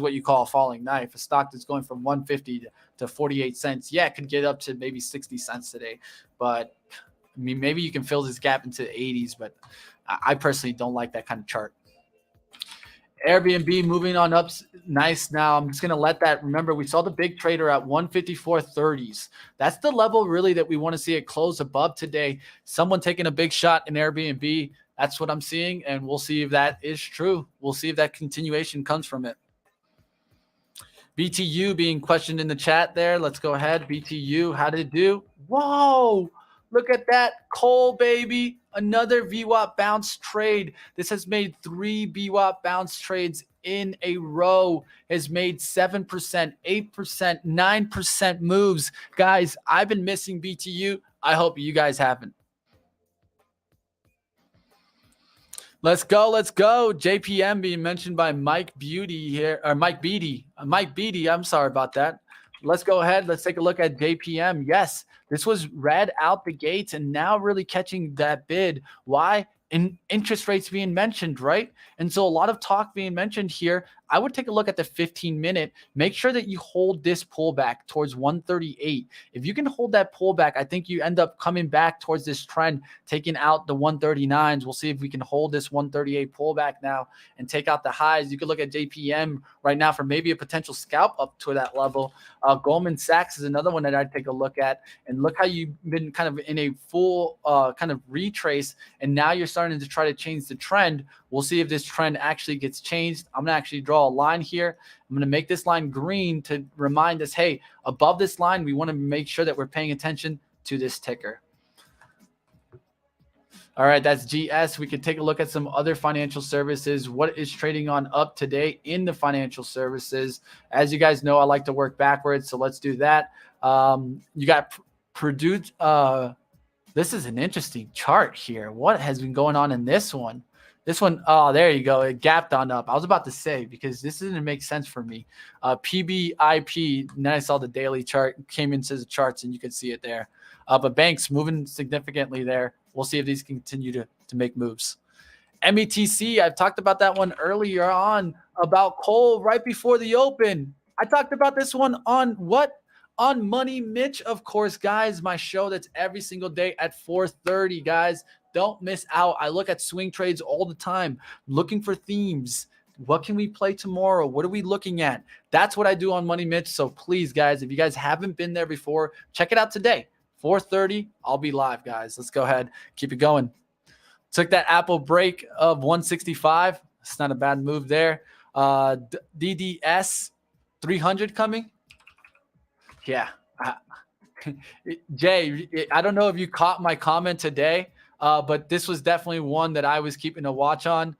what you call a falling knife. A stock that's going from 150 to 48 cents. Yeah, it could get up to maybe 60 cents today, but I mean, maybe you can fill this gap into the 80s, but I personally don't like that kind of chart. Airbnb moving on up nice. Now I'm just going to let that, remember, we saw the big trader at 154.30s. That's the level really that we want to see it close above today. Someone taking a big shot in Airbnb. That's what I'm seeing, and we'll see if that is true. We'll see if that continuation comes from it. BTU being questioned in the chat there. Let's go ahead. BTU, how did it do? Whoa, look at that. Coal, baby. Another VWAP bounce trade. This has made 3 VWAP bounce trades in a row. Has made 7%, 8%, 9% moves. Guys, I've been missing BTU. I hope you guys haven't. Let's go. Let's go. JPM being mentioned by Mike Beauty here, or Mike Beatty. Mike Beatty, I'm sorry about that. Let's go ahead. Let's take a look at JPM. Yes, this was red out the gates and now really catching that bid. Why? In interest rates being mentioned, right? And so a lot of talk being mentioned here. I would take a look at the 15-minute. Make sure that you hold this pullback towards 138. If you can hold that pullback, I think you end up coming back towards this trend, taking out the 139s. We'll see if we can hold this 138 pullback now and take out the highs. You could look at JPM right now for maybe a potential scalp up to that level. Goldman Sachs is another one that I'd take a look at. And look how you've been kind of in a full kind of retrace, and now you're starting to try to change the trend. We'll see if this trend actually gets changed. I'm going to actually draw a line here. I'm going to make this line green to remind us, hey, above this line, we want to make sure that we're paying attention to this ticker. All right, that's GS. We can take a look at some other financial services. What is trading on up today in the financial services? As you guys know, I like to work backwards, so let's do that. You got Purdue. This is an interesting chart here. What has been going on in this one? This one, oh, there you go. It gapped on up. I was about to say, because this didn't make sense for me. PBIP, and then I saw the daily chart, came into the charts, and you can see it there. But banks moving significantly there. We'll see if these continue to make moves. METC, I've talked about that one earlier on, about coal right before the open. I talked about this one on what? On Money Mitch, of course, guys. My show that's every single day at 4:30, guys. Don't miss out. I look at swing trades all the time, looking for themes. What can we play tomorrow? What are we looking at? That's what I do on Money Mitch. So please, guys, if you guys haven't been there before, check it out today. 4:30, I'll be live, guys. Let's go ahead. Keep it going. Took that Apple break of 165. It's not a bad move there. DDS 300 coming. Yeah. Jay, I don't know if you caught my comment today, but this was definitely one that I was keeping a watch on.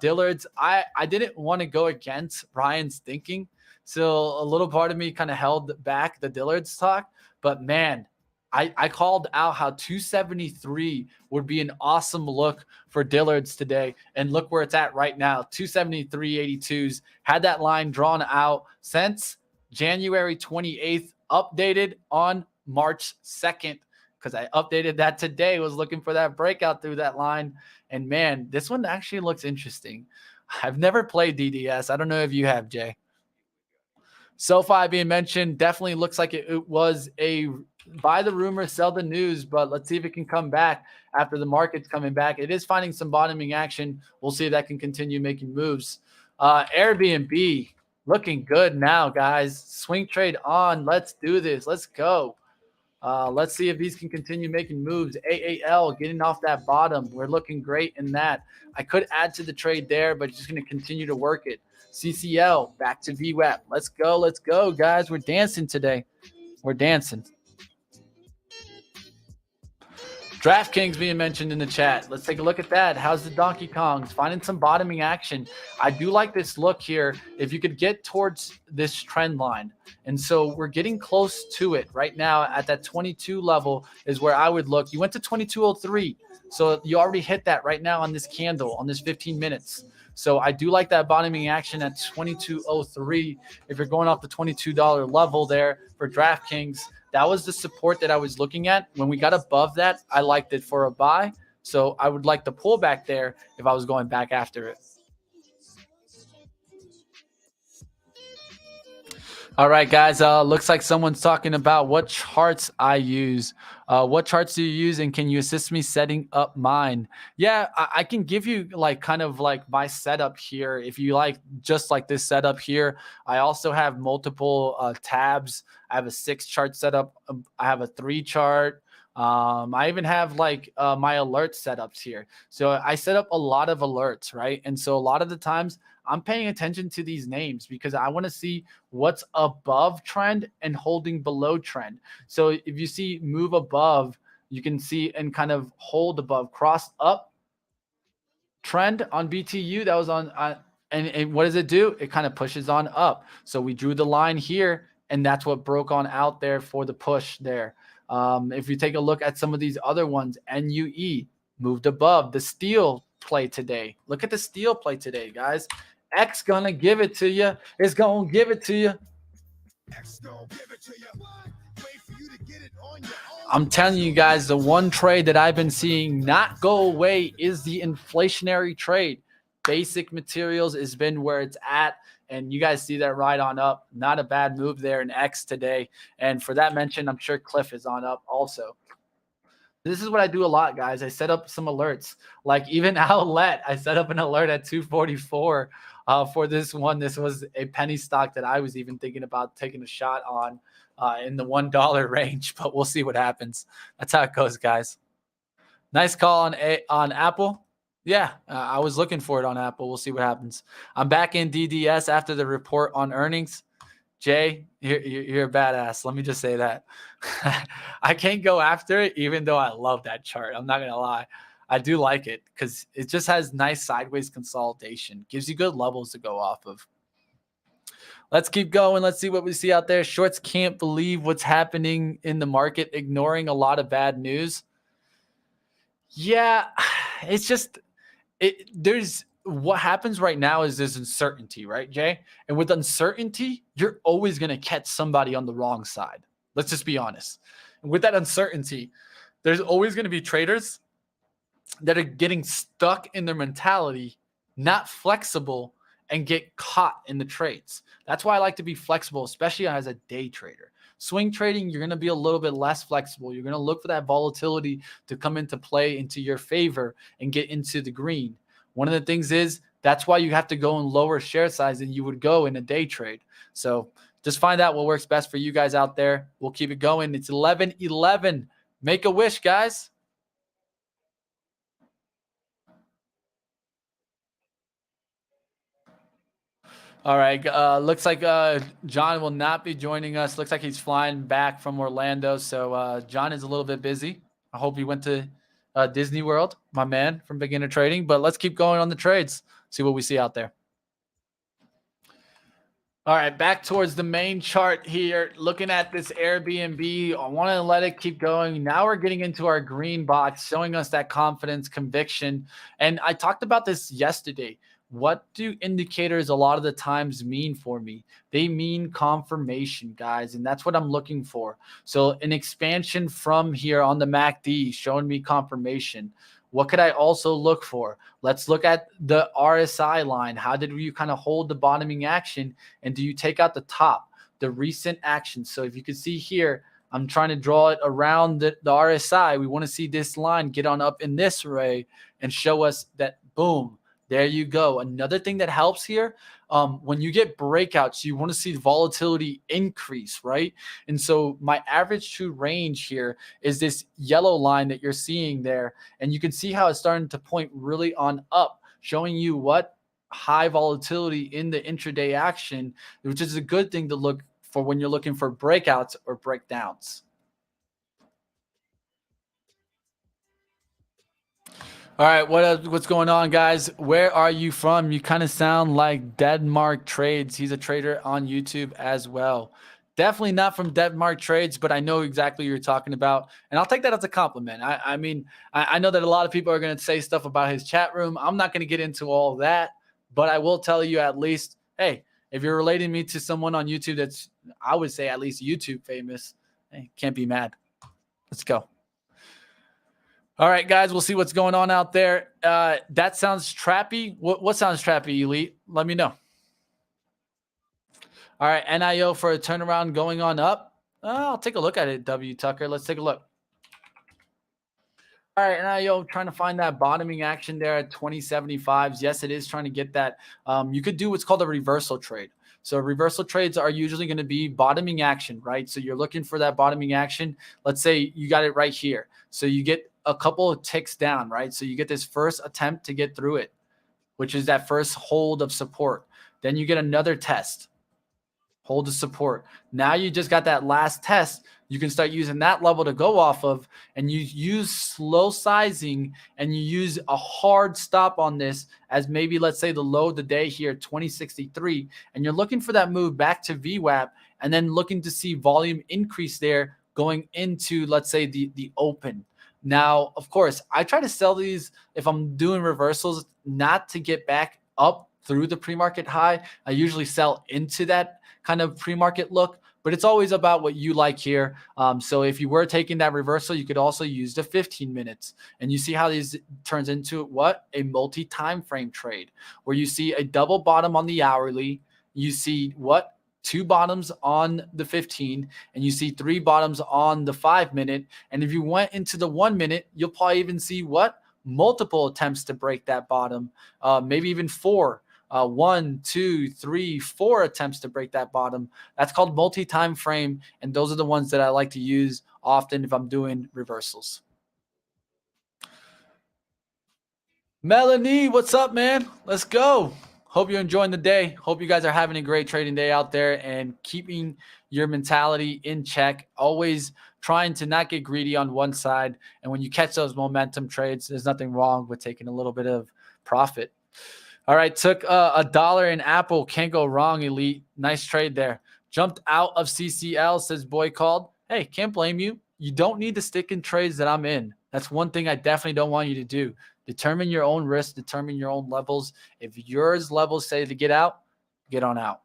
Dillard's, I didn't want to go against Ryan's thinking. So a little part of me kind of held back the Dillard's talk. But, man, I called out how 273 would be an awesome look for Dillard's today. And look where it's at right now, 273.82s. Had that line drawn out since January 28th updated on March 2nd because I updated that today, was looking for that breakout through that line. And man, this one actually looks interesting. I've never played DDS. I don't know if you have, Jay. SOFI being mentioned definitely looks like it was a buy the rumor, sell the news, but let's see if it can come back after the market's coming back. It is finding some bottoming action. We'll see if that can continue making moves. Airbnb looking good now, guys. Swing trade on. Let's do this. Let's go. Let's see if these can continue making moves. AAL getting off that bottom. We're looking great in that. I could add to the trade there, but just going to continue to work it. CCL back to VWAP. Let's go. Let's go, guys. We're dancing today. We're dancing. DraftKings being mentioned in the chat. Let's take a look at that. How's the Donkey Kongs? Finding some bottoming action. I do like this look here. If you could get towards this trend line. And so we're getting close to it right now at that 22 level is where I would look. You went to 2203. So you already hit that right now on this candle, on this 15 minutes. So I do like that bottoming action at 2203. If you're going off the $22 level there for DraftKings, that was the support that I was looking at. When we got above that, I liked it for a buy. So I would like the pullback there if I was going back after it. All right, guys. Looks like someone's talking about what charts I use. What charts do you use, and can you assist me setting up mine? Yeah, I can give you like kind of like my setup here. If you like, just like this setup here. I also have multiple tabs. I have a 6 chart setup. I have a 3 chart. I even have like my alert setups here. So I set up a lot of alerts, right? And so a lot of the times I'm paying attention to these names because I want to see what's above trend and holding below trend. So if you see move above, you can see and kind of hold above, cross up trend on BTU. That was on, and what does it do? It kind of pushes on up. So we drew the line here, and that's what broke on out there for the push there. If you take a look at some of these other ones, NUE moved above the steel play today. Look at the steel play today, guys. X gonna give it to you. It's gonna give it to you. I'm telling you guys, the one trade that I've been seeing not go away is the inflationary trade. Basic materials has been where it's at. And you guys see that right on up. Not a bad move there in X today. And for that mention, I'm sure Cliff is on up also. This is what I do a lot, guys. I set up some alerts. Like even Outlet, I set up an alert at 244 for this one. This was a penny stock that I was even thinking about taking a shot on in the $1 range. But we'll see what happens. That's how it goes, guys. Nice call on Apple. Yeah, I was looking for it on Apple. We'll see what happens. I'm back in DDS after the report on earnings. Jay, you're a badass. Let me just say that. I can't go after it, even though I love that chart. I'm not going to lie. I do like it because it just has nice sideways consolidation. Gives you good levels to go off of. Let's keep going. Let's see what we see out there. Shorts can't believe what's happening in the market, ignoring a lot of bad news. Yeah, it's just there's what happens right now is there's uncertainty, right, Jay? And with uncertainty, you're always going to catch somebody on the wrong side. Let's just be honest. And with that uncertainty, there's always going to be traders that are getting stuck in their mentality, not flexible, and get caught in the trades. That's why I like to be flexible, especially as a day trader. Swing trading, you're going to be a little bit less flexible. You're going to look for that volatility to come into play into your favor and get into the green. One of the things is that's why you have to go in lower share size than you would go in a day trade. So just find out what works best for you guys out there. We'll keep it going. It's 11:11. Make a wish, guys. All right. Looks like John will not be joining us. Looks like he's flying back from Orlando. So John is a little bit busy. I hope he went to Disney World, my man from Beginner Trading. But let's keep going on the trades. See what we see out there. All right, back towards the main chart here. Looking at this Airbnb, I want to let it keep going. Now we're getting into our green box, showing us that confidence, conviction. And I talked about this yesterday. what do indicators a lot of the times mean for me? They mean confirmation, guys, and that's what I'm looking for. So an expansion from here on the MACD showing me confirmation. What could I also look for? Let's look at the RSI line. How did you kind of hold the bottoming action, and do you take out the top, the recent action? So if you can see here, I'm trying to draw it around the RSI. We want to see this line get on up in this way and show us that, boom, there you go. Another thing that helps here, when you get breakouts, you want to see volatility increase, right? And so my average true range here is this yellow line that you're seeing there. And you can see how it's starting to point really on up, showing you what high volatility in the intraday action, which is a good thing to look for when you're looking for breakouts or breakdowns. All right, what's going on, guys? Where are you from? You kind of sound like Denmark Trades. He's a trader on YouTube as well. Definitely not from Denmark Trades, but I know exactly what you're talking about, and I'll take that as a compliment. I mean, I know that a lot of people are going to say stuff about his chat room. I'm not going to get into all that, but I will tell you at least, hey, if you're relating me to someone on YouTube that's, I would say, at least YouTube famous, hey, can't be mad. Let's go. All right, guys, we'll see what's going on out there. That sounds trappy. What sounds trappy, Elite? Let me know. All right, NIO for a turnaround going on up. I'll take a look at it, W. Tucker. Let's take a look. All right, NIO trying to find that bottoming action there at 2075s. Yes, it is trying to get that. You could do what's called a reversal trade. So reversal trades are usually going to be bottoming action, right? So you're looking for that bottoming action. Let's say you got it right here. So you get a couple of ticks down, right? So you get this first attempt to get through it, which is that first hold of support. Then you get another test, hold of support. Now you just got that last test. You can start using that level to go off of, and you use slow sizing, and you use a hard stop on this as maybe, let's say, the low of the day here, 2063, and you're looking for that move back to VWAP, and then looking to see volume increase there going into, let's say, the open. Now, of course, I try to sell these if I'm doing reversals, not to get back up through the pre-market high. I usually sell into that kind of pre-market look, but it's always about what you like here. So if you were taking that reversal, you could also use the 15 minutes, and you see how these turns into what? A multi-time frame trade, where you see a double bottom on the hourly. You see what? 2 bottoms on the 15, and you see 3 bottoms on the 5 minute. And if you went into the 1 minute, you'll probably even see what? Multiple attempts to break that bottom, maybe even 4. 1, 2, 3, 4 attempts to break that bottom. That's called multi-time frame, and those are the ones that I like to use often if I'm doing reversals. Melanie, what's up, man? Let's go. Hope you're enjoying the day. Hope you guys are having a great trading day out there and keeping your mentality in check. Always trying to not get greedy on one side. And when you catch those momentum trades, there's nothing wrong with taking a little bit of profit. All right, took $1 in Apple. Can't go wrong, Elite. Nice trade there. Jumped out of CCL, says Boy Called. Hey, can't blame you. You don't need to stick in trades that I'm in. That's one thing I definitely don't want you to do. Determine your own risk. Determine your own levels. If yours levels say to get out, get on out.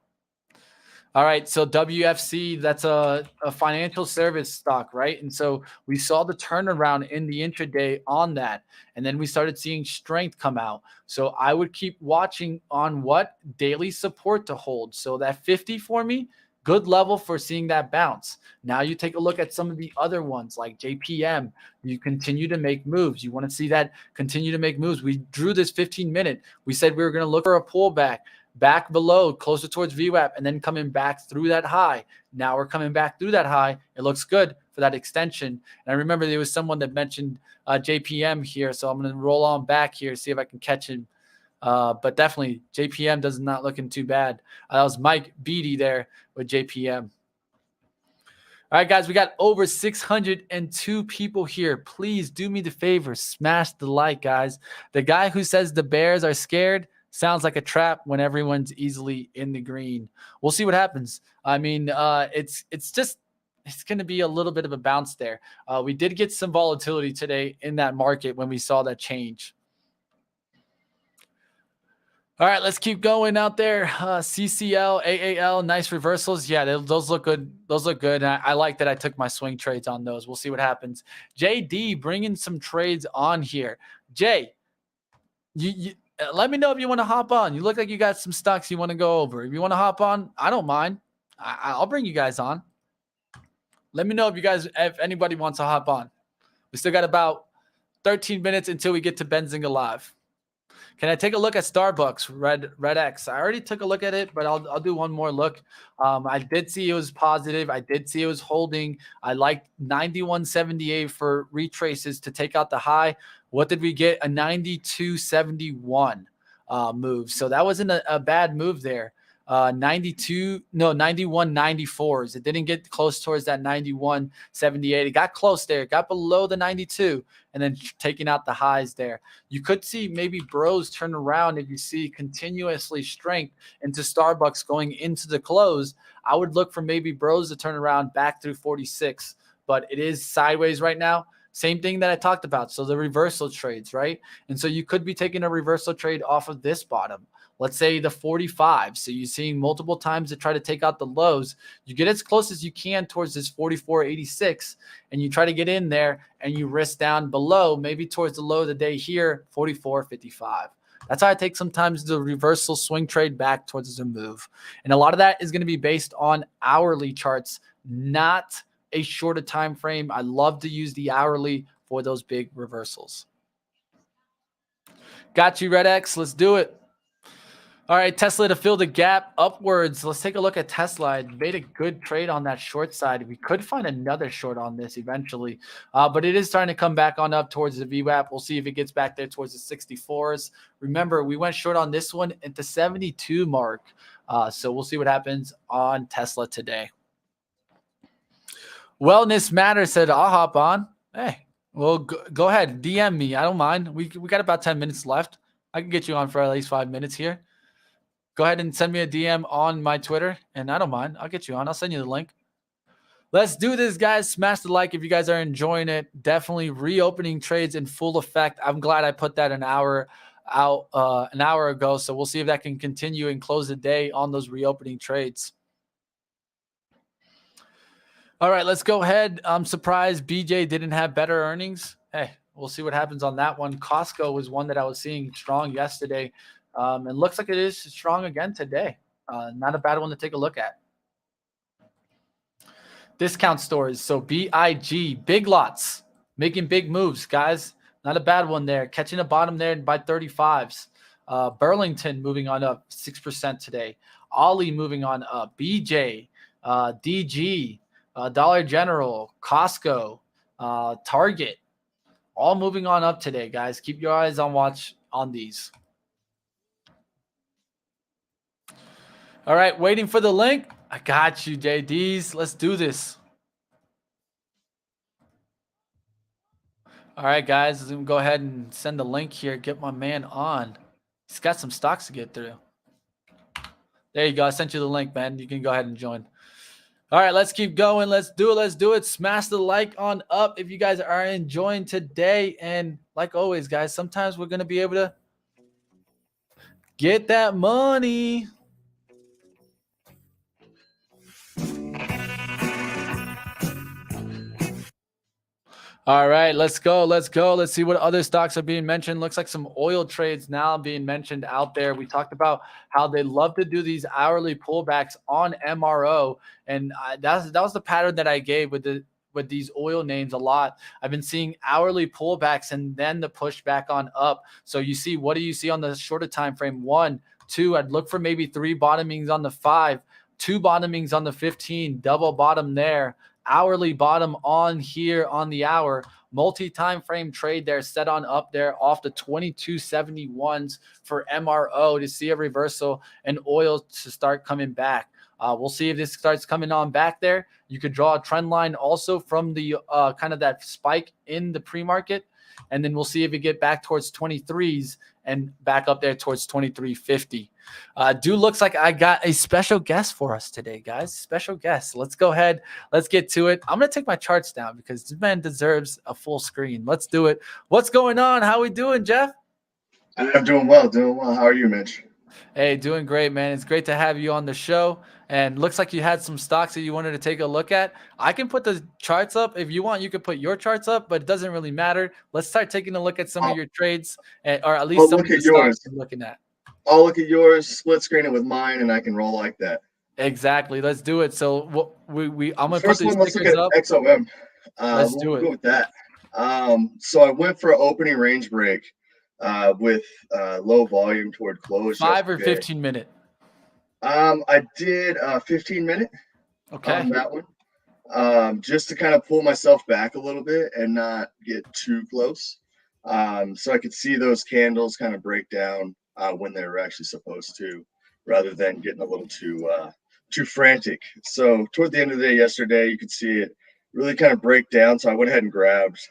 All right, so WFC, that's a financial service stock, right? And so we saw the turnaround in the intraday on that, and then we started seeing strength come out. So I would keep watching on what daily support to hold. So that 50 for me, good level for seeing that bounce. Now you take a look at some of the other ones like JPM. You continue to make moves. You want to see that continue to make moves. We drew this 15-minute. We said we were going to look for a pullback. Back below, closer towards VWAP, and then coming back through that high. Now we're coming back through that high. It looks good for that extension. And I remember there was someone that mentioned JPM here, so I'm going to roll on back here, see if I can catch him. But definitely, JPM does not looking too bad. That was Mike Beatty there with JPM. All right, guys, we got over 602 people here. Please do me the favor, smash the like, guys. The guy who says the Bears are scared sounds like a trap when everyone's easily in the green. We'll see what happens. I mean, it's going to be a little bit of a bounce there. We did get some volatility today in that market when we saw that change. All right, let's keep going out there. CCL, AAL, nice reversals. Yeah, those look good. Those look good. And I like that I took my swing trades on those. We'll see what happens. JD bringing some trades on here. Jay, let me know if you want to hop on. You look like you got some stocks you want to go over. If you want to hop on, I don't mind. I'll bring you guys on. Let me know if anybody wants to hop on. We still got about 13 minutes until we get to Benzinga Live. Can I take a look at Starbucks, Red X? I already took a look at it, but I'll do one more look. I did see it was positive. I did see it was holding. I liked 91.78 for retraces to take out the high. What did we get? A 92.71 move. So that wasn't a bad move there. 91.94s. It didn't get close towards that 91.78. It got close there. It got below the 92 and then taking out the highs there. You could see maybe bros turn around if you see continuously strength into Starbucks going into the close. I would look for maybe bros to turn around back through 46, but it is sideways right now. Same thing that I talked about. So the reversal trades, right? And so you could be taking a reversal trade off of this bottom. Let's say the 45. So you're seeing multiple times to try to take out the lows. You get as close as you can towards this 44.86, and you try to get in there and you risk down below, maybe towards the low of the day here, 44.55. That's how I take sometimes the reversal swing trade back towards the move. And a lot of that is going to be based on hourly charts, not a shorter time frame. I love to use the hourly for those big reversals. Got you, Red X. Let's do it. All right, Tesla to fill the gap upwards. Let's take a look at Tesla. I made a good trade on that short side. We could find another short on this eventually, but it is starting to come back on up towards the VWAP. We'll see if it gets back there towards the 64s. Remember, we went short on this one at the 72 mark, so we'll see what happens on Tesla today. Wellness Matter said, I'll hop on. Hey, well, go ahead. DM me. I don't mind. We got about 10 minutes left. I can get you on for at least 5 minutes here. Go ahead and send me a DM on my Twitter, and I don't mind. I'll get you on. I'll send you the link. Let's do this, guys. Smash the like if you guys are enjoying it. Definitely reopening trades in full effect. I'm glad I put that an hour ago, so we'll see if that can continue and close the day on those reopening trades. All right, let's go ahead. I'm surprised BJ didn't have better earnings. Hey, we'll see what happens on that one. Costco was one that I was seeing strong yesterday. It looks like it is strong again today. Not a bad one to take a look at. Discount stores. So BIG, big lots, making big moves, guys. Not a bad one there. Catching a bottom there by 35s. Burlington moving on up 6% today. Ollie moving on up. BJ, DG, Dollar General, Costco, Target, all moving on up today, guys. Keep your eyes on watch on these. All right, waiting for the link. I got you, JDs. Let's do this. All right, guys. Let's go ahead and send the link here. Get my man on. He's got some stocks to get through. There you go. I sent you the link, man. You can go ahead and join. All right, let's keep going. Let's do it. Let's do it. Smash the like on up if you guys are enjoying today. And like always, guys, sometimes we're going to be able to get that money. All right, let's go. Let's go. Let's see what other stocks are being mentioned. Looks like some oil trades now being mentioned out there. We talked about how they love to do these hourly pullbacks on MRO, and that was the pattern that I gave with these oil names a lot. I've been seeing hourly pullbacks and then the pushback on up. So you see, what do you see on the shorter time frame? 1, 2. I'd look for maybe 3 bottomings on the 5, 2 bottomings on the 15, double bottom there. Hourly bottom on here on the hour, multi-time frame trade there, set on up there off the 2271s for MRO to see a reversal and oil to start coming back. We'll see if this starts coming on back there. You could draw a trend line also from the kind of that spike in the pre-market, and then we'll see if we get back towards 23s and back up there towards 2350. Dude, looks like I got a special guest for us today, guys. Special guest. Let's go ahead. Let's get to it. I'm going to take my charts down because this man deserves a full screen. Let's do it. What's going on? How we doing, Jeff? I'm doing well. Doing well. How are you, Mitch? Hey, doing great, man. It's great to have you on the show. And looks like you had some stocks that you wanted to take a look at. I can put the charts up if you want. You can put your charts up, but it doesn't really matter. Let's start taking a look at some of I'll, your trades, or at I'll least some look of the at stocks yours. you're looking at. I'll look at yours, split screen it with mine, and I can roll like that. Exactly. Let's do it. So I'm gonna put First these one, let's look stickers at up. XOM. Let's We'll do it. go with that. So I went for an opening range break with low volume toward close 5 or yesterday. 15 minute. I did a 15-minute Okay. on that one, just to kind of pull myself back a little bit and not get too close. So I could see those candles kind of break down when they were actually supposed to, rather than getting a little too frantic. So toward the end of the day yesterday, you could see it really kind of break down. So I went ahead and grabbed.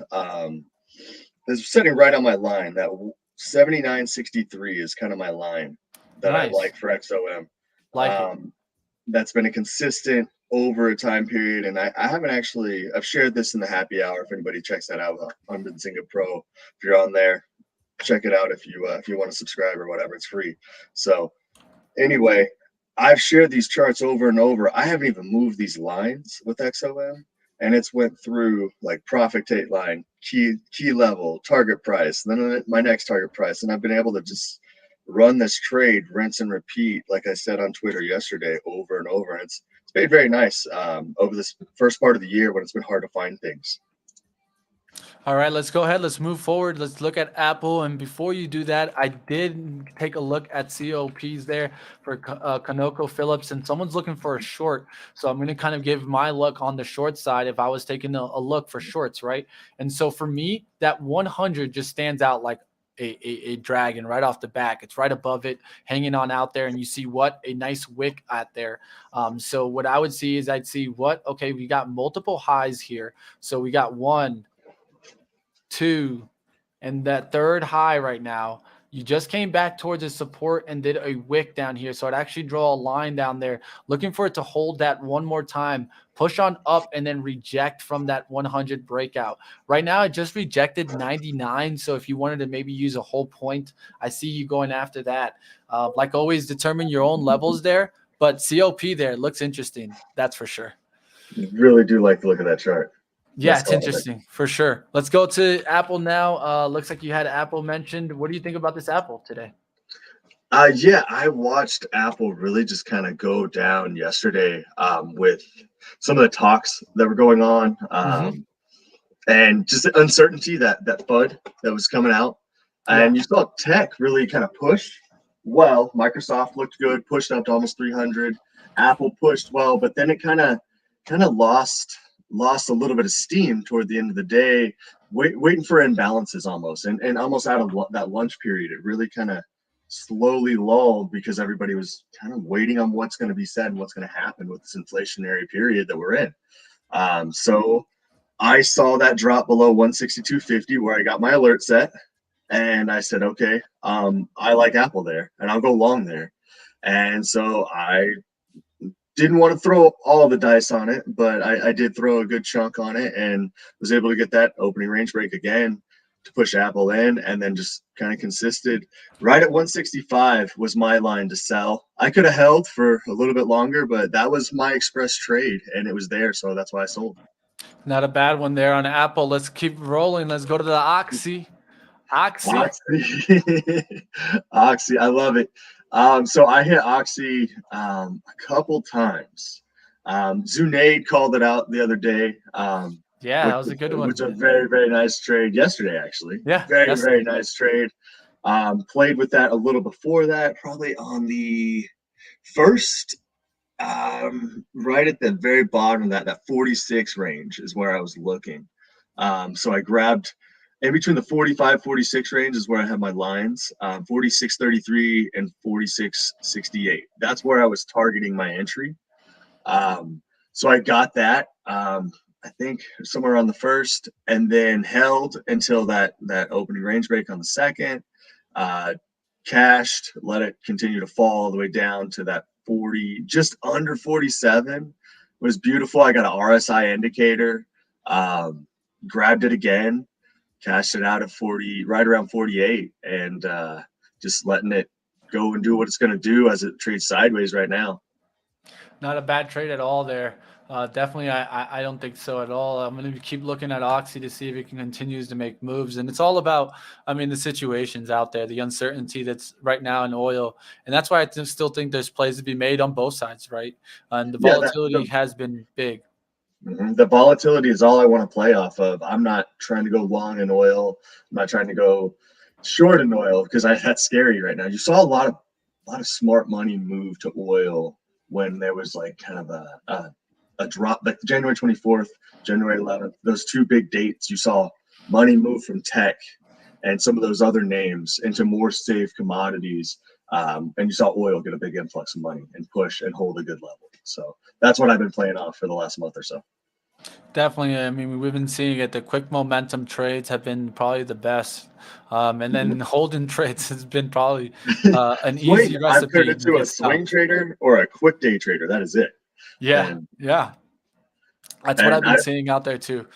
It's sitting right on my line. That 79.63 is kind of my line that I Nice. like for XOM. Like it. That's been a consistent over a time period, and I haven't actually. I've shared this in the happy hour. If anybody checks that out on Benzinga Pro, if you're on there, check it out. If you want to subscribe or whatever, it's free. So anyway, I've shared these charts over and over. I haven't even moved these lines with XOM, and it's went through like profit take line, key level, target price, then my next target price, and I've been able to just run this trade, rinse and repeat, like I said on Twitter yesterday, over and over. And it's made very nice over this first part of the year when it's been hard to find things. All right, let's go ahead. Let's move forward. Let's look at Apple. And before you do that, I did take a look at COPs there for ConocoPhillips, and someone's looking for a short. So I'm going to kind of give my look on the short side if I was taking a look for shorts, right? And so for me, that 100 just stands out like a dragon right off the back. It's right above it, hanging on out there, and you see what a nice wick at there. So what I would see is I'd see okay, we got multiple highs here. So we got 1, 2, and that third high right now. You just came back towards a support and did a wick down here. So I'd actually draw a line down there, looking for it to hold that one more time, push on up, and then reject from that 100 breakout. Right now, it just rejected 99. So if you wanted to maybe use a whole point, I see you going after that. Like always, determine your own levels there. But COP there looks interesting. That's for sure. Really do like the look of that chart. Yeah, it's interesting for sure. Let's go to Apple now. Looks like you had Apple mentioned. What do you think about this Apple today? Yeah, I watched Apple really just kind of go down yesterday with some of the talks that were going on and just the uncertainty, that FUD that was coming out. And you saw tech really kind of push well. Microsoft looked good, pushed up to almost 300. Apple pushed well, but then it kind of lost a little bit of steam toward the end of the day, waiting for imbalances almost, and almost out of that lunch period. It really kind of slowly lulled because everybody was kind of waiting on what's going to be said and what's going to happen with this inflationary period that we're in. So I saw that drop below 162.50 where I got my alert set, and I said, okay, I like Apple there, and I'll go long there. And so I didn't want to throw all the dice on it, but I did throw a good chunk on it and was able to get that opening range break again to push Apple in, and then just kind of consisted. Right at 165 was my line to sell. I could have held for a little bit longer, but that was my express trade, and it was there, so that's why I sold. Not a bad one there on Apple. Let's keep rolling. Let's go to the Oxy. Oxy, I love it. So I hit Oxy a couple times. Zunaid called it out the other day. yeah, that was a good one. Which was a very, very nice trade yesterday, actually. Yeah, very, very nice trade. Played with that a little before that, probably on the first, right at the very bottom of that 46 range is where I was looking. So I grabbed in between the 45-46 range is where I have my lines, 46.33 and 46.68. That's where I was targeting my entry. So I got that, I think somewhere on the first, and then held until that opening range break on the second, cashed, let it continue to fall all the way down to that 40, just under 47. It was beautiful. I got an RSI indicator, grabbed it again, cashed it out at 40, right around 48, and just letting it go and do what it's going to do as it trades sideways right now. Not a bad trade at all there. Definitely, I don't think so at all. I'm going to keep looking at Oxy to see if it continues to make moves. And it's all about, I mean, the situations out there, the uncertainty that's right now in oil. And that's why I still think there's plays to be made on both sides, right? And the volatility has been big. The volatility is all I want to play off of. I'm not trying to go long in oil. I'm not trying to go short in oil because that's scary right now. You saw a lot of smart money move to oil when there was like kind of a drop, like January 24th, January 11th, those two big dates. You saw money move from tech and some of those other names into more safe commodities. And you saw oil get a big influx of money and push and hold a good level. So that's what I've been playing off for the last month or so. Definitely. I mean, we've been seeing it. The quick momentum trades have been probably the best. And then holding trades has been probably an easy recipe. I've turned into a swing trader or a quick day trader. That is it. Yeah. That's what I've been seeing out there too.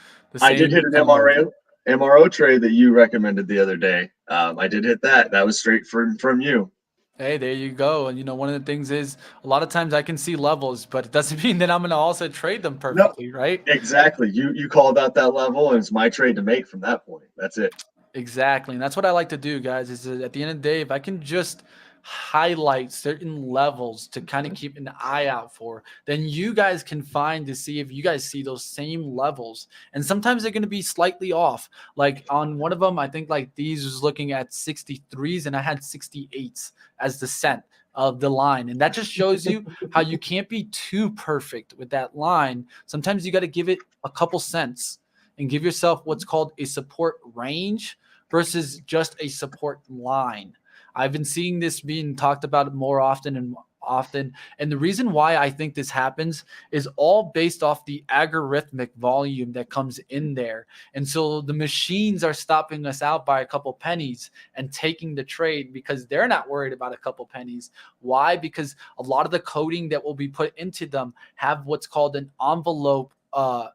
I did hit an MRO trade that you recommended the other day. I did hit that. That was straight from you. Hey, there you go. And, one of the things is a lot of times I can see levels, but it doesn't mean that I'm going to also trade them perfectly, right? Exactly. You called out that level, and it's my trade to make from that point. That's it. Exactly. And that's what I like to do, guys, is at the end of the day, if I can just highlight certain levels to kind of keep an eye out for, then you guys can find to see if you guys see those same levels. And sometimes they're going to be slightly off. Like on one of them, I think like these was looking at 63s and I had 68s as the cent of the line. And that just shows you how you can't be too perfect with that line. Sometimes you got to give it a couple cents and give yourself what's called a support range versus just a support line. I've been seeing this being talked about more often and often. And the reason why I think this happens is all based off the algorithmic volume that comes in there. And so the machines are stopping us out by a couple pennies and taking the trade because they're not worried about a couple pennies. Why? Because a lot of the coding that will be put into them have what's called an envelope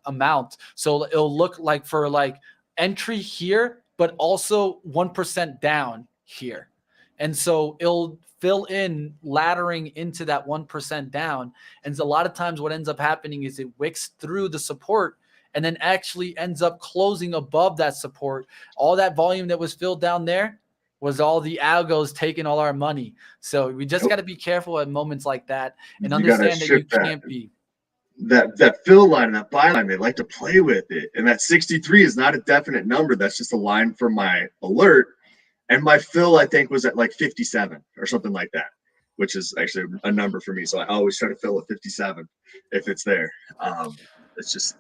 amount. So it'll look like for like entry here, but also 1% down here. And so it'll fill in laddering into that 1% down. And so a lot of times what ends up happening is it wicks through the support and then actually ends up closing above that support. All that volume that was filled down there was all the algos taking all our money. So we just got to be careful at moments like that and understand that you can't be. That fill line and that buy line, they like to play with it. And that 63 is not a definite number. That's just a line from my alert. And my fill, I think, was at like 57 or something like that, which is actually a number for me. So I always try to fill at 57 if it's there. It's just,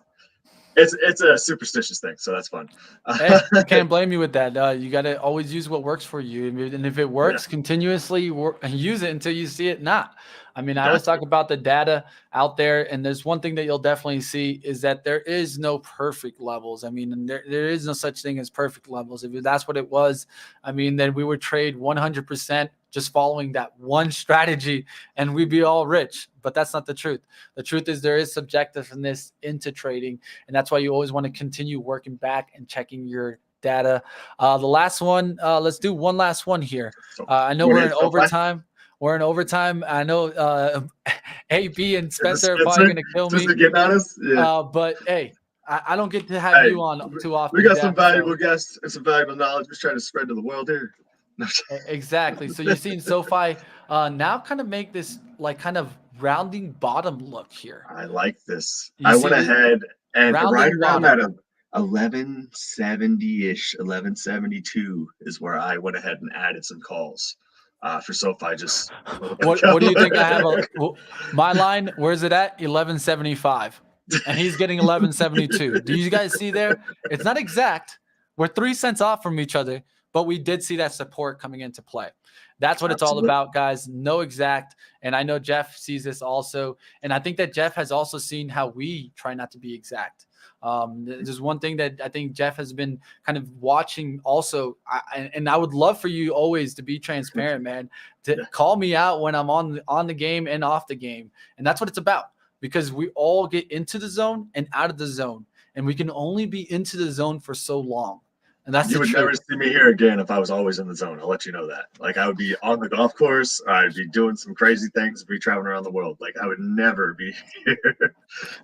it's a superstitious thing. So that's fun. Hey, I can't blame you with that. You got to always use what works for you. And if it works, continuously use it until you see it not. I mean, I always talk about the data out there, and there's one thing that you'll definitely see is that there is no perfect levels. I mean, there is no such thing as perfect levels. If that's what it was, I mean, then we would trade 100% just following that one strategy, and we'd be all rich. But that's not the truth. The truth is there is subjectiveness into trading, and that's why you always want to continue working back and checking your data. The last one, let's do one last one here. I know we're in overtime. We're in overtime. I know AB and Spencer are probably going to kill me. Getting on us? Yeah. But, hey, I don't get to have you on too often. We got some valuable guests and some valuable knowledge we're trying to spread to the world here. Exactly. So you're seeing SoFi now kind of make this like kind of rounding bottom look here. I like this. I went ahead and right around that 1170-ish, 1172 is where I went ahead and added some calls. For SoFi, just what do you think I have? My line, where's it at? 1175, and he's getting 1172. Do you guys see there? It's not exact. We're 3 cents off from each other, but we did see that support coming into play. That's what it's all about, guys. No exact. And I know Jeff sees this also. And I think that Jeff has also seen how we try not to be exact. There's one thing that I think Jeff has been kind of watching also. And I would love for you always to be transparent, man, to call me out when I'm on the game and off the game. And that's what it's about, because we all get into the zone and out of the zone, and we can only be into the zone for so long. And that's You the would truth. never see me here again if I was always in the zone. I'll let you know that. Like I would be on the golf course. I'd be doing some crazy things, be traveling around the world. Like I would never be here. That's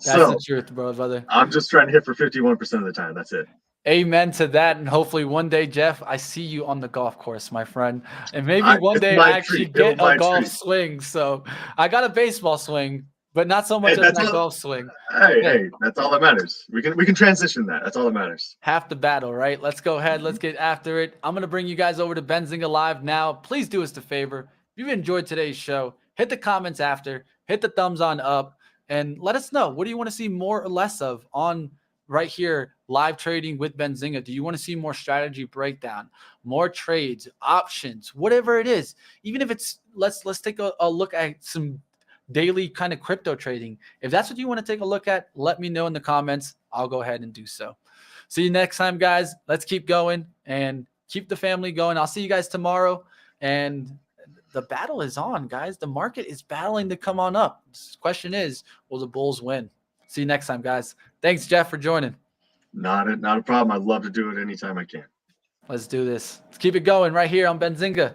So the truth, brother. I'm just trying to hit for 51% of the time. That's it. Amen to that. And hopefully one day, Jeff, I see you on the golf course, my friend. And maybe one it's day my I actually treat. get It was my a golf treat. swing. So I got a baseball swing, but not so much Hey, as that's that all- golf swing. Hey, that's all that matters. We can transition that. That's all that matters. Half the battle, right? Let's go ahead. Let's get after it. I'm going to bring you guys over to Benzinga Live now. Please do us the favor. If you've enjoyed today's show, hit the comments after, hit the thumbs on up, and let us know. What do you want to see more or less of on right here, live trading with Benzinga? Do you want to see more strategy breakdown, more trades, options, whatever it is? Even if it's, let's take a look at some daily kind of crypto trading. If that's what you want to take a look at, let me know in the comments. I'll go ahead and do so. See you next time, guys. Let's keep going and keep the family going. I'll see you guys tomorrow. And the battle is on, guys. The market is battling to come on up. The question is, will the Bulls win? See you next time, guys. Thanks, Jeff, for joining. Not a problem. I'd love to do it anytime I can. Let's do this. Let's keep it going right here on Benzinga.